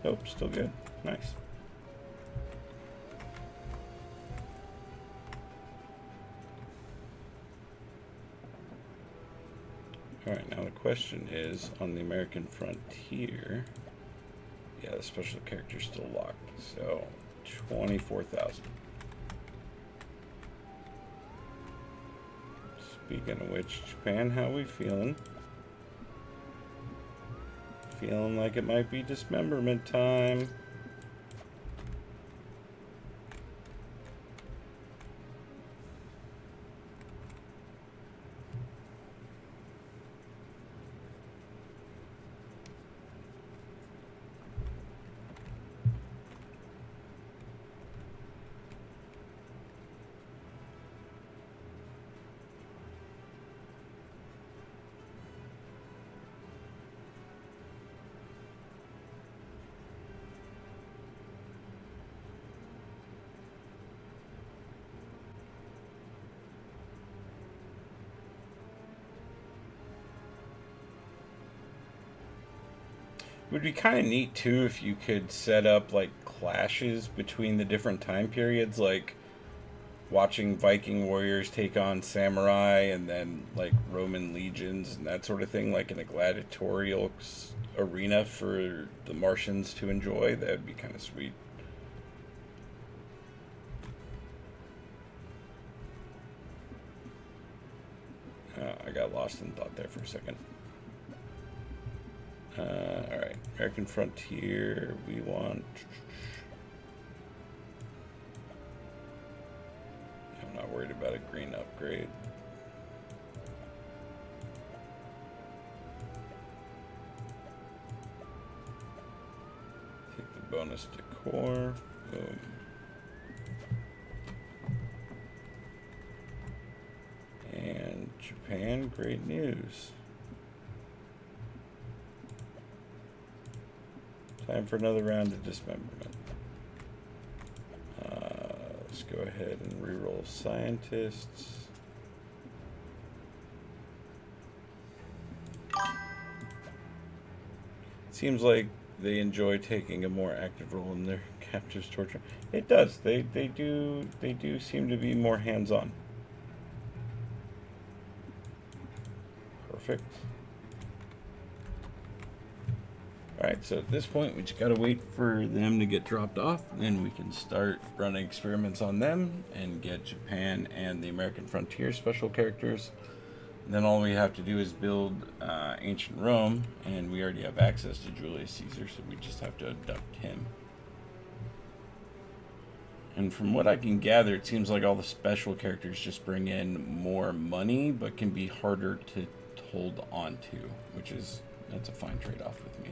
Nope, still good. Nice. Alright, now the question is, on the American frontier, yeah, the special character's still locked, so 24,000. Speaking of which, Japan, how we feeling? Feeling like it might be dismemberment time. It would be kind of neat too if you could set up like clashes between the different time periods, like watching Viking warriors take on samurai and then like Roman legions and that sort of thing, like in a gladiatorial arena for the Martians to enjoy. That would be kind of sweet. I got lost in thought there for a second. Alright, American frontier, we want... I'm not worried about a green upgrade. Take the bonus to core, boom. And Japan, great news. Time for another round of dismemberment. Let's go ahead and reroll scientists. Seems like they enjoy taking a more active role in their captives' torture. It does. They do seem to be more hands-on. Perfect. Alright, so at this point we just gotta wait for them to get dropped off, then we can start running experiments on them and get Japan and the American frontier special characters. And then all we have to do is build ancient Rome, and we already have access to Julius Caesar, so we just have to abduct him. And from what I can gather, it seems like all the special characters just bring in more money, but can be harder to hold on to, which is, that's a fine trade-off with me.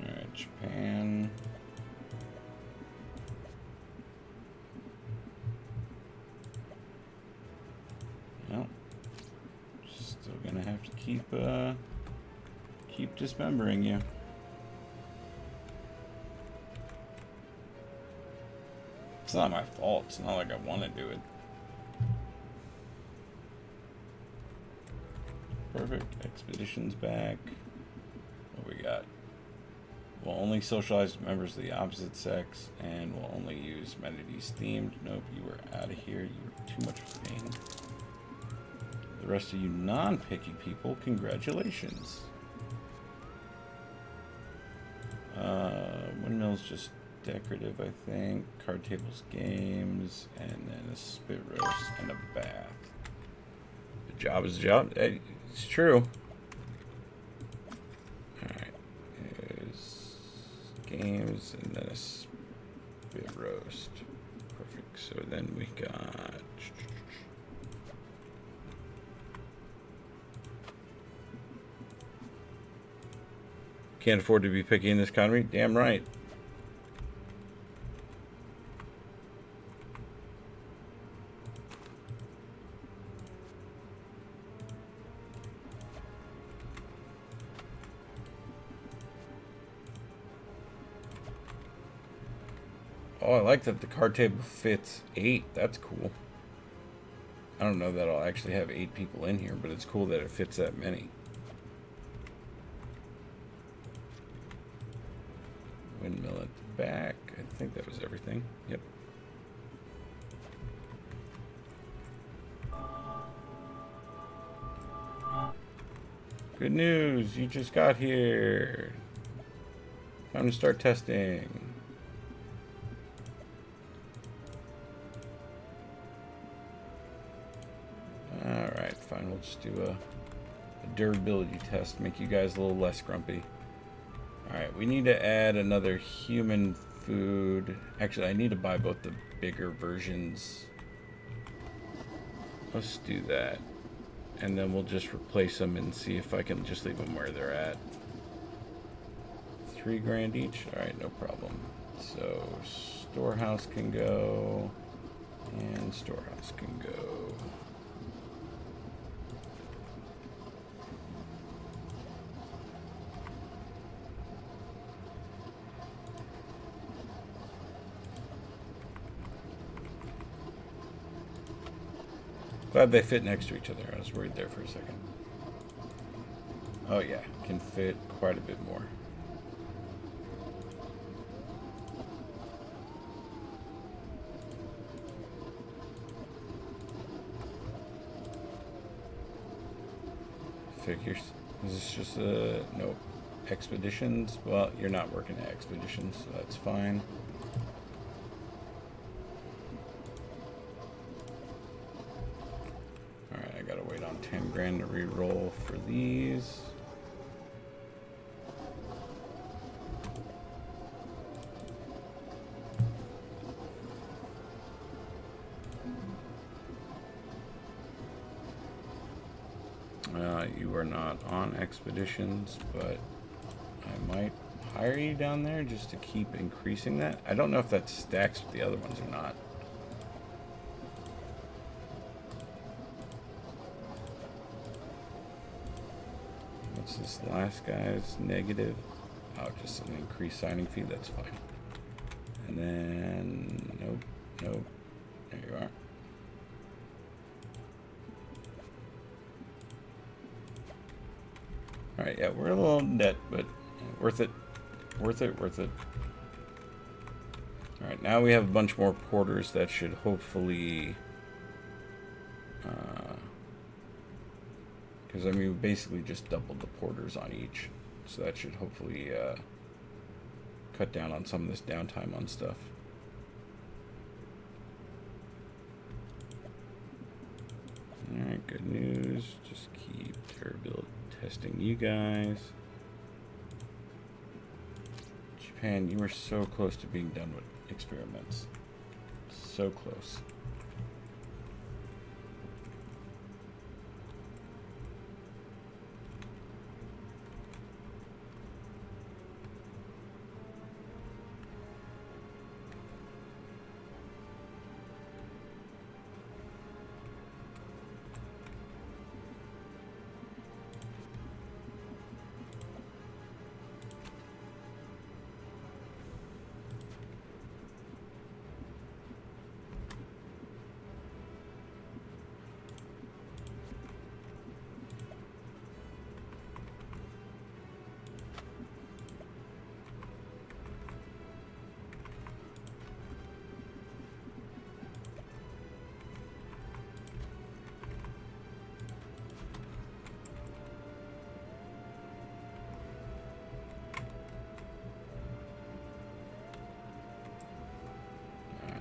Alright, Japan. Well, still gonna have to keep dismembering you. It's not my fault. It's not like I want to do it. Perfect. Expedition's back. What we got? We'll only socialize with members of the opposite sex, and we'll only use amenities themed. Nope, you were out of here. You were too much of a pain. The rest of you non-picky people, congratulations. Windmill's just decorative, I think. Card tables, games, and then a spit roast and a bath. The job is a job. It's true. Alright. There's games and then a spit roast. Perfect. So then we got... Can't afford to be picky in this economy. Damn right. Oh, I like that the card table fits 8. That's cool. I don't know that I'll actually have 8 people in here, but it's cool that it fits that many. Windmill at the back. I think that was everything. Yep. Good news, you just got here. Time to start testing. Alright, fine, we'll just do a durability test, make you guys a little less grumpy. Alright, we need to add another human food. Actually, I need to buy both the bigger versions. Let's do that. And then we'll just replace them and see if I can just leave them where they're at. 3 grand each? Alright, no problem. So, storehouse can go. And storehouse can go. Glad they fit next to each other. I was worried there for a second. Oh yeah, can fit quite a bit more. Figures. Is this just a... Nope. Expeditions? Well, you're not working at Expeditions, so that's fine. Alright, I gotta wait on 10 grand to re-roll for these. You are not on Expeditions, but I might hire you down there just to keep increasing that. I don't know if that stacks with the other ones or not. What's this last guy's negative? Oh, just an increased signing fee, that's fine. And then, nope. There you are. Alright, yeah, we're a little in debt, but worth it. Worth it. Alright, now we have a bunch more porters that should hopefully... Because, I mean, we basically just doubled the porters on each. So that should hopefully cut down on some of this downtime on stuff. Alright, good news. Just keep durability testing you guys. Japan, you were so close to being done with experiments. So close.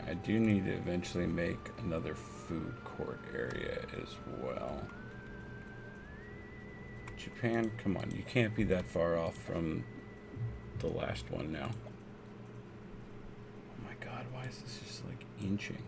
I do need to eventually make another food court area as well. Japan, come on, you can't be that far off from the last one now. Oh my god, why is this just like inching?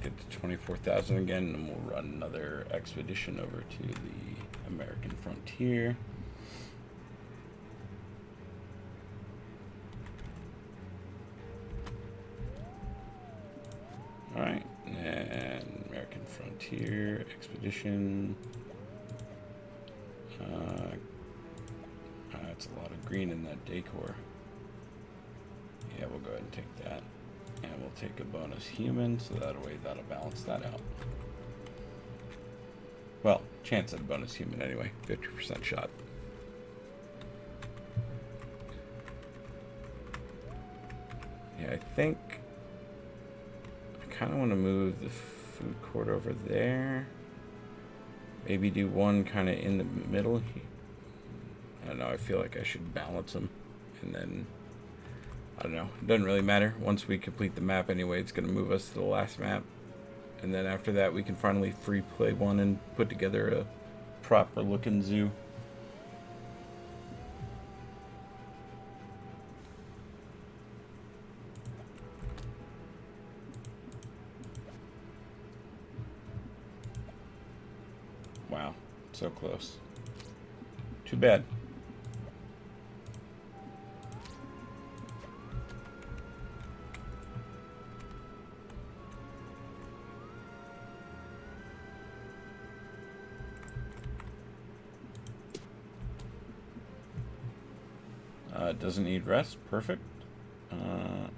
get to 24,000 again, and we'll run another expedition over to the American frontier. Alright, and American frontier expedition. That's a lot of green in that decor. Yeah, we'll go ahead and take that. And we'll take a bonus human, so that way that'll balance that out. Well, chance at a bonus human anyway, 50% shot. Yeah, I think I kind of want to move the food court over there. Maybe do one kind of in the middle. I don't know, I feel like I should balance them. And then, I don't know, it doesn't really matter. Once we complete the map anyway, it's going to move us to the last map. And then after that, we can finally free play one and put together a proper looking zoo. Wow, so close. Too bad. Doesn't need rest. Perfect.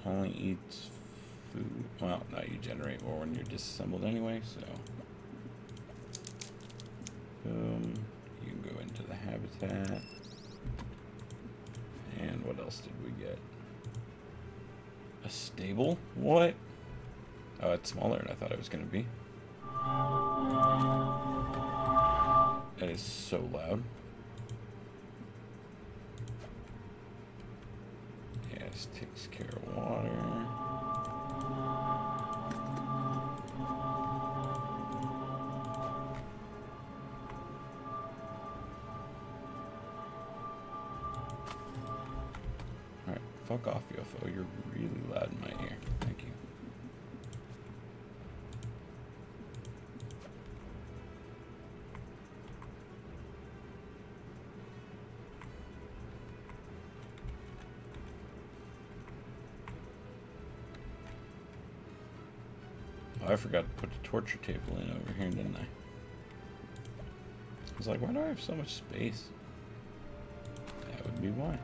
Only eats food. Well, no, you generate more when you're disassembled anyway, so. Boom. You can go into the habitat. And what else did we get? A stable? What? Oh, it's smaller than I thought it was going to be. That is so loud. Yes, takes care of water. Alright, fuck off, UFO. You're really loud in my ear. Thank you. Oh, I forgot to put the torture table in over here, didn't I? I was like, why do I have so much space? That would be why.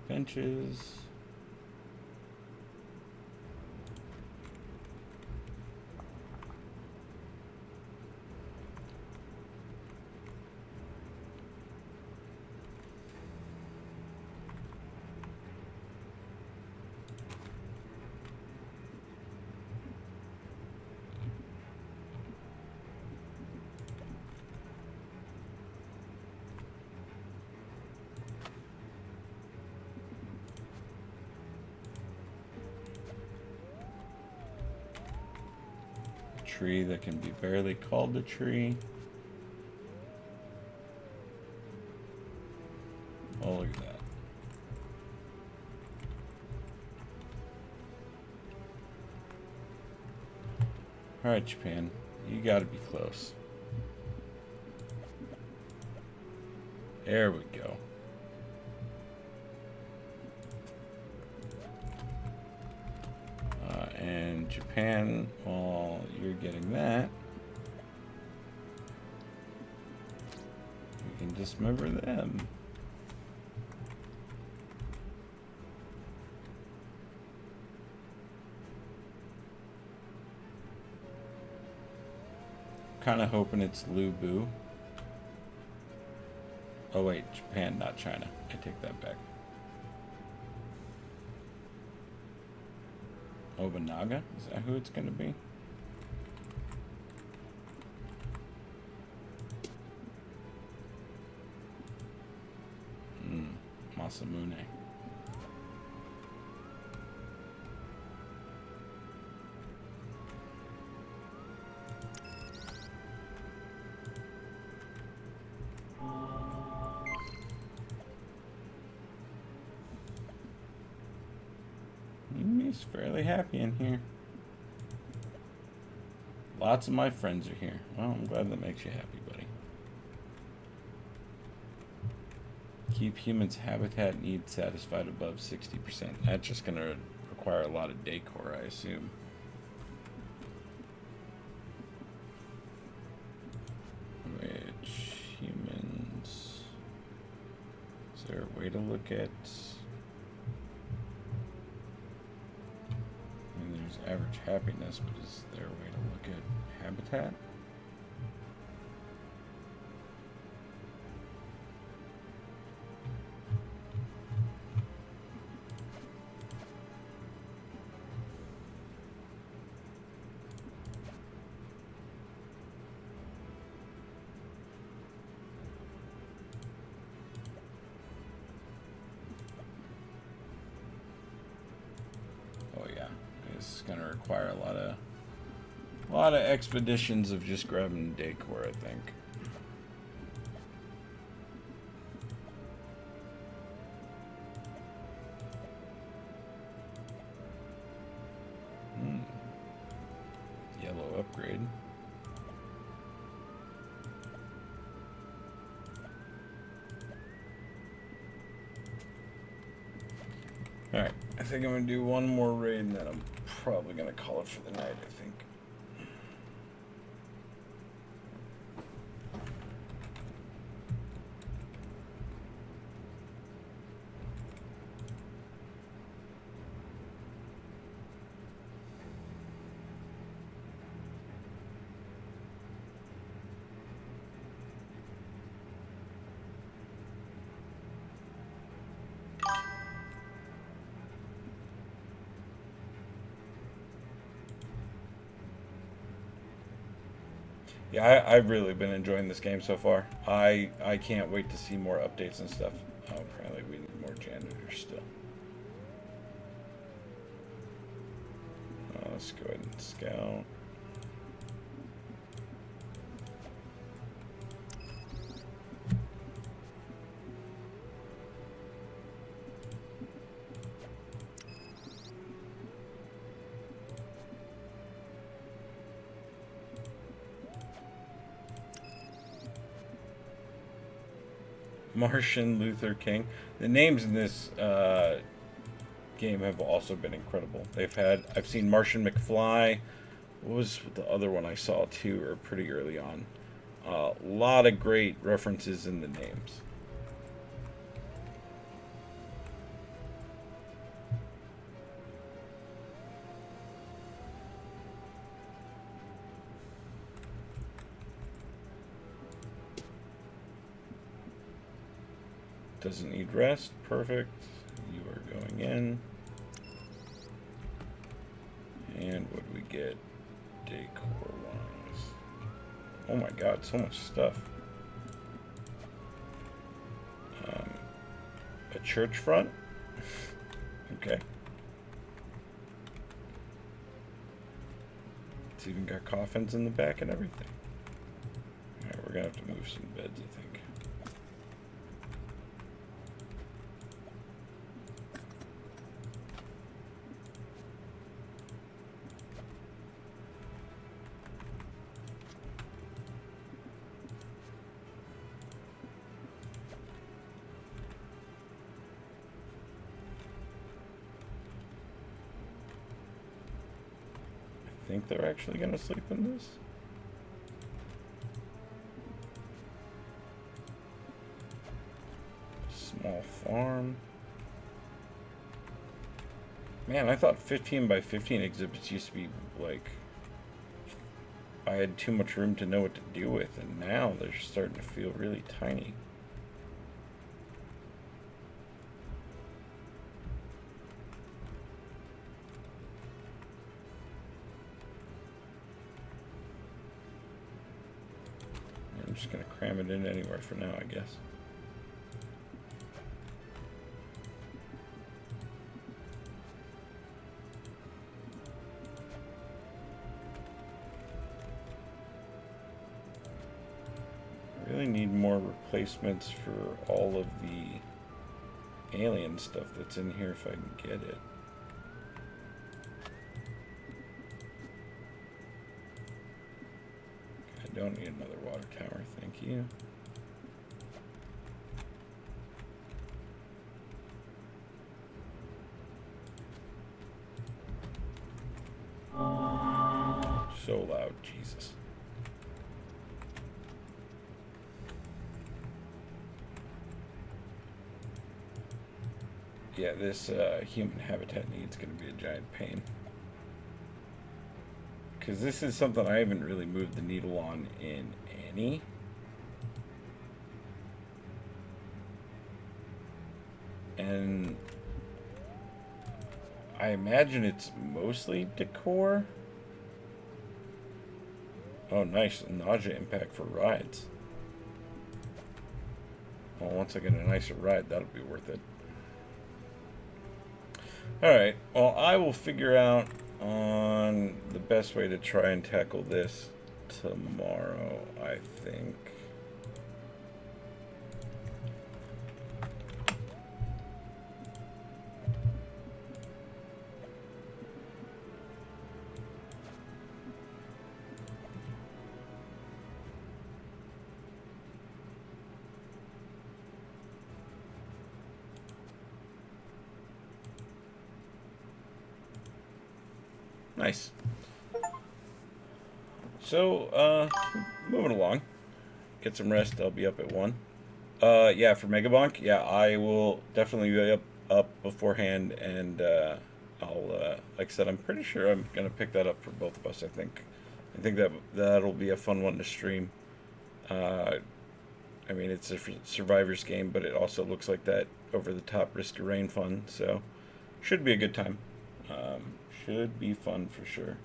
Benches. Tree that can be barely called a tree. Oh, look at that. Alright, Japan. You gotta be close. There we go. And Japan, while you're getting that, we can dismember them. Kind of hoping it's Lubu. Oh wait, Japan, not China. I take that back. Obanaga? Is that who it's going to be? Masamune. He's fairly happy in here. Lots of my friends are here. Well, I'm glad that makes you happy, buddy. Keep humans' habitat needs satisfied above 60%. That's just going to require a lot of decor, I assume. Which humans... Is there a way to look at... I mean, there's average happiness, but is there a way to look at habitat? Oh yeah, it's gonna require a lot of expeditions of just grabbing decor, I think. Yellow upgrade. Alright, I think I'm going to do one more raid and then I'm probably going to call it for the night, I think. Yeah, I've really been enjoying this game so far. I can't wait to see more updates and stuff. Oh, apparently we need more janitors still. Let's go ahead and scout. Martian Luther King. The names in this game have also been incredible. I've seen Martian McFly. What was the other one I saw too, or pretty early on? A lot of great references in the names. Doesn't need rest. Perfect. You are going in. And what do we get decor wise? Oh my god, so much stuff. A church front? Okay. It's even got coffins in the back and everything. Alright, we're gonna have to move some beds, I think. I think they're actually going to sleep in this. Small farm. Man, I thought 15 by 15 exhibits used to be like I had too much room to know what to do with, and now they're starting to feel really tiny. I'm just going to cram it in anywhere for now, I guess. I really need more replacements for all of the alien stuff that's in here if I can get it. don't need another water tower, thank you. So loud, Jesus. Yeah, this human habitat need's going to be a giant pain. Because this is something I haven't really moved the needle on in any. And I imagine it's mostly decor. Oh, nice. Nausea impact for rides. Well, once I get a nicer ride, that'll be worth it. Alright, well, I will figure out on the best way to try and tackle this tomorrow, I think. Nice. So, moving along. Get some rest. I'll be up at 1. Yeah, for Megabonk, yeah, I will definitely be up beforehand, and I'll, like I said, I'm pretty sure I'm gonna pick that up for both of us. I think that'll be a fun one to stream. I mean, it's a survivors game, but it also looks like that over-the-top Risk of Rain fun, so should be a good time. Should be fun for sure.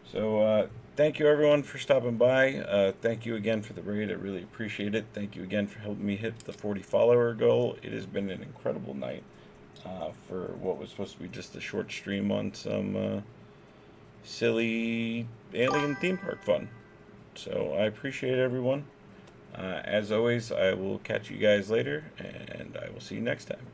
So, thank you everyone for stopping by. Thank you again for the raid. I really appreciate it. Thank you again for helping me hit the 40 follower goal. It has been an incredible night for what was supposed to be just a short stream on some silly alien theme park fun. So I appreciate everyone. As always, I will catch you guys later, and I will see you next time.